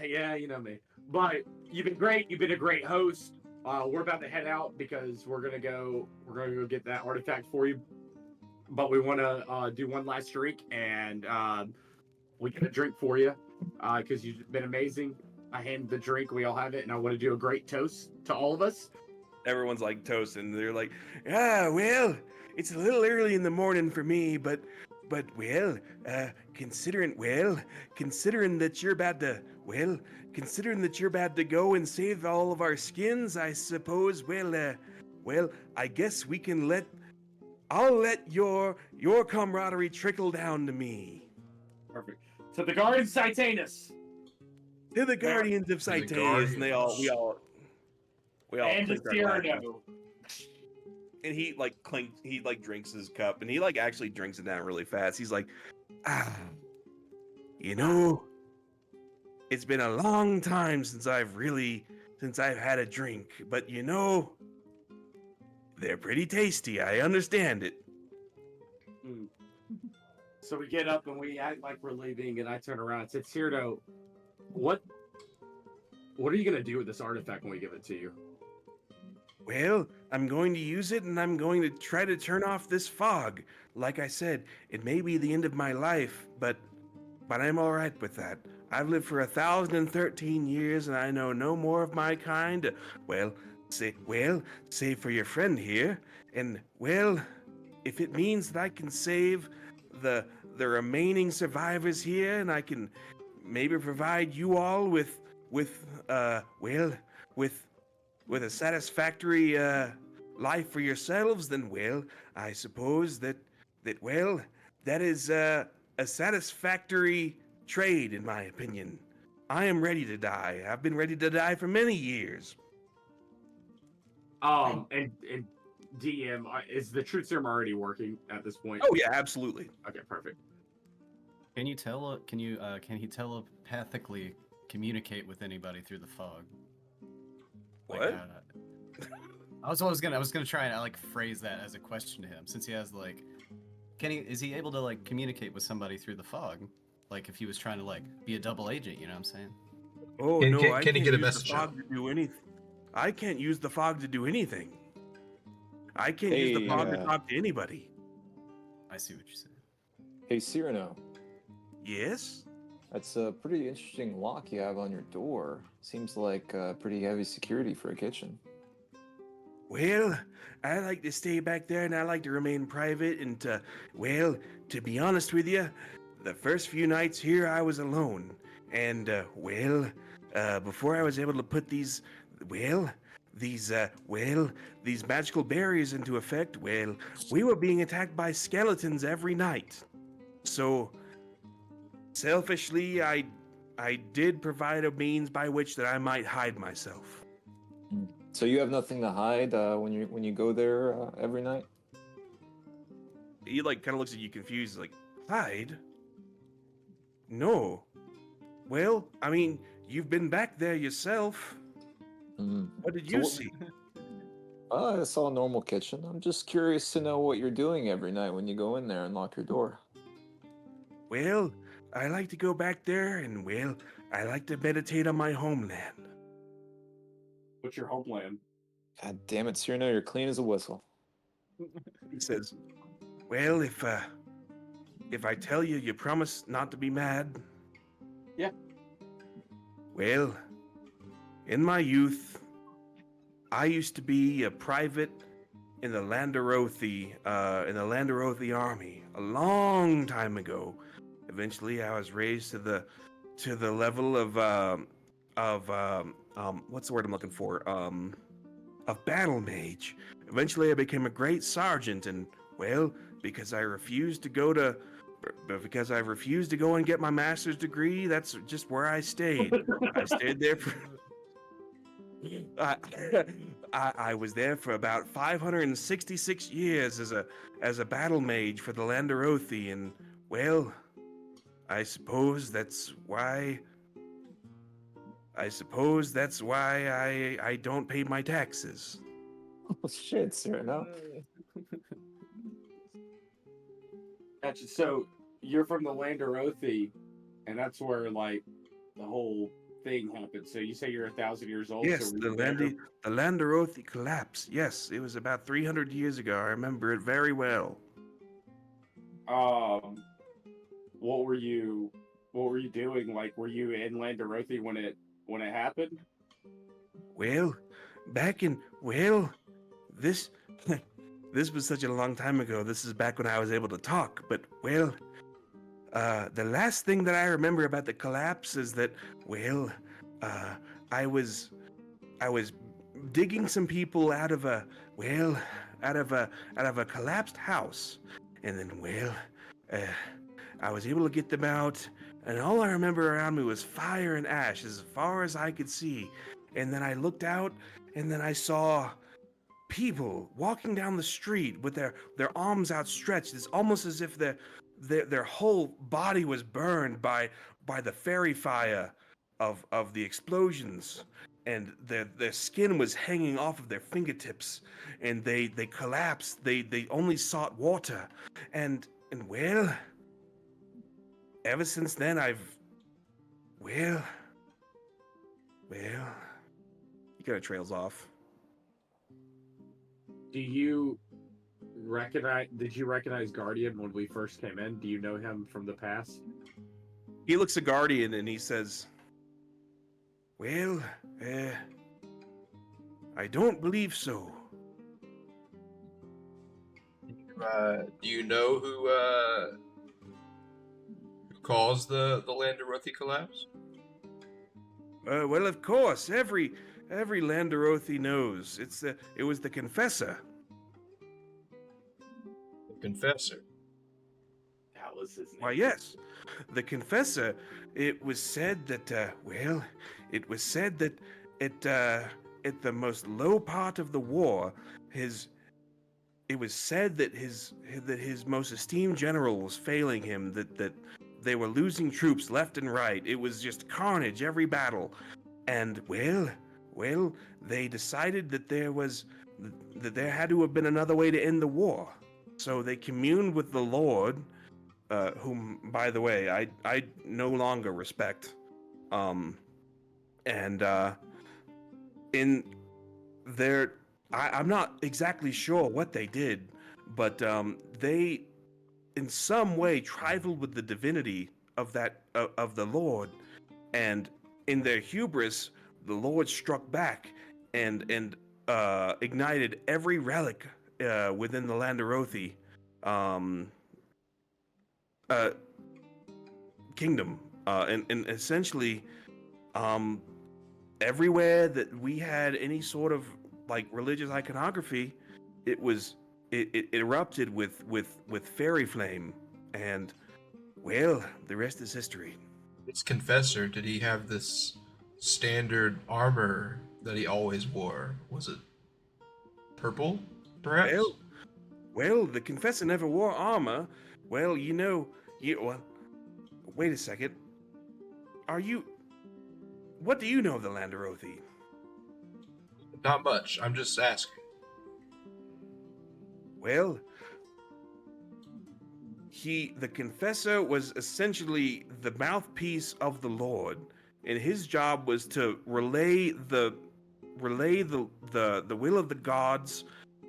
Yeah, you know me. But you've been great. You've been a great host. We're about to head out because we're gonna go get that artifact for you. But we want to do one last drink, and we get a drink for you because you've been amazing. I hand the drink. We all have it, and I want to do a great toast to all of us. Everyone's toasting. They're like, well, it's a little early in the morning for me, but well, considering that you're about to go and save all of our skins, I suppose. Well, I guess we can I'll let your camaraderie trickle down to me. Perfect. So the Guardians Titanus. To the Guardians of To the Titanius, and we all And to clink our glasses. Cyrano. And he drinks his cup, and he actually drinks it down really fast. He's like, you know, it's been a long time since I've had a drink, but they're pretty tasty. I understand it. Mm. So we get up and we act like we're leaving, and I turn around and say, Cyrano, what are you gonna do with this artifact when we give it to you? Well, I'm going to use it and I'm going to try to turn off this fog. Like I said, it may be the end of my life, but I'm all right with that. I've lived for 1,013 years and I know no more of my kind. Save for your friend here. And if it means that I can save the remaining survivors here and I can maybe provide you all with a satisfactory life for yourselves, then I suppose that is a satisfactory trade, in my opinion. I am ready to die. I've been ready to die for many years. And DM, is the truth serum already working at this point? Oh yeah, absolutely. Okay, perfect. Can he telepathically communicate with anybody through the fog? What? I was gonna try and like phrase that as a question to him, since he has is he able to like communicate with somebody through the fog? Like if he was trying to like be a double agent, you know what I'm saying? Oh Can- no, can- I can he can't get a use message the fog to do anything. I can't use the fog to do anything. I can't use the fog to talk to anybody. I see what you're saying. Hey, Cyrano, Yes? that's a pretty interesting lock you have on your door. Seems like pretty heavy security for a kitchen. Well, I like to stay back there and I like to remain private and to be honest with you, the first few nights here I was alone. And before I was able to put these magical barriers into effect, we were being attacked by skeletons every night. So selfishly, I did provide a means by which that I might hide myself. So you have nothing to hide when you go there every night? He kind of looks at you confused, like, hide? No. Well, I mean, you've been back there yourself. What did you see? I saw a normal kitchen. I'm just curious to know what you're doing every night when you go in there and lock your door. Well, I like to go back there and, I like to meditate on my homeland. What's your homeland? God damn it, Cyrano, you're clean as a whistle. He says, if I tell you, you promise not to be mad? Yeah. Well, in my youth, I used to be a private in the Landarothi army a long time ago. Eventually, I was raised to the level of what's the word I'm looking for? Of battle mage. Eventually, I became a great sergeant, and because I refused to go and get my master's degree, that's just where I stayed. I stayed there for. I was there for about 566 years as a battle mage for the Landarothi, and I suppose that's why I don't pay my taxes. Oh shit, Cyrano. Gotcha. So you're from the Landarothi, and that's where the whole thing happened. So you say you're 1,000 years old. Yes, so the Landarothi collapse. Yes, it was about 300 years ago. I remember it very well. What were you doing? Like, were you in Landarothi when it happened? This this was such a long time ago. This is back when I was able to talk. But the last thing that I remember about the collapse is that I was digging some people out of a collapsed house, and then I was able to get them out, and all I remember around me was fire and ash as far as I could see. And then I looked out, and then I saw people walking down the street with their arms outstretched. It's almost as if their whole body was burned by the fairy fire of the explosions, and their skin was hanging off of their fingertips, and they collapsed. They only sought water, and well, ever since then well, he kind of trails off. Did you recognize Guardian when we first came in? Do you know him from the past? He looks at Guardian and he says, well, I don't believe so. Do you know who caused the Landarothi collapse? Well, of course, every Landarothi knows. It was the Confessor. The Confessor. That was his name. Why, yes, the Confessor. It was said that at the most low part of the war, it was said that his most esteemed general was failing him. That they were losing troops left and right. It was just carnage every battle, and well, they decided that there had to have been another way to end the war. So they communed with the Lord, whom, by the way, I no longer respect. In their, I'm not exactly sure what they did, but they, in some way, trifled with the divinity of the Lord, and in their hubris, the Lord struck back and ignited every relic within the Landarothi kingdom, and essentially, everywhere that we had any sort of like religious iconography, it erupted with fairy flame, and well, the rest is history. This Confessor, did he have this standard armor that he always wore? Was it purple, perhaps? Well, the Confessor never wore armor. Well, wait a second. What do you know of the Landarothi? Not much. I'm just asking. Well, the Confessor was essentially the mouthpiece of the Lord, and his job was to relay the will of the gods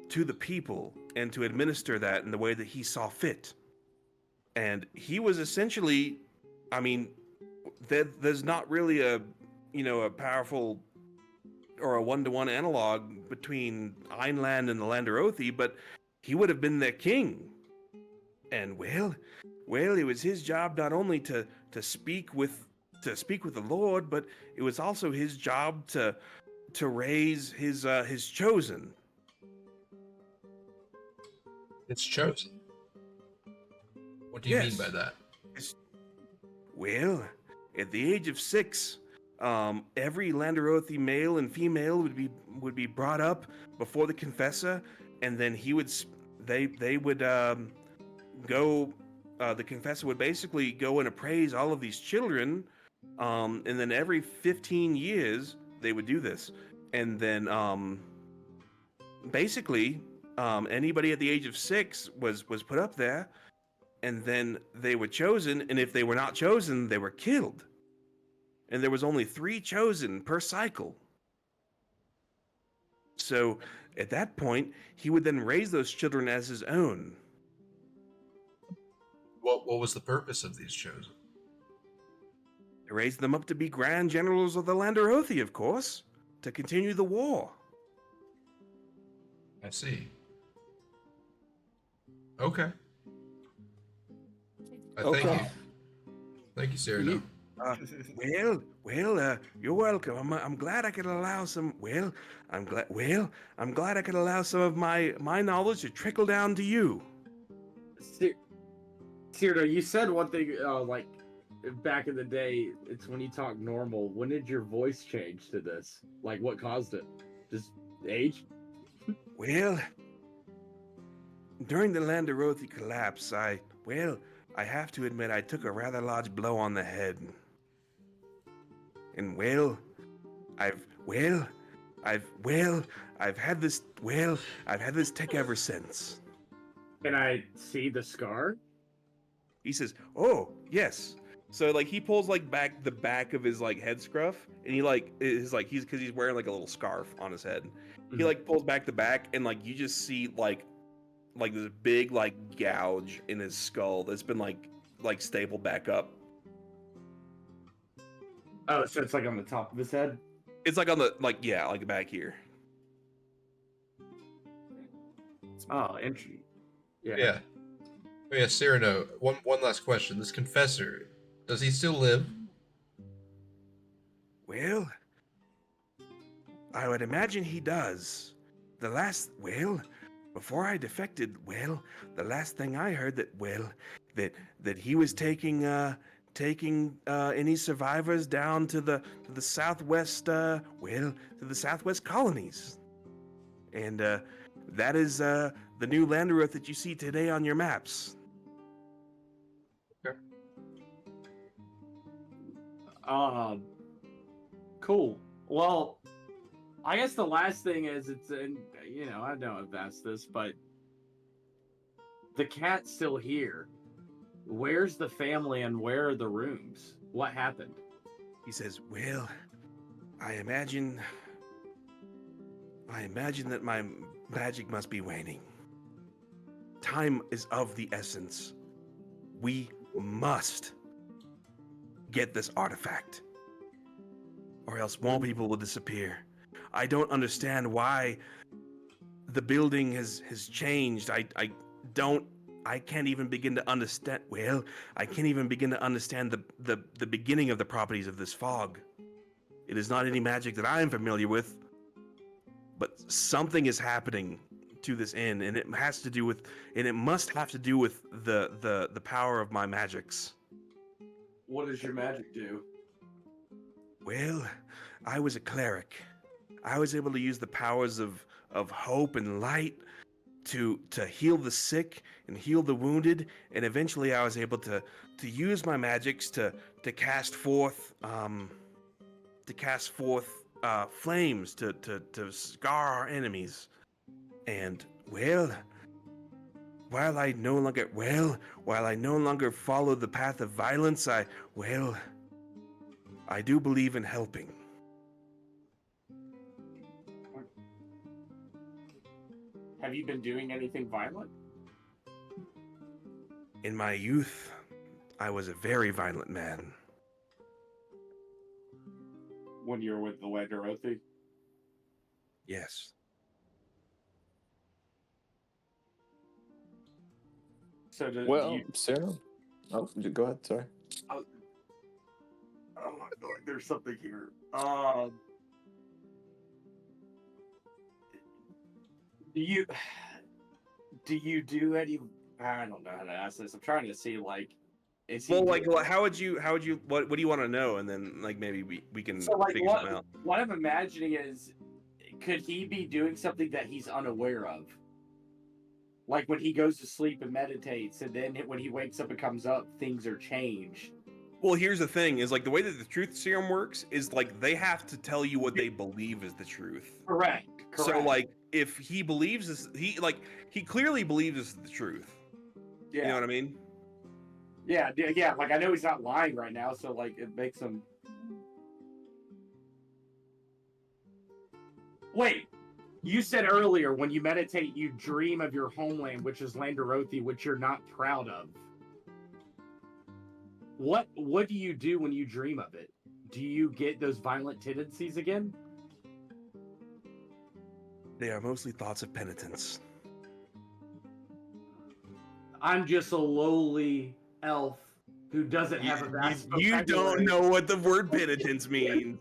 to the people and to administer that in the way that he saw fit. And he was essentially, I mean, there's not really a powerful or a one-to-one analog between Einland and the Landarothi, but he would have been their king. And well, it was his job not only to speak with the Lord, but it was also his job to raise his chosen. It's chosen. What do you mean by that? Well, at the age of 6, every Landarothi male and female would be brought up before the Confessor, and then they would go. The Confessor would basically go and appraise all of these children, and then every 15 years they would do this, and then basically anybody at the age of 6 was put up there, and then they were chosen, and if they were not chosen, they were killed. And there was only 3 chosen per cycle. So at that point, he would then raise those children as his own. What was the purpose of these chosen? He raised them up to be grand generals of the Landarothi, of course, to continue the war. I see. Okay. Thank you. Thank you, Cyrano. You're welcome. I'm glad I could allow some. I'm glad I could allow some of my knowledge to trickle down to you. Cyrano, you said one thing like back in the day. It's when you talk normal. When did your voice change to this? Like, what caused it? Just age? Well, during the Landarothi collapse, I have to admit I took a rather large blow on the head. And I've had this tech ever since. Can I see the scar? He says, "Oh, yes." So like he pulls like back the back of his like head scruff, and he like is like he's because he's wearing like a little scarf on his head. He Mhm. like pulls back the back, and like you just see like this big like gouge in his skull that's been like stapled back up. Oh, so it's like on the top of his head? It's like on the like back here. Oh, interesting. Yeah. Yeah. Oh, yeah, Cyrano, one last question. This confessor, does he still live? Well, I would imagine he does. Before I defected, the last thing I heard that he was taking any survivors down to the southwest to the southwest colonies. And that is the new Landeroth that you see today on your maps. Cool. Well, I guess the last thing is and I know I've asked this, but the cat's still here. Where's the family and where are the rooms? What happened? He says, "Well, I imagine that my magic must be waning. Time is of the essence. We must get this artifact, or else more people will disappear. I don't understand why the building has changed. I can't even begin to understand. Well, I can't even begin to understand the beginning of the properties of this fog. It is not any magic that I am familiar with, but something is happening to this inn, and it must have to do with the power of my magics." What does your magic do? Well, I was a cleric. I was able to use the powers of hope and light to heal the sick and heal the wounded, and eventually I was able to use my magics to cast forth flames to scar our enemies. And while I no longer follow the path of violence, I do believe in helping. Have you been doing anything violent? In my youth, I was a very violent man. When you were with the Landerothi? Yes. So Well, Sarah. Oh, go ahead. Sorry. Oh, there's something here. Do you do any? I don't know how to ask this. I'm trying to see is he How would you what do you want to know, and then like maybe we can figure something out. What I'm imagining is, could he be doing something that he's unaware of? Like when he goes to sleep and meditates, and then when he wakes up and comes up, things are changed. Well, here's the thing: is like the way that the truth serum works is like they have to tell you what they believe is the truth. Correct. So like if he believes this, he clearly believes this is the truth. Yeah. You know what I mean? Yeah. Like I know he's not lying right now, so like it makes him. Wait. You said earlier when you meditate, you dream of your homeland, which is Landerothi, which you're not proud of. What do you do when you dream of it? Do you get those violent tendencies again? They are mostly thoughts of penitence. I'm just a lowly elf who doesn't have a vast You don't know what the word penitence means.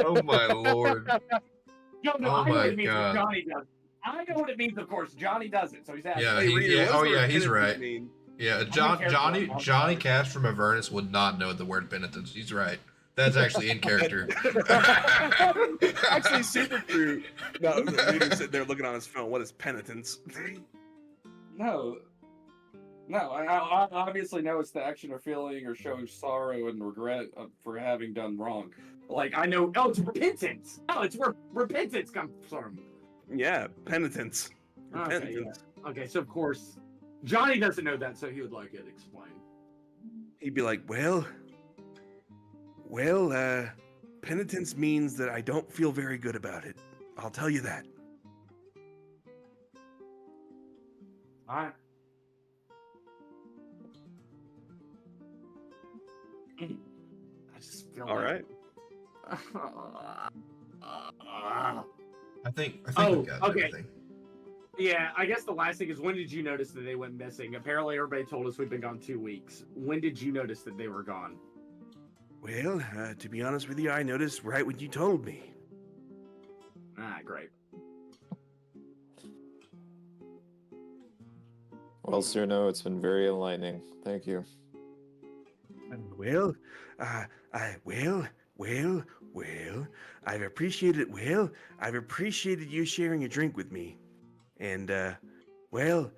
Oh my lord. No, Oh I know what my it means. God. Johnny does. I know what it means, of course. Johnny doesn't, so he's asking. Yeah, Hey, Reader, what's the word he's penitence right. mean? Yeah, careful. Johnny Cash from Avernus would not know the word penitence. He's right. That's actually in character. Actually, super true. No, the Reader's sitting there looking on his phone. What is penitence? No. No, I obviously know it's the action of feeling or showing sorrow and regret for having done wrong. Like I know. Oh, it's repentance. Oh, it's where repentance comes from. Yeah, penitence. Okay, Repentance. yeah. Okay, so of course, Johnny doesn't know that, so he would like it explained. He'd be like, well, penitence means that I don't feel very good about it. I'll tell you that. All right. I just feel All like... right. I think Oh, we got okay. everything. Yeah, I guess the last thing is, when did you notice that they went missing? Apparently, everybody told us we've been gone 2 weeks. When did you notice that they were gone? Well, to be honest with you, I noticed right when you told me. Ah, great. Well, sir, no, it's been very enlightening. Thank you. Well, I've appreciated it. Well, I've appreciated you sharing a drink with me. And, well,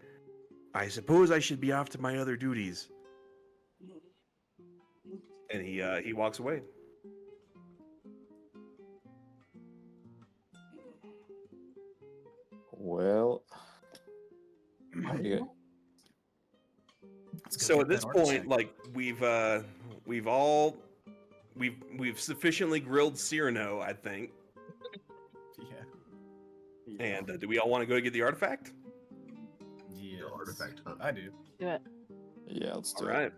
I suppose I should be off to my other duties. And he walks away. Well, yeah. Let's go So get at this that point, artifact. like we've sufficiently grilled Cyrano, I think. Yeah. And do we all want to go get the artifact? Yes. Artifact hunt. I do. Do it. Yeah, let's do All it. right.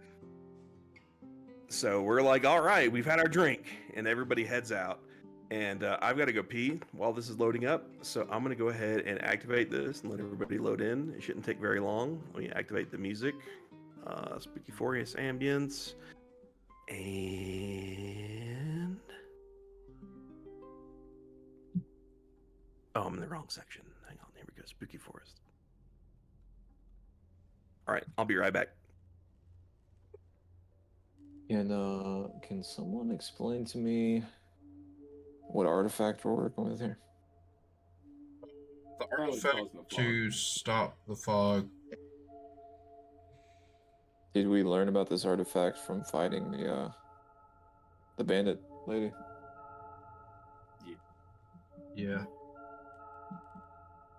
So we're like, all right, we've had our drink, and everybody heads out. And I've got to go pee while this is loading up. So I'm going to go ahead and activate this and let everybody load in. It shouldn't take very long. We activate the music, Spooky Furious ambience, and oh, I'm in the wrong section. Hang on, here we go. Spooky Forest. All right, I'll be right back. Can someone explain to me what artifact we're working with here? The Probably artifact cause the fog. to stop the fog. Did we learn about this artifact from fighting the bandit lady? Yeah.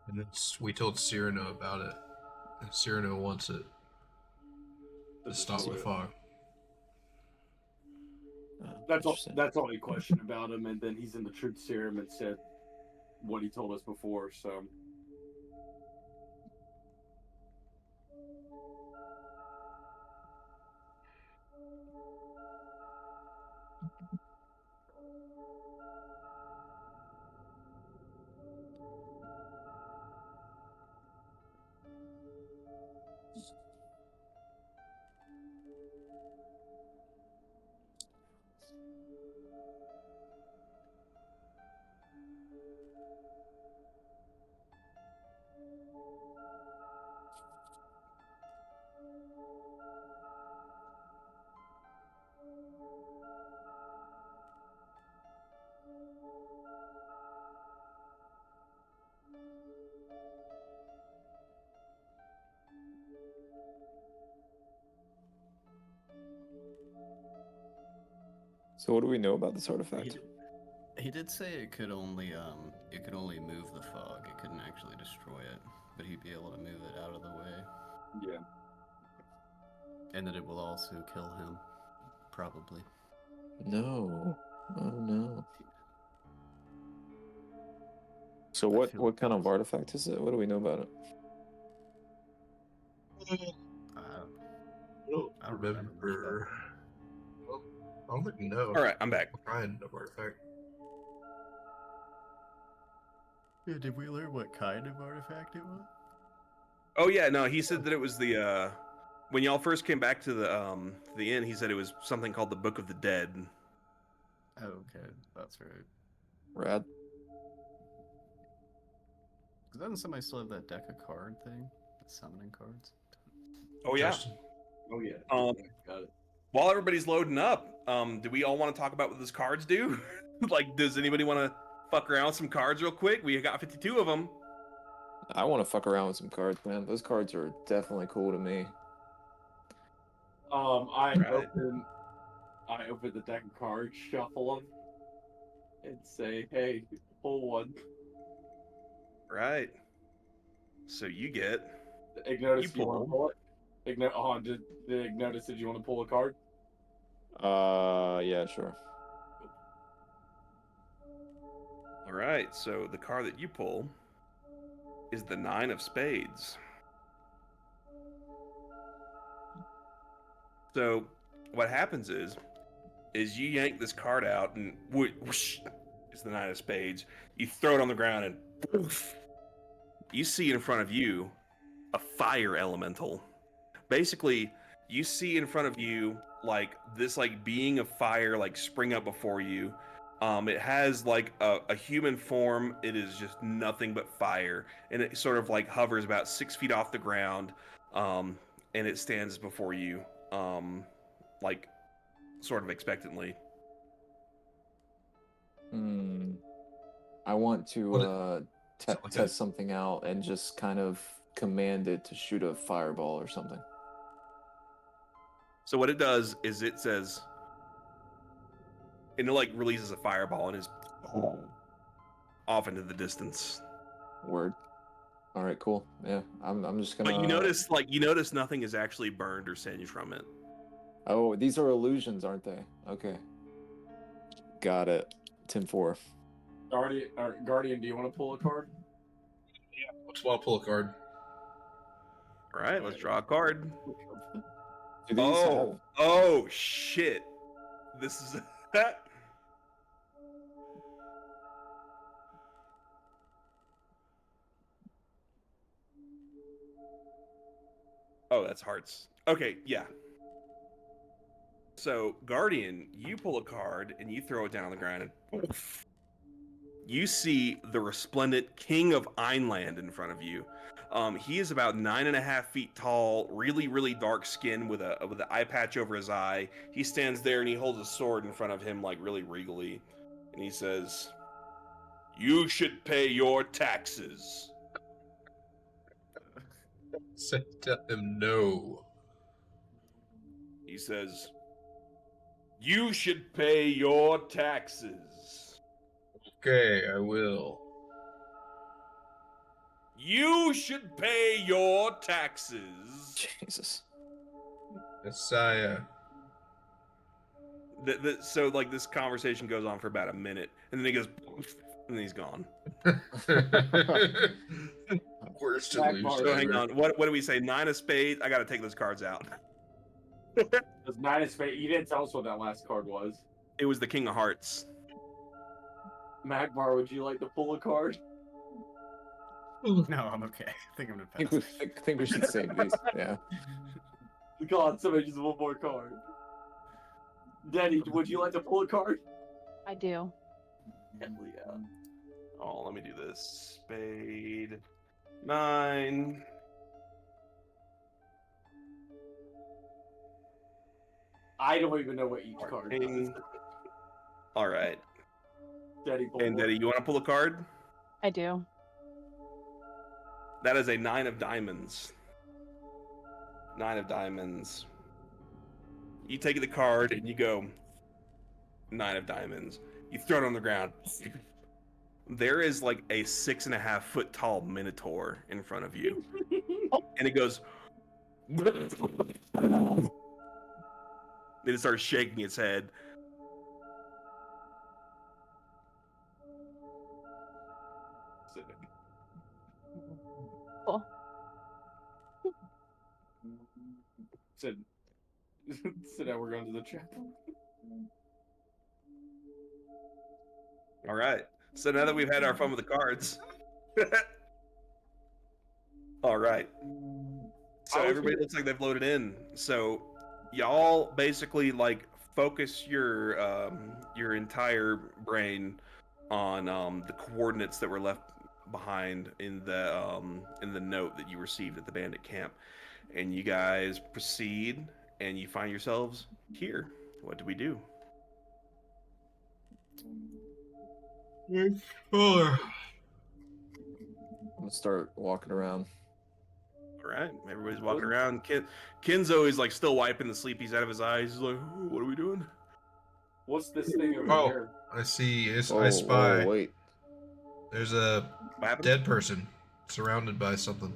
And we told Cyrano about it. And Cyrano wants it to stop the fog. That's all. Interesting. That's all he questioned about him, and then he's in the truth serum and said what he told us before. So So what do we know about this artifact? He did say it could only move the fog. It couldn't actually destroy it, but he'd be able to move it out of the way, Yeah. and that it will also kill him, probably. No. Oh no. So I what feel- what kind of artifact is it? What do we know about it? I don't remember. Well, I don't think we know. All right, I'm back. What kind of artifact? Yeah, did we learn what kind of artifact it was? Oh yeah, no, he said that it was the when y'all first came back to the inn, he said it was something called the Book of the Dead. Oh, okay, that's right. Rad. Because doesn't somebody still have that deck of card thing? The summoning cards? Oh yeah. Justin. Oh yeah. Got it. While everybody's loading up, do we all want to talk about what those cards do? Like, does anybody want to fuck around with some cards real quick? We got 52 of them. I want to fuck around with some cards, man. Those cards are definitely cool to me. I Right. open the deck of cards, shuffle them, and say, "Hey, pull one." Right. So you get. Ignotus, You do you want to pull. pull it? Did Ignotus, did you want to pull a card? Yeah, sure. All right. So the card that you pull is the 9 of spades. So what happens is you yank this card out and whoosh, it's the 9 of spades. You throw it on the ground and poof, you see in front of you a fire elemental. Basically, you see in front of you like this like being of fire like spring up before you. It has like a human form. It is just nothing but fire, and it sort of like hovers about 6 feet off the ground, and it stands before you, like sort of expectantly. I want to What like test something out and just kind of command it to shoot a fireball or something. So what it does is it says, and it like releases a fireball and is off into the distance. Word. All right, cool. Yeah, I'm just gonna. But you notice nothing is actually burned or singed from it. Oh, these are illusions, aren't they? Okay. Got it. 10-4. Guardian, do you want to pull a card? I'll pull a card. All right, let's draw a card. Do these have... Oh shit! This is Oh, that's hearts. Okay, yeah. So, Guardian, you pull a card and you throw it down on the ground, and poof, you see the resplendent King of Einland in front of you. He is about 9.5 feet tall, really, really dark skin with an eye patch over his eye. He stands there and he holds a sword in front of him, like really regally, and he says, "You should pay your taxes." Tell him no. He says, "You should pay your taxes." Okay, I will. You should pay your taxes. Jesus. Messiah. So like this conversation goes on for about a minute, and then he goes, and then he's gone. Worst Back illusion bar. So hang ever. on, what do we say? 9 of spades. I got to take those cards out. It was 9 of spades. You didn't tell us what that last card was. It was the King of Hearts. Magmar, would you like to pull a card? No, I'm okay. I think I'm gonna I pass. think we should save these. Yeah. God, somebody just one more card. Denny, would you like to pull a card? I do. Hell yeah. Oh, let me do this. Spade 9. I don't even know what each card is. King. All right. Denny, pull And one. Daddy, you want to pull a card? I do. That is a 9 of diamonds. 9 of diamonds. You take the card and you go 9 of diamonds. You throw it on the ground. There is like a 6.5 foot tall minotaur in front of you, and it goes. Then it starts shaking its head. Cool. Said, now we're going to the chapel. All right. So now that we've had our fun with the cards, all right. So everybody looks like they've loaded in. So y'all basically like focus your entire brain on the coordinates that were left behind in the note that you received at the bandit camp, and you guys proceed and you find yourselves here. What do we do? I'm gonna start walking around. All right, everybody's walking around. Kenzo is like still wiping the sleepies out of his eyes. He's like, "Ooh, what are we doing?" What's this thing over Oh, there? I see. I Oh, spy. wait. There's a What happened? dead person surrounded by something.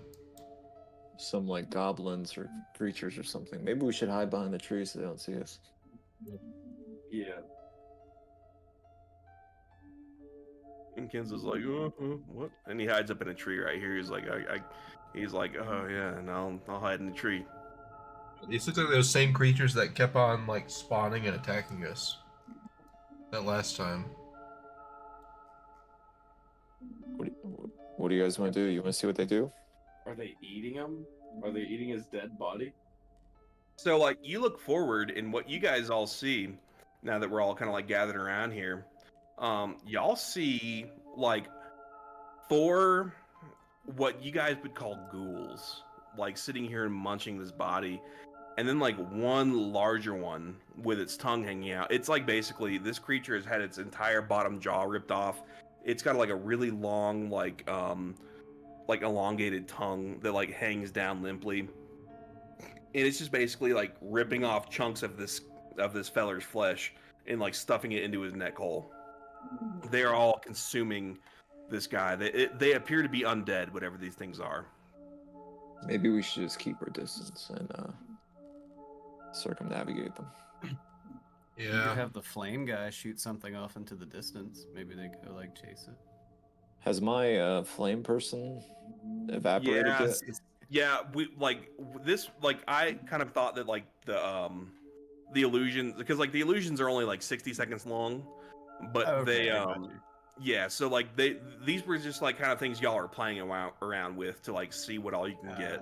Some like goblins or creatures or something. Maybe we should hide behind the trees so they don't see us. Yeah. And Kenzo's like, what? And he hides up in a tree right here. He's like, he's like, oh yeah, and I'll hide in the tree. These look like those same creatures that kept on like spawning and attacking us that last time. What do you guys want to do? You want to see what they do? Are they eating him? Are they eating his dead body? So like you look forward and what you guys all see now that we're all kind of like gathered around here, y'all see like 4 what you guys would call ghouls like sitting here and munching this body, and then like one larger one with its tongue hanging out. It's like basically this creature has had its entire bottom jaw ripped off. It's got like a really long like elongated tongue that like hangs down limply. And it's just basically like ripping off chunks of this feller's flesh and like stuffing it into his neck hole. They are all consuming this guy. They appear to be undead, whatever these things are. Maybe we should just keep our distance and circumnavigate them. You Yeah. could have the flame guy shoot something off into the distance. Maybe they go like chase it. Has my flame person evaporated Yeah, yet? yeah. We like this. Like I kind of thought that like the illusions, because like the illusions are only like 60 seconds long, but Okay, I got you. yeah. So like these were just like kind of things y'all are playing around with to like see what all you can get,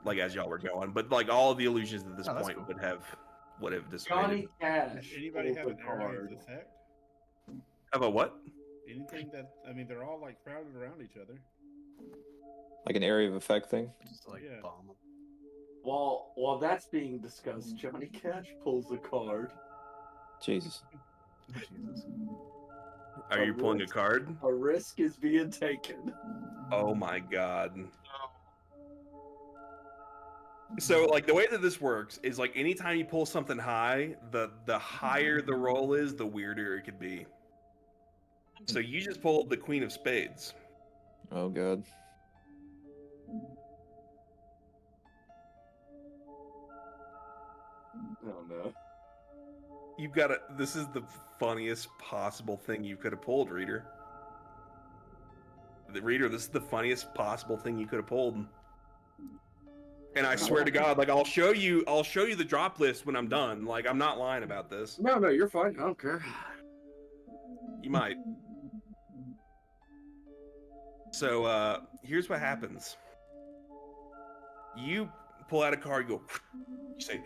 like as y'all were going. But like all of the illusions at this Oh, that's point cool. would have dissipated. Johnny Cash. Anybody have pulled an the area card. of effect? Have a what? Anything that they're all like crowded around each other. Like an area of effect thing? Just like Yeah. bomb them. While that's being discussed, Johnny Cash pulls a card. Jesus. Jesus. Are you pulling a card? A risk is being taken. Oh my god. So like the way that this works is like anytime you pull something high, the higher the roll is, the weirder it could be. So you just pulled the Queen of Spades. Oh god. Oh no. You've got to. This is the funniest possible thing you could have pulled, Reader. The Reader, this is the funniest possible thing you could have pulled. And I swear to God, like I'll show you the drop list when I'm done. Like I'm not lying about this. No, you're fine. I don't care. You might. So here's what happens. You pull out a card, you go, you say,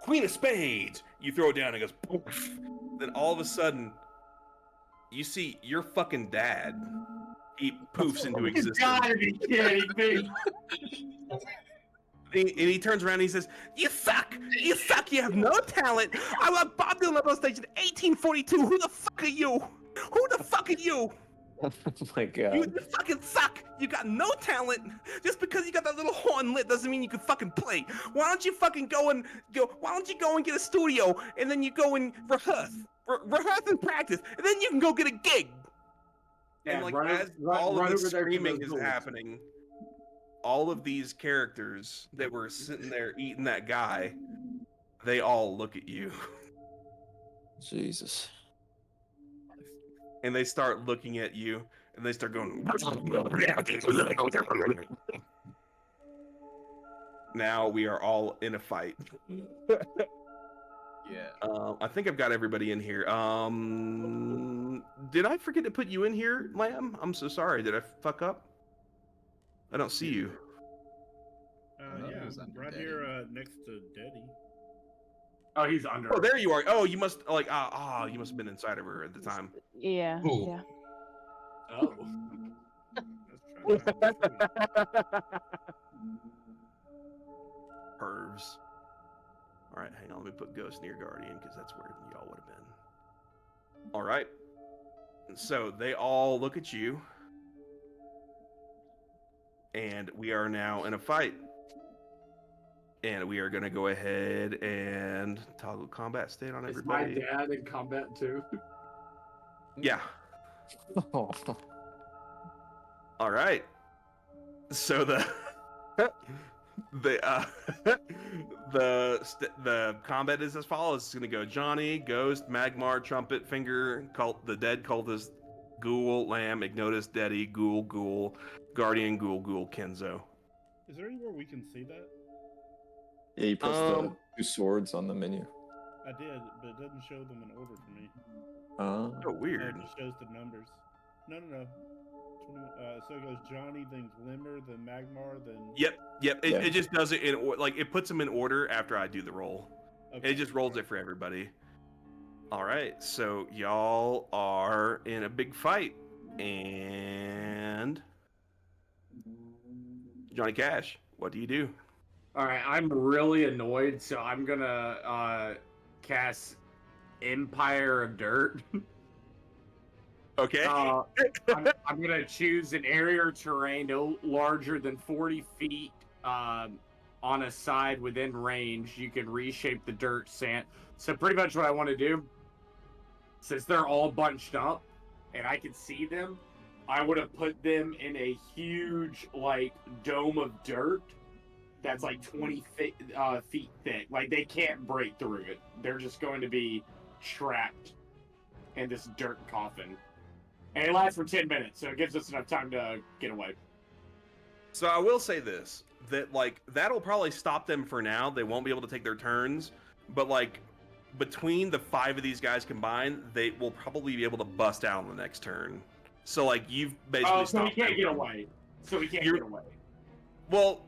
Queen of Spades. You throw it down, and it goes, poof. Then all of a sudden, you see your fucking dad. He poofs into existence. You gotta be kidding me. And he turns around and he says, you suck, you have no talent. I was Bob Dylan on stage in 1842. Who the fuck are you? Who the fuck are you? Oh my god. You fucking suck. You got no talent. Just because you got that little horn lit doesn't mean you can fucking play. Why don't you fucking why don't you go and get a studio and then you go and rehearse and practice and then you can go get a gig. Yeah, And like run as over all there of to this those screaming is ghouls. happening, all of these characters that were sitting there eating that guy, they all look at you. Jesus. And they start looking at you, and they start going. Now we are all in a fight. Yeah. I think I've got everybody in here. Did I forget to put you in here, Lamb? I'm so sorry. Did I fuck up? I don't see you. Yeah, it was under right Daddy. here next to Daddy. Oh, he's under. Oh, there you are. Oh, you must you must have been inside of her at the time. Yeah. Ooh. Yeah. Oh. Let's try to Pervs. All right, hang on. Let me put Ghost near Guardian because that's where y'all would have been. All right. So they all look at you, and we are now in a fight. And we are going to go ahead and toggle combat state on Is my everybody. dad in combat too? Yeah. All right. So the the the combat is as follows. It's going to go Johnny, Ghost, Magmar, Trumpet, Finger, the Dead Cultist, Ghoul, Lamb, Ignotus, Deddy, Ghoul, Guardian, Ghoul, Kenzo. Is there anywhere we can see that? Yeah, you press the 2 swords on the menu. I did, but it doesn't show them in order for me. Oh, No, weird. it just shows the numbers. No. 20, so it goes Johnny, then Glimmer, then Magmar, then. Yep. It just does it in like it puts them in order after I do the roll. Okay. It just rolls it for everybody. All right, so y'all are in a big fight, and Johnny Cash, what do you do? All right, I'm really annoyed, so I'm gonna cast Empire of Dirt. Okay. I'm gonna choose an area or terrain no larger than 40 feet on a side within range. You can reshape the dirt sand. So pretty much what I want to do, since they're all bunched up and I can see them, I would have put them in a huge like dome of dirt that's like 20 feet thick. Like they can't break through it. They're just going to be trapped in this dirt coffin. And it lasts for 10 minutes, so it gives us enough time to get away. So I will say this, that like that'll probably stop them for now. They won't be able to take their turns, but like between the 5 of these guys combined, they will probably be able to bust out on the next turn. So like you've basically Oh, so we stopped can't them get from- away. So we can't You're- get away. Well,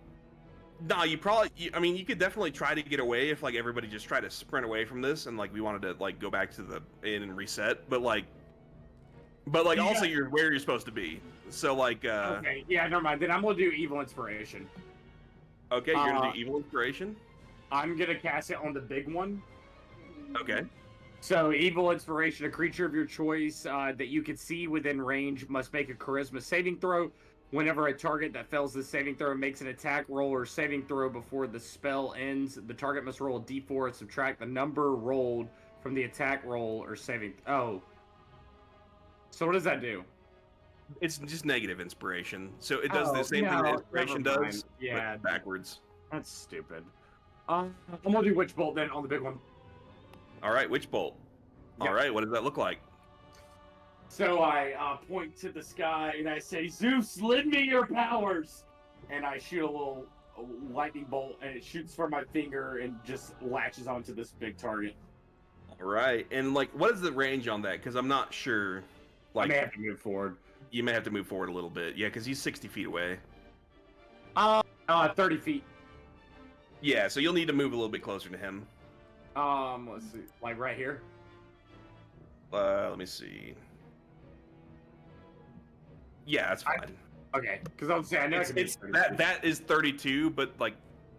no, I mean, you could definitely try to get away if like everybody just tried to sprint away from this and like we wanted to like go back to the inn and reset, but also you're where you're supposed to be. So like Okay, yeah, never mind. Then I'm gonna do Evil Inspiration. okay, you're gonna do Evil Inspiration. I'm gonna cast it on the big one. Okay. So, Evil Inspiration, a creature of your choice that you can see within range must make a Charisma saving throw. Whenever a target that fails the saving throw makes an attack roll or saving throw before the spell ends, the target must roll a d4 and subtract the number rolled from the attack roll or saving. Oh. So what does that do? It's just negative inspiration. So it does the same thing no, that inspiration never mind. does, Yeah, but backwards. that's stupid. I'm gonna do Witch Bolt then on the big one. All right, Witch Bolt. Yep. All right, what does that look like? So I point to the sky and I say, Zeus, lend me your powers! And I shoot a little lightning bolt and it shoots from my finger and just latches onto this big target. All right, and like, what is the range on that? Because I'm not sure. Like, I may have to move forward. you may have to move forward a little bit. Yeah, because he's 60 feet away. 30 feet. Yeah, so you'll need to move a little bit closer to him. Let's see, like right here. Let me see. Yeah, that's fine. Okay, because I'm saying I know It's that is 32, but like,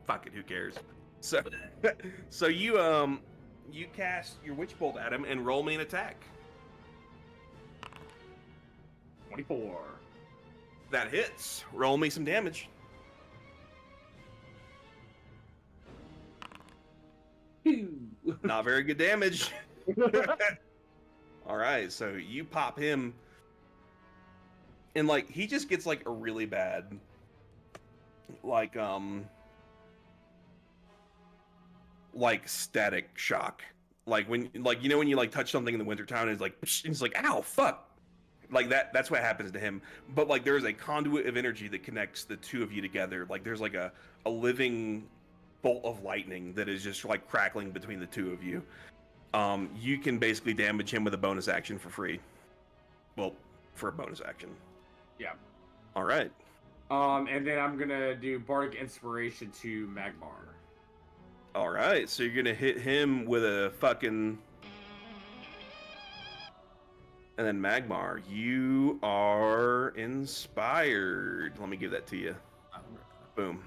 fuck it, who cares? So, so you cast your Witch Bolt at him and roll me an attack. 24. That hits. Roll me some damage. Not very good damage. All right, so you pop him, and like he just gets like a really bad, like static shock. Like when, like you know when you like touch something in the wintertime and it's like, psh, and it's like, ow, fuck. Like that's what happens to him. But like there's a conduit of energy that connects the two of you together. Like there's like a living bolt of lightning that is just like crackling between the two of you. You can basically damage him with a bonus action for free. Well, for a bonus action. Yeah. All right. And then I'm gonna do Bardic Inspiration to Magmar. All right. So you're gonna hit him with a fucking. And then Magmar, you are inspired. Let me give that to you. Boom.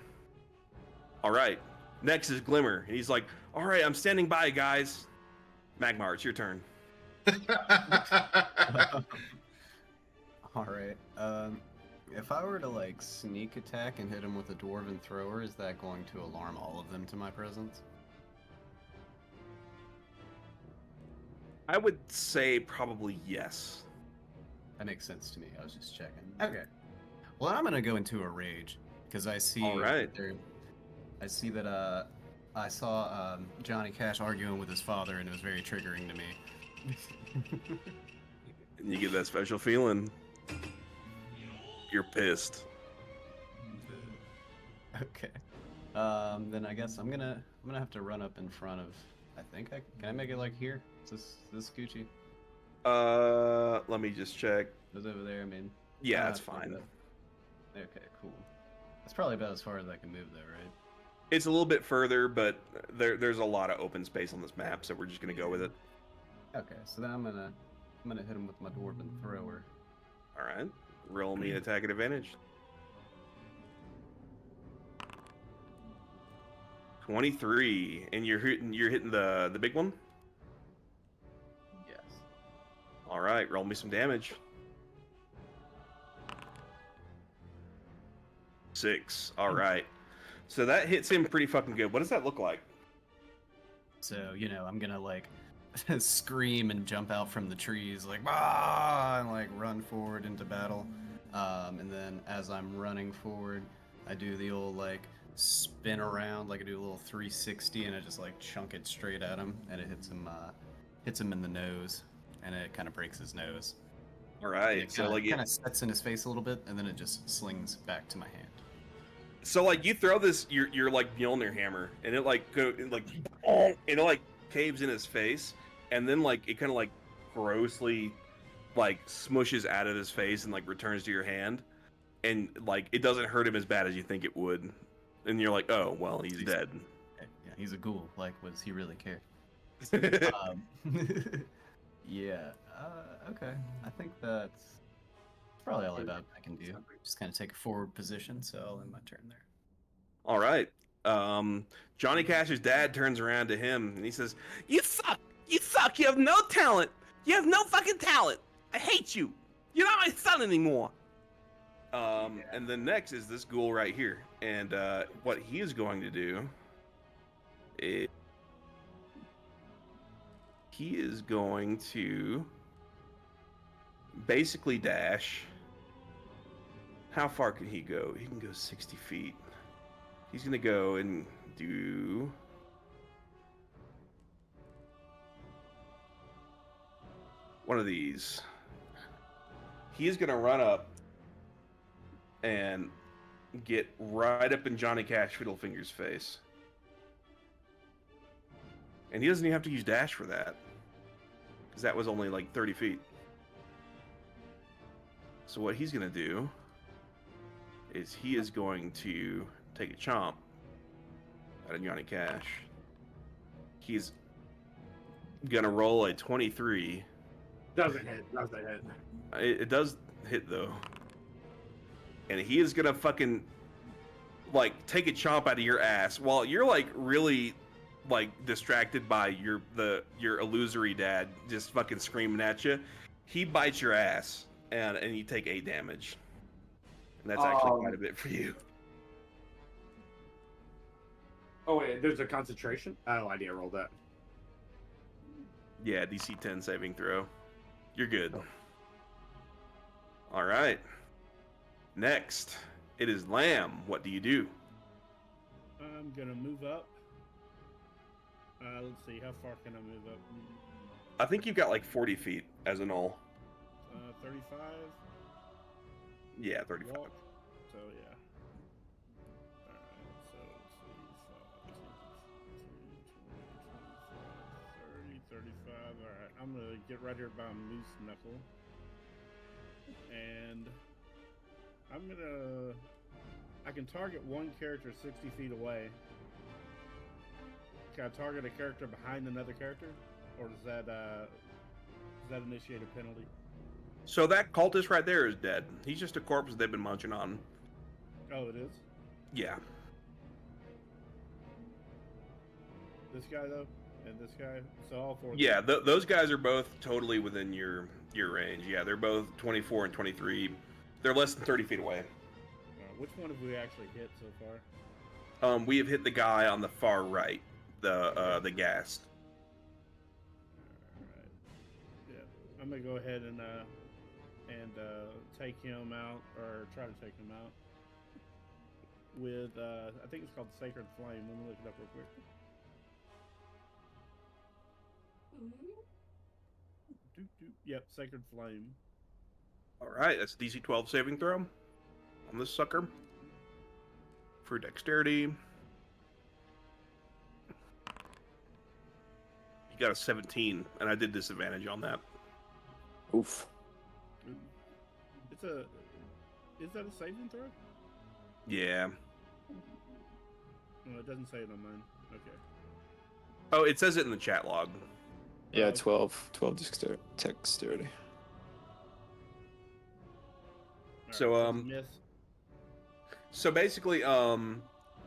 All right. Next is Glimmer. And he's like, all right, I'm standing by, guys. Magmar, it's your turn. All right. if I were to like sneak attack and hit him with a dwarven thrower, is that going to alarm all of them to my presence? I would say probably yes. That makes sense to me. I was just checking. Okay. Well, I'm gonna go into a rage because I see. All right. I see that I saw Johnny Cash arguing with his father, and it was very triggering to me. And you get that special feeling. You're pissed. Okay. Then I guess I'm gonna have to run up in front of. I think can I make it like here? Is this Gucci? Let me just check. It was over there. I mean. Yeah, that's fine. Okay, cool. That's probably about as far as I can move, though, right? It's a little bit further, but there's a lot of open space on this map, so we're just gonna go with it. Okay, so then I'm gonna hit him with my dwarven thrower. All right. Roll me an attack at advantage. 23, and you're hitting the big one. Yes. All right, roll me some damage. 6. All right. So that hits him pretty fucking good. What does that look like? So I'm gonna like scream and jump out from the trees, like ah, and like run forward into battle. And then as I'm running forward, I do the old like spin around, like I do a little 360, and I just like chunk it straight at him, and it hits him in the nose, and it kind of breaks his nose. All right. So like it kind of sets in his face a little bit, and then it just slings back to my hand. So like you throw this, you're like Mjolnir hammer, and it like and it like caves in his face, and then like it kind of like grossly like smushes out of his face and like returns to your hand, and like it doesn't hurt him as bad as you think it would, and you're like, oh well, he's dead. Yeah, he's a ghoul. Like, does he really care? Yeah. Okay. I think that's probably all about I can do. Just kind of take a forward position, so I'll end my turn there. All right. Johnny Cash's dad turns around to him and he says, "You suck! You suck! You have no talent! You have no fucking talent! I hate you! You're not my son anymore!" And then next is this ghoul right here. And what he is going to do is he is going to basically dash. How far can he go? He can go 60 feet. He's going to go and do... one of these. He is going to run up and get right up in Johnny Cash Fiddlefinger's face. And he doesn't even have to use dash for that, because that was only like 30 feet. So what he's going to do is he is going to take a chomp out of Johnny Cash. He's going to roll a 23. Doesn't hit. It does hit, though. And he is going to fucking, like, take a chomp out of your ass while you're, like, really... like distracted by your illusory dad just fucking screaming at you. He bites your ass and you take 8 damage. And that's actually quite a bit for you. Oh wait, there's a concentration? Oh, I didn't roll that. Yeah, DC 10 saving throw. You're good. All right. Next, it is Lamb. What do you do? I'm gonna move up. Let's see, how far can I move up? I think you've got like 40 feet as an all. 35? Yeah, 35. Walk. So, yeah. Alright, so let's see. 30, 35. Alright, I'm gonna get right here by Moose Knuckle. And I can target one character 60 feet away. Can I target a character behind another character, or does that initiate a penalty? So that cultist right there is dead. He's just a corpse they've been munching on. Oh, it is? Yeah. This guy though, and this guy. So all four. Yeah, those guys are both totally within your range. Yeah, they're both 24 and 23. They're less than 30 feet away. Which one have we actually hit so far? We have hit the guy on the far right, the ghast. Alright. Yeah. I'm gonna go ahead and take him out, or try to take him out. With I think it's called Sacred Flame. Let me look it up real quick. Yep, Sacred Flame. All right, that's a DC 12 saving throw on this sucker for dexterity. You got a 17, and I did disadvantage on that. Oof. Is that a saving throw? Yeah. No, it doesn't say it on mine. Okay. Oh, it says it in the chat log. Yeah, 12 dexterity. So, miss. So basically,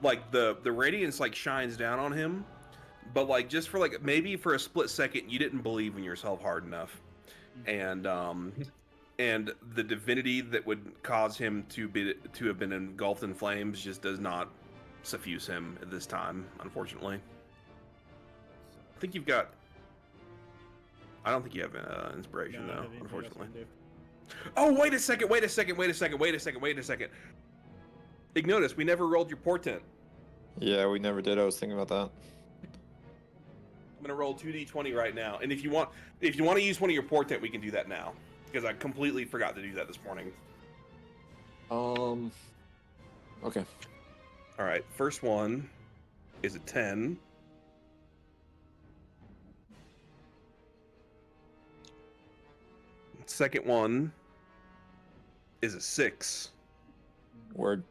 like the radiance like shines down on him, but like just for like maybe for a split second, you didn't believe in yourself hard enough, and the divinity that would cause him to have been engulfed in flames just does not suffuse him at this time, unfortunately. I think you've got. I don't think you have inspiration though, unfortunately. Oh, wait a second! Ignotus, we never rolled your portent. Yeah, we never did. I was thinking about that. I'm gonna roll 2d20 right now, and if you want to use one of your portent, we can do that now because I completely forgot to do that this morning. Okay. All right, first one is a 10. Second one is a 6. Word.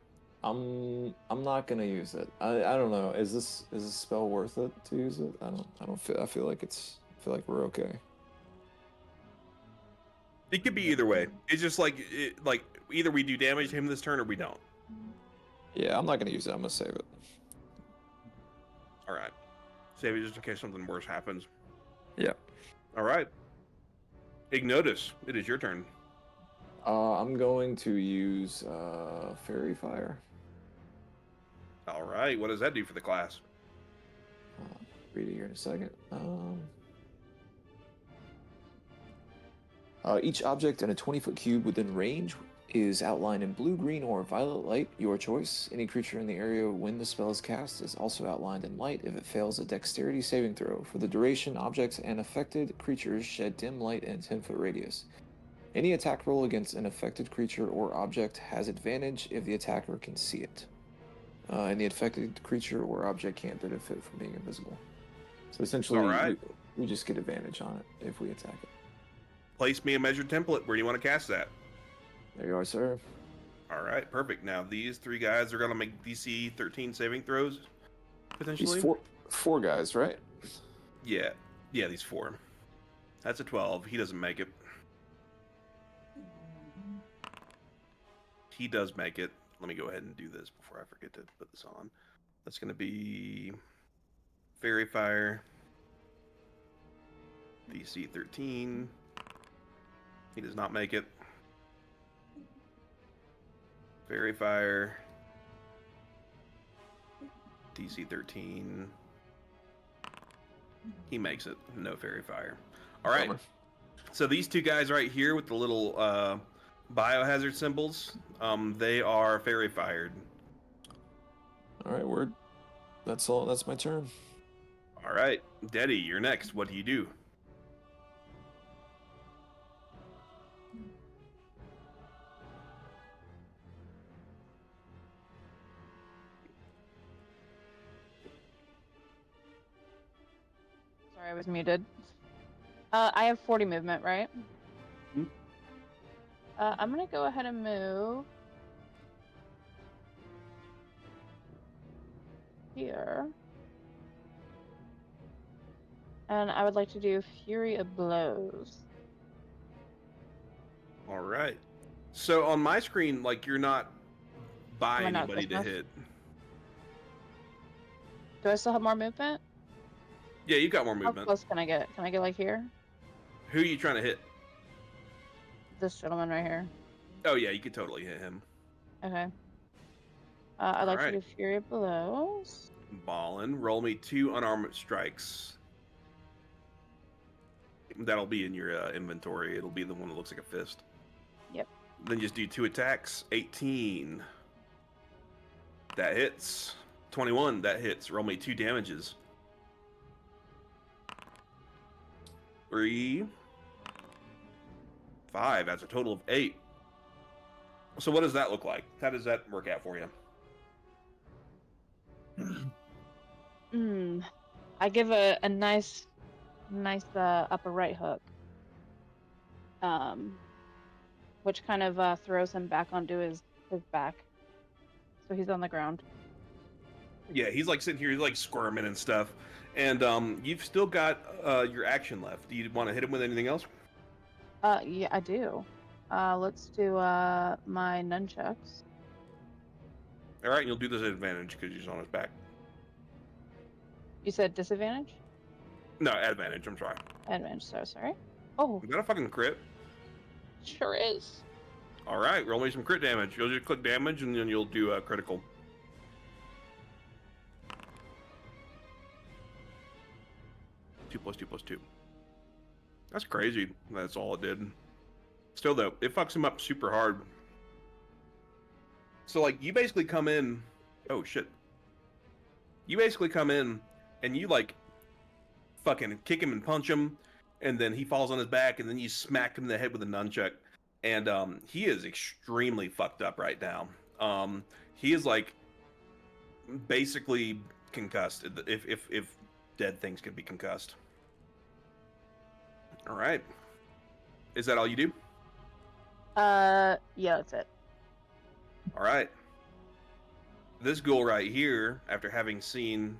I'm not gonna use it. I don't know. Is this spell worth it to use it? I feel like we're okay. It could be either way. It's just like either we do damage to him this turn or we don't. Yeah, I'm not gonna use it. I'm gonna save it. All right, save it just in case something worse happens. Yeah. All right, Ignotus, it is your turn. I'm going to use Fairy Fire. All right, what does that do for the class? Read it here in a second. Each object in a 20-foot cube within range is outlined in blue, green, or violet light, your choice. Any creature in the area when the spell is cast is also outlined in light if it fails a dexterity saving throw. For the duration, objects and affected creatures shed dim light in a 10-foot radius. Any attack roll against an affected creature or object has advantage if the attacker can see it. And the affected creature or object can't benefit from being invisible. So essentially, right. we just get advantage on it if we attack it. Place me a measured template. Where do you want to cast that? There you are, sir. All right, perfect. Now these three guys are gonna make DC 13 saving throws, potentially. These four guys, right? Yeah, these four. That's a 12. He doesn't make it. He does make it. Let me go ahead and do this before I forget to put this on. That's gonna be Fairy Fire. DC 13. He does not make it. Fairy Fire. DC 13. He makes it. No Fairy Fire. All right. So these two guys right here with the little biohazard symbols, they are Fairy Fired. All right, word. That's all. That's my turn. All right. Deddy, you're next. What do you do? Sorry, I was muted. I have 40 movement, right? Mm-hmm. I'm gonna go ahead and move here. And I would like to do Fury of Blows. All right. So on my screen, like, you're not by Am I not anybody close to enough? hit. Do I still have more movement? Yeah, you got more How movement. close can I get? Can I get like here? Who are you trying to hit? This gentleman right here. Oh yeah, you could totally hit him. Okay. I'd like to Alright. do Fury of Blows. Ballin. Roll me 2 unarmed strikes. That'll be in your inventory. It'll be the one that looks like a fist. Yep. Then just do 2 attacks. 18. That hits. 21. That hits. Roll me 2 damages. 3. 5. That's a total of 8. So what does that look like? How does that work out for you? I give a nice upper right hook. Which kind of throws him back onto his back. So he's on the ground. Yeah, he's like sitting here, he's like squirming and stuff. And you've still got your action left. Do you want to hit him with anything else? Yeah, I do. Let's do my nunchucks. All right, you'll do this at advantage because he's on his back. You said disadvantage? No, advantage. I'm sorry. Advantage, sorry. Oh, Is that a fucking crit? sure is. All right, roll me some crit damage. You'll just click damage and then you'll do a critical. Two plus 2 plus 2. That's crazy. That's all it did. Still though, it fucks him up super hard. So like, you basically come in. Oh shit. You basically come in and you like fucking kick him and punch him, and then he falls on his back, and then you smack him in the head with a nunchuck, and he is extremely fucked up right now. He is like basically concussed. If dead things could be concussed. All right. Is that all you do? Yeah, that's it. All right. This ghoul right here, after having seen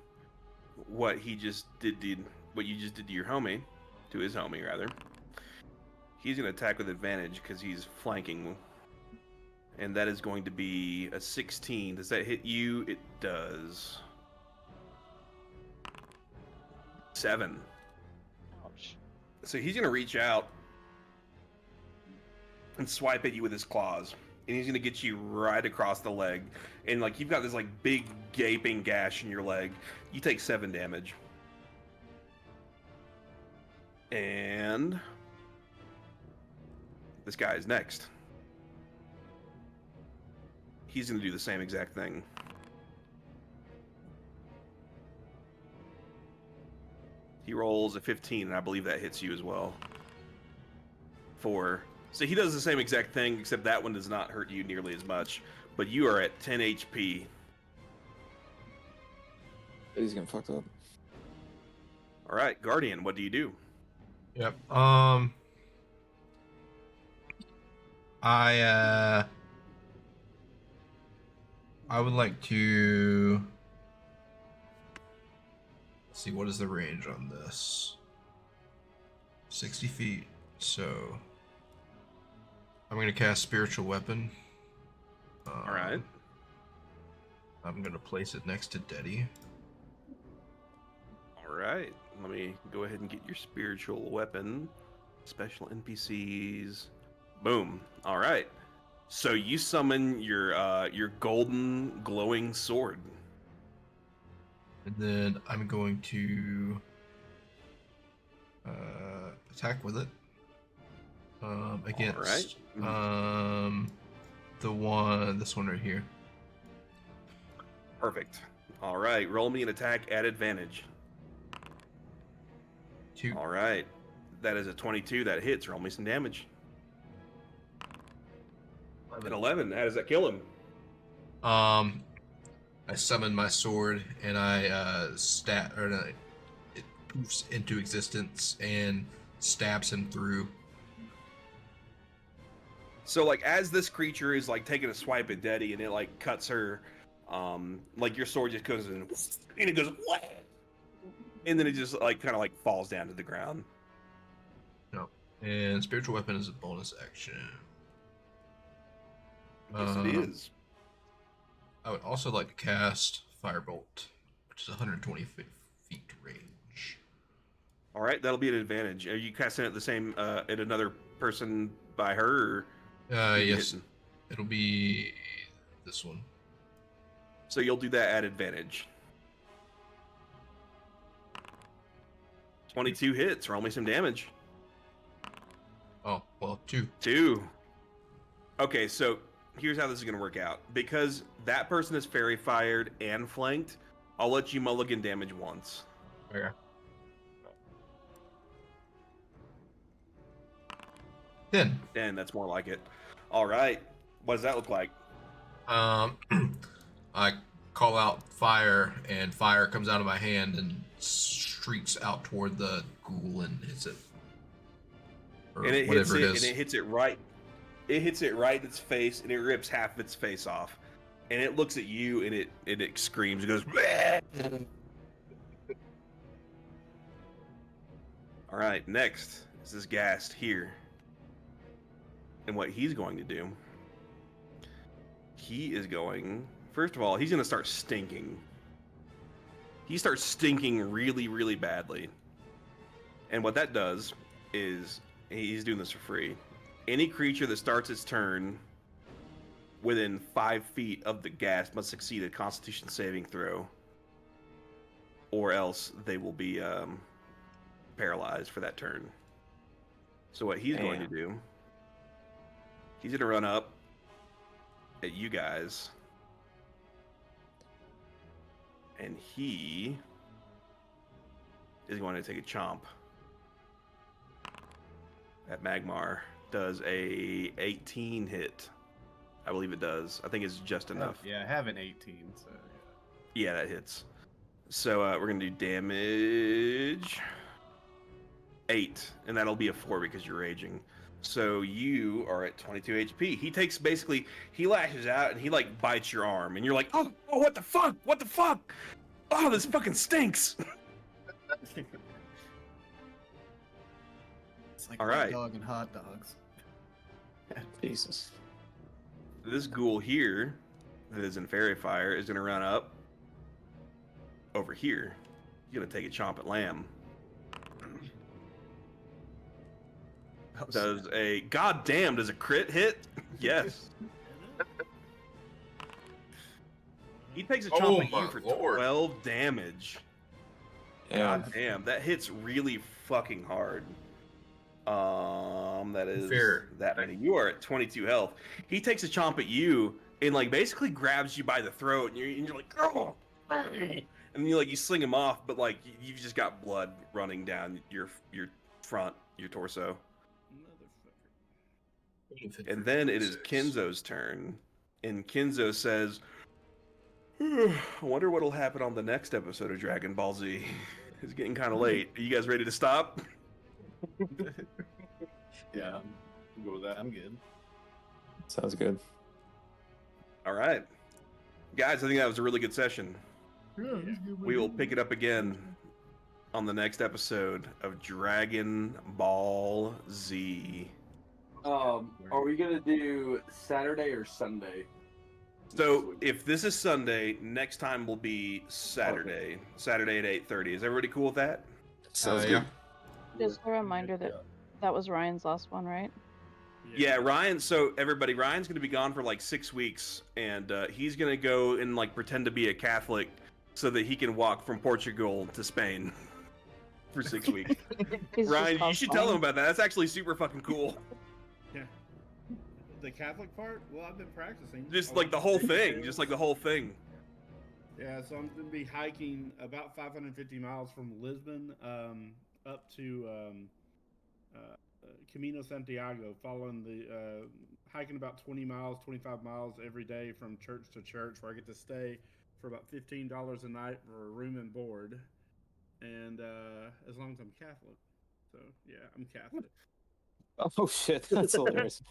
what he just did, what you just did to your homie, to his homie rather, he's gonna attack with advantage because he's flanking, and that is going to be a 16. Does that hit you? It does. 7. Ouch. So he's gonna reach out and swipe at you with his claws, and he's gonna get you right across the leg, and like you've got this like big gaping gash in your leg. You take 7 damage, and this guy is next. He's gonna do the same exact thing. He rolls a 15, and I believe that hits you as well. 4. So he does the same exact thing, except that one does not hurt you nearly as much. But you are at 10 HP. He's getting fucked up. All right, Guardian, what do you do? Yep. I would like to see what is the range on this. 60 feet. So I'm gonna cast Spiritual Weapon. All right. I'm gonna place it next to Deddy. All right. Let me go ahead and get your spiritual weapon. Special NPCs. Boom. All right. So you summon your golden glowing sword. And then I'm going to attack with it. Against this one right here. Perfect. All right. Roll me an attack at advantage. 2. All right. That is a 22. That hits. Roll me some damage. An 11. How does that kill him? I summon my sword and I it poofs into existence and stabs him through. So like as this creature is like taking a swipe at Deddy and it like cuts her, like your sword just goes in and it goes what? And then it just like kind of like falls down to the ground. No. And Spiritual Weapon is a bonus action. Yes, it is. I would also like to cast Firebolt, which is 120 feet range. All right, that'll be an advantage. Are you casting it the same at another person by her? Or Yes. hitting? It'll be this one. So you'll do that at advantage. 22 hits. Roll me some damage. Oh, well, 2. 2. Okay, so here's how this is going to work out. Because that person is fairy fired and flanked, I'll let you mulligan damage once. Okay. 10. 10, that's more like it. All right. What does that look like? I call out fire, and fire comes out of my hand and streaks out toward the ghoul and hits it. Or And it whatever hits it it, is. and it hits it right. It hits it right in its face, and it rips half of its face off. And it looks at you, and it screams. It goes. Bleh! All right. Next is this ghast here, and what he's going to do. He is going. First of all, he's going to start stinking. He starts stinking really, really badly. And what that does is he's doing this for free. Any creature that starts its turn within 5 feet of the ghast must succeed a Constitution saving throw, or else they will be paralyzed for that turn. So what he's going to do, he's going to run up at you guys, and he is going to take a chomp at Magmar. Does a 18 hit? I believe it does. I think it's just enough. Yeah, I have an 18, so Yeah, that hits. So we're gonna do damage 8, and that'll be a 4 because you're raging. So you are at 22 HP. He takes basically, he lashes out and he like bites your arm, and you're like, oh, what the fuck? What the fuck? Oh, this fucking stinks. it's like All hot right. dog and hot dogs. Jesus. This ghoul here that is in Fairy Fire is gonna run up over here. He's gonna take a chomp at Lamb. Does a goddamn? Does a crit hit? Yes. He takes a chomp Oh at my you for lord. 12 damage. Yeah. God damn, that hits really fucking hard. That is Fair. that many. You are at 22 health. He takes a chomp at you and like basically grabs you by the throat, and you're like, oh, and you sling him off, but like you've just got blood running down your front, your torso. And then it is Kenzo's turn, and Kenzo says, I wonder what'll happen on the next episode of Dragon Ball Z. It's getting kind of late. Are you guys ready to stop? Yeah, I'm go with that. I'm good. Sounds good. All right. Guys, I think that was a really good session. We will pick it up again on the next episode of Dragon Ball Z. Are we gonna do Saturday or Sunday? So if this is Sunday, next time will be Saturday. Saturday at 8:30. Is everybody cool with that? Sounds yeah. good. Just a reminder that that was Ryan's last one, right? Yeah, Ryan. So everybody, Ryan's going to be gone for like 6 weeks, and he's going to go and like pretend to be a Catholic so that he can walk from Portugal to Spain for 6 weeks. He's just Ryan, you should tell him cosplaying. about that. That's actually super fucking cool. Yeah. The Catholic part? Well, I've been practicing. Just I like went the to whole St. thing. Joe's. Just like the whole thing. Yeah, so I'm going to be hiking about 550 miles from Lisbon up to Camino Santiago, following the hiking about 20 miles, 25 miles every day from church to church, where I get to stay for about $15 a night for a room and board, and as long as I'm Catholic. So yeah, I'm Catholic, Oh shit, that's hilarious.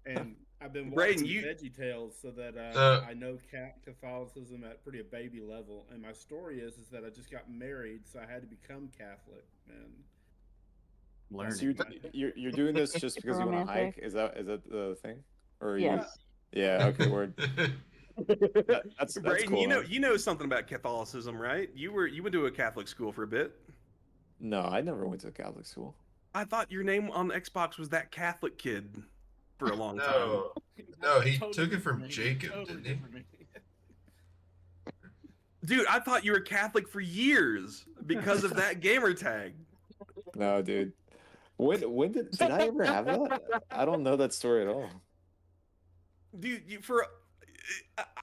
and I've been Brayden, watching you- Veggie Tales so that I know Catholicism at pretty a baby level. And my story is that I just got married, so I had to become Catholic, and Learning. So you're doing this just because you want to Romantic. hike? Is that the thing? Or are Yes. You... Yeah. Okay. Word. That's Brayden, cool. you know something about Catholicism, right? You went to a Catholic school for a bit. No, I never went to a Catholic school. I thought your name on Xbox was that Catholic kid. for a long time. No, no, he Totally took it from different meaning, Jacob, totally didn't he? different meaning. Dude, I thought you were Catholic for years because of that gamer tag. No, dude. When did I ever have that? I don't know that story at all. Dude,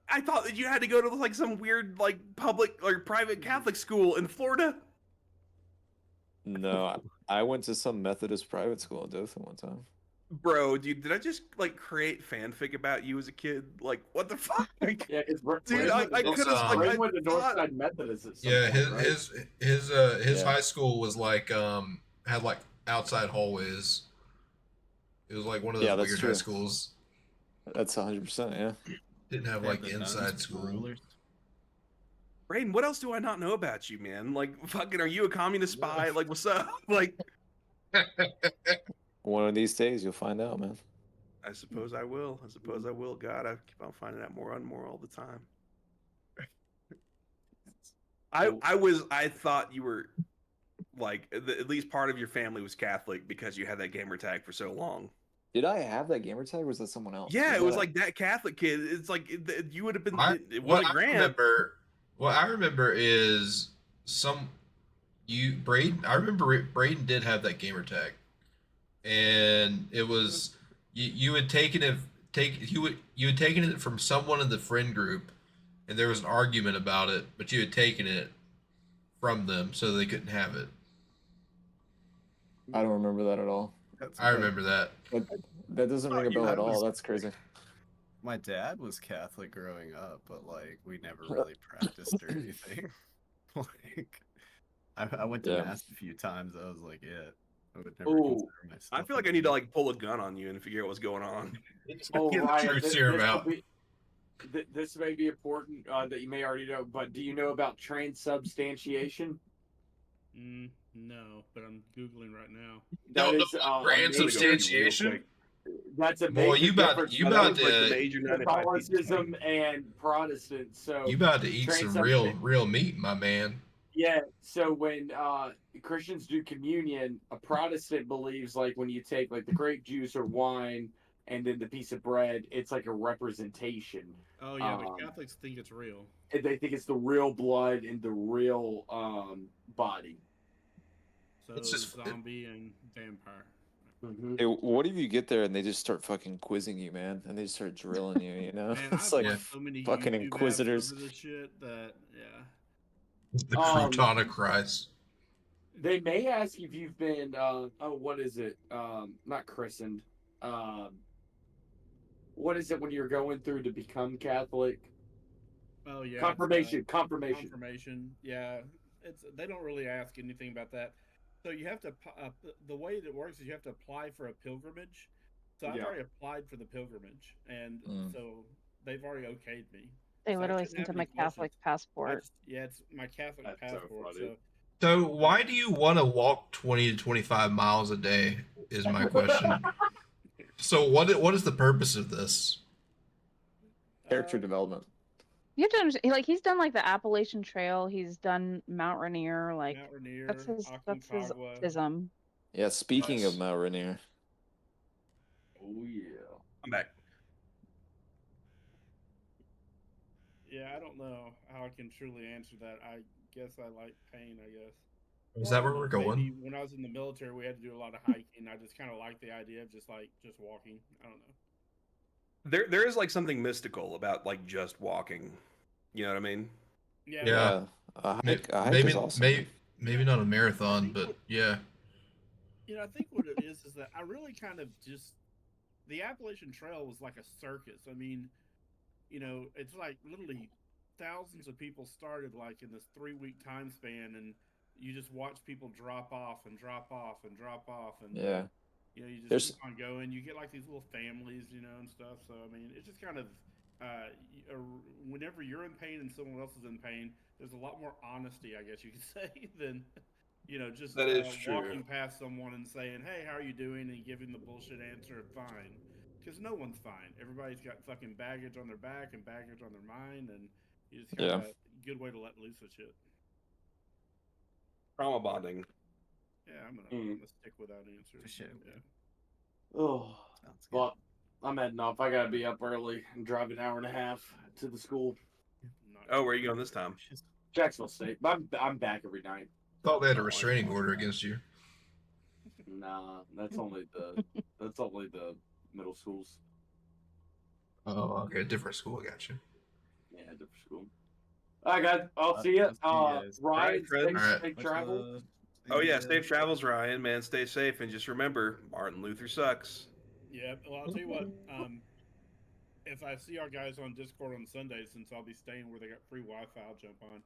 I thought that you had to go to like some weird like public or private Catholic school in Florida. No, I went to some Methodist private school in Dothan one time. Bro, dude, did I just like create fanfic about you as a kid? Like, what the fuck? Yeah, because Dude, I could have like I went to thought, Northside Methodist at some Yeah, point, right? his Yeah. high school was like had like outside hallways. It was like one of those Yeah, that's weird true. high schools. That's 100%, yeah. Didn't have They have like the nuns inside with school. rulers. Raiden, what else do I not know about you, man? Like, fucking, are you a communist spy? Like, what's up? Like, One of these days you'll find out, man. I suppose I will. I suppose I will. God, I keep on finding out more and more all the time. I thought you were like at least part of your family was Catholic because you had that gamer tag for so long. Did I have that gamer tag or was that someone else? Yeah, it was like that Catholic kid. It's like you would have been. It What wasn't I Grant. remember, what I remember is Braden. I remember Braden did have that gamer tag, and it was you had taken it you had taken it from someone in the friend group, and there was an argument about it, but you had taken it from them so they couldn't have it. I don't remember that at all. I remember that. That doesn't ring a bell at all. That's crazy. My dad was Catholic growing up, but like we never really practiced or anything. Like I went to Yeah. mass a few times. I was like, yeah, I would never Ooh, consider myself. I feel like a I need to Catholic. like pull a gun on you and figure out what's going on. Oh, Get the Ryan, truth this, serum this will out. be- this may be important that you may already know, but do you know about transubstantiation? No, but I'm googling right now. That No, is a transubstantiation? major- That's a Boy, major you about difference you between about Like the to major 95 Catholicism and Protestant. So you about to eat some transubstan- real meat, my man. Yeah, so when Christians do communion, a Protestant believes like when you take like the grape juice or wine and then the piece of bread, it's like a representation. Oh yeah, but Catholics think it's real. And they think it's the real blood and the real body. So It's just- zombie and vampire. Mm-hmm. Hey, what if you get there and they just start fucking quizzing you, man? And they just start drilling you, you know? Man, It's I've like, watched so many fucking YouTube apps inquisitors. over this shit that yeah. The crouton of Christ. They may ask if you've been what is it? Not christened. What is it when you're going through to become Catholic? Oh yeah. Confirmation. Confirmation. Yeah, they don't really ask anything about that. So you have to the way that it works is you have to apply for a pilgrimage. So I've Yeah. already applied for the pilgrimage, and so they've already okayed me. They So I literally shouldn't sent have him any a Catholic questions. passport. Yeah, it's my Catholic That's so passport. funny. So why do you want to walk 20 to 25 miles a day is my question. So what is the purpose of this? Character development. You have to understand, like he's done like the Appalachian Trail. He's done Mount Rainier. Like Mount Rainier, that's his Aconcagua. autism. Yeah, speaking Nice. of Mount Rainier. Oh yeah. I'm back. Yeah, I don't know how I can truly answer that. I guess I like pain, I guess. Is Or that where we're going? maybe when I was in the military, we had to do a lot of hiking. I just kind of like the idea of just walking. I don't know. There is like something mystical about like just walking. You know what I mean? Yeah. Yeah. A hike Maybe is awesome. maybe not a marathon, but yeah. You know, I think what it is that I really kind of just the Appalachian Trail was like a circus. I mean, you know, it's like literally thousands of people started like in this 3-week time span, and you just watch people drop off and drop off and drop off, and Yeah. you know, you just There's- keep on going. You get like these little families, you know, and stuff. So I mean, it's just kind of whenever you're in pain and someone else is in pain, there's a lot more honesty, I guess you could say, than you know, just That is true. walking past someone and saying, "Hey, how are you doing?" and giving the bullshit answer of "fine," because no one's fine. Everybody's got fucking baggage on their back and baggage on their mind, and you just kind of good way to let loose with shit. Trauma bonding. Yeah, I'm gonna stick with that answer. For sure. Yeah. Oh, Sounds good. but I'm heading off. I gotta be up early and drive an hour and a half to the school. Oh, where are you going this time? Jacksonville State. But I'm back every night. Thought they had a Oh, restraining order against you. Nah, that's only the middle schools. Oh, okay, different school. I got you. Yeah, different school. All right, guys. I'll see you. I'll see you guys. Ryan, friends. All right. safe travel. Oh yeah, safe travels, Ryan. Man, stay safe, and just remember, Martin Luther sucks. Yeah, well, I'll tell you what. If I see our guys on Discord on Sunday, since I'll be staying where they got free Wi-Fi, I'll jump on.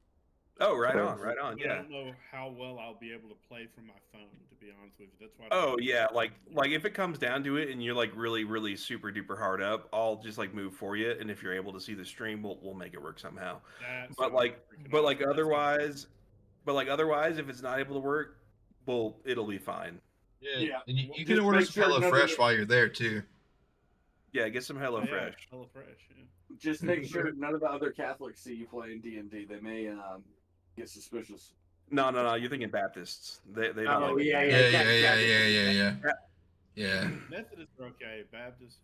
Oh, right on, right on. But I Yeah. don't know how well I'll be able to play from my phone, to be honest with you. That's why. Oh yeah, like if it comes down to it, and you're like really super duper hard up, I'll just like move for you, and if you're able to see the stream, we'll make it work somehow. That's But what I'm like, freaking but out like for. That's gonna be- otherwise, if it's not able to work, well, it'll be fine. Yeah. And you Well, can just order make some sure none of HelloFresh the- while you're there too. Yeah, get some Oh, yeah, HelloFresh. HelloFresh. Yeah. Just make sure none of the other Catholics see you playing D&D. They may get suspicious. No, you're thinking Baptists. They don't. Oh like yeah, Yeah, yeah. yeah. Methodists are okay. Baptists,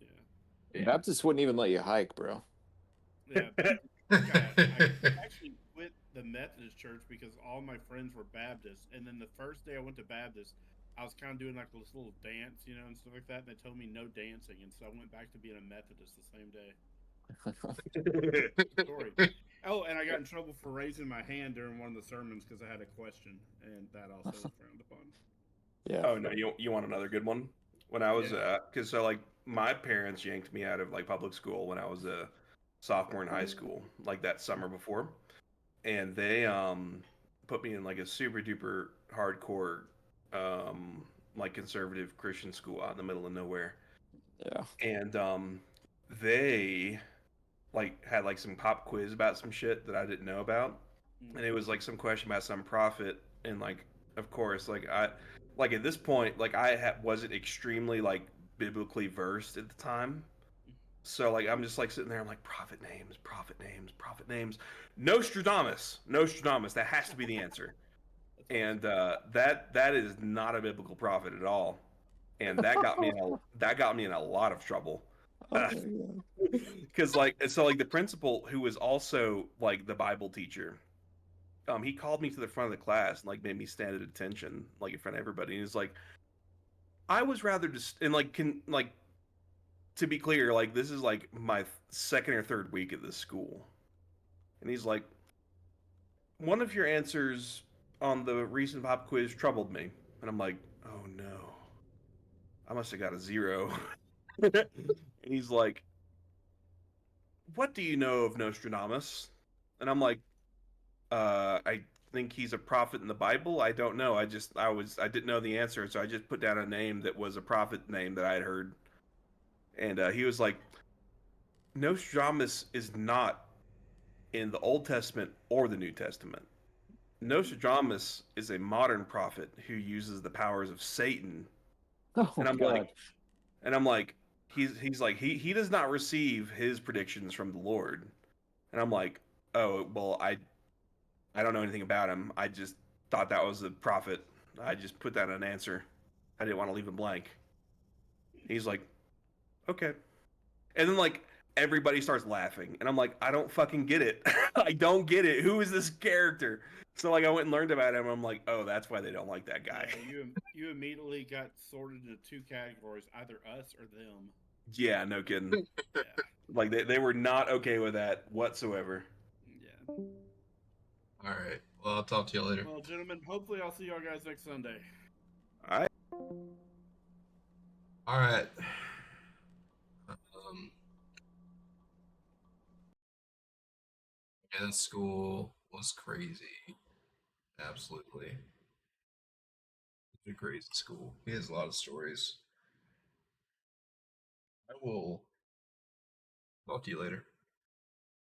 yeah. Baptists wouldn't even let you hike, bro. Yeah. I actually quit the Methodist church because all my friends were Baptists, and then the first day I went to Baptist, I was kind of doing like this little dance, and stuff like that. And they told me no dancing, and so I went back to being a Methodist the same day. Story. Oh, and I got in trouble for raising my hand during one of the sermons because I had a question, and that also was frowned upon. Yeah. Oh no, you want another good one? When I was because like my parents yanked me out of like public school when I was a sophomore in high school, like that summer before, and they put me in like a super duper hardcore like conservative Christian school out in the middle of nowhere. Yeah. And they like had like some pop quiz about some shit that I didn't know about, and it was like some question about some prophet, and like of course like I like at this point like wasn't extremely like biblically versed at the time, so like I'm just like sitting there, I'm like prophet names, Nostradamus, that has to be the answer. And that is not a biblical prophet at all, and that got me in a lot of trouble. Oh my God. Because like the principal, who was also like the Bible teacher, he called me to the front of the class and like made me stand at attention like in front of everybody, and he's like, I was rather just, and like can like, to be clear, like this is like my second or third week at this school, and he's like, one of your answers on the recent pop quiz troubled me, and I'm like, oh no, I must have got a 0. And he's like, what do you know of Nostradamus? And I'm like, I think he's a prophet in the Bible. I don't know. I didn't know the answer, so I just put down a name that was a prophet name that I had heard. And he was like, Nostradamus is not in the Old Testament or the New Testament. Nostradamus is a modern prophet who uses the powers of Satan. Oh And I'm God. like, he's like, he does not receive his predictions from the Lord. And I'm like, oh well, I don't know anything about him. I just thought that was a prophet. I just put that in an answer. I didn't want to leave it blank. He's like, okay. And then like everybody starts laughing, and I'm like, I don't fucking get it. I don't get it. Who is this character? So like I went and learned about him. I'm like, oh, that's why they don't like that guy. Yeah, you immediately got sorted into two categories: either us or them. Yeah, no kidding. Yeah. Like they were not okay with that whatsoever. Yeah. All right. Well, I'll talk to you later. Well, gentlemen, hopefully I'll see y'all guys next Sunday. All right. All right. Yeah, that school was crazy. Absolutely. It's a crazy school. He has a lot of stories. I will talk to you later.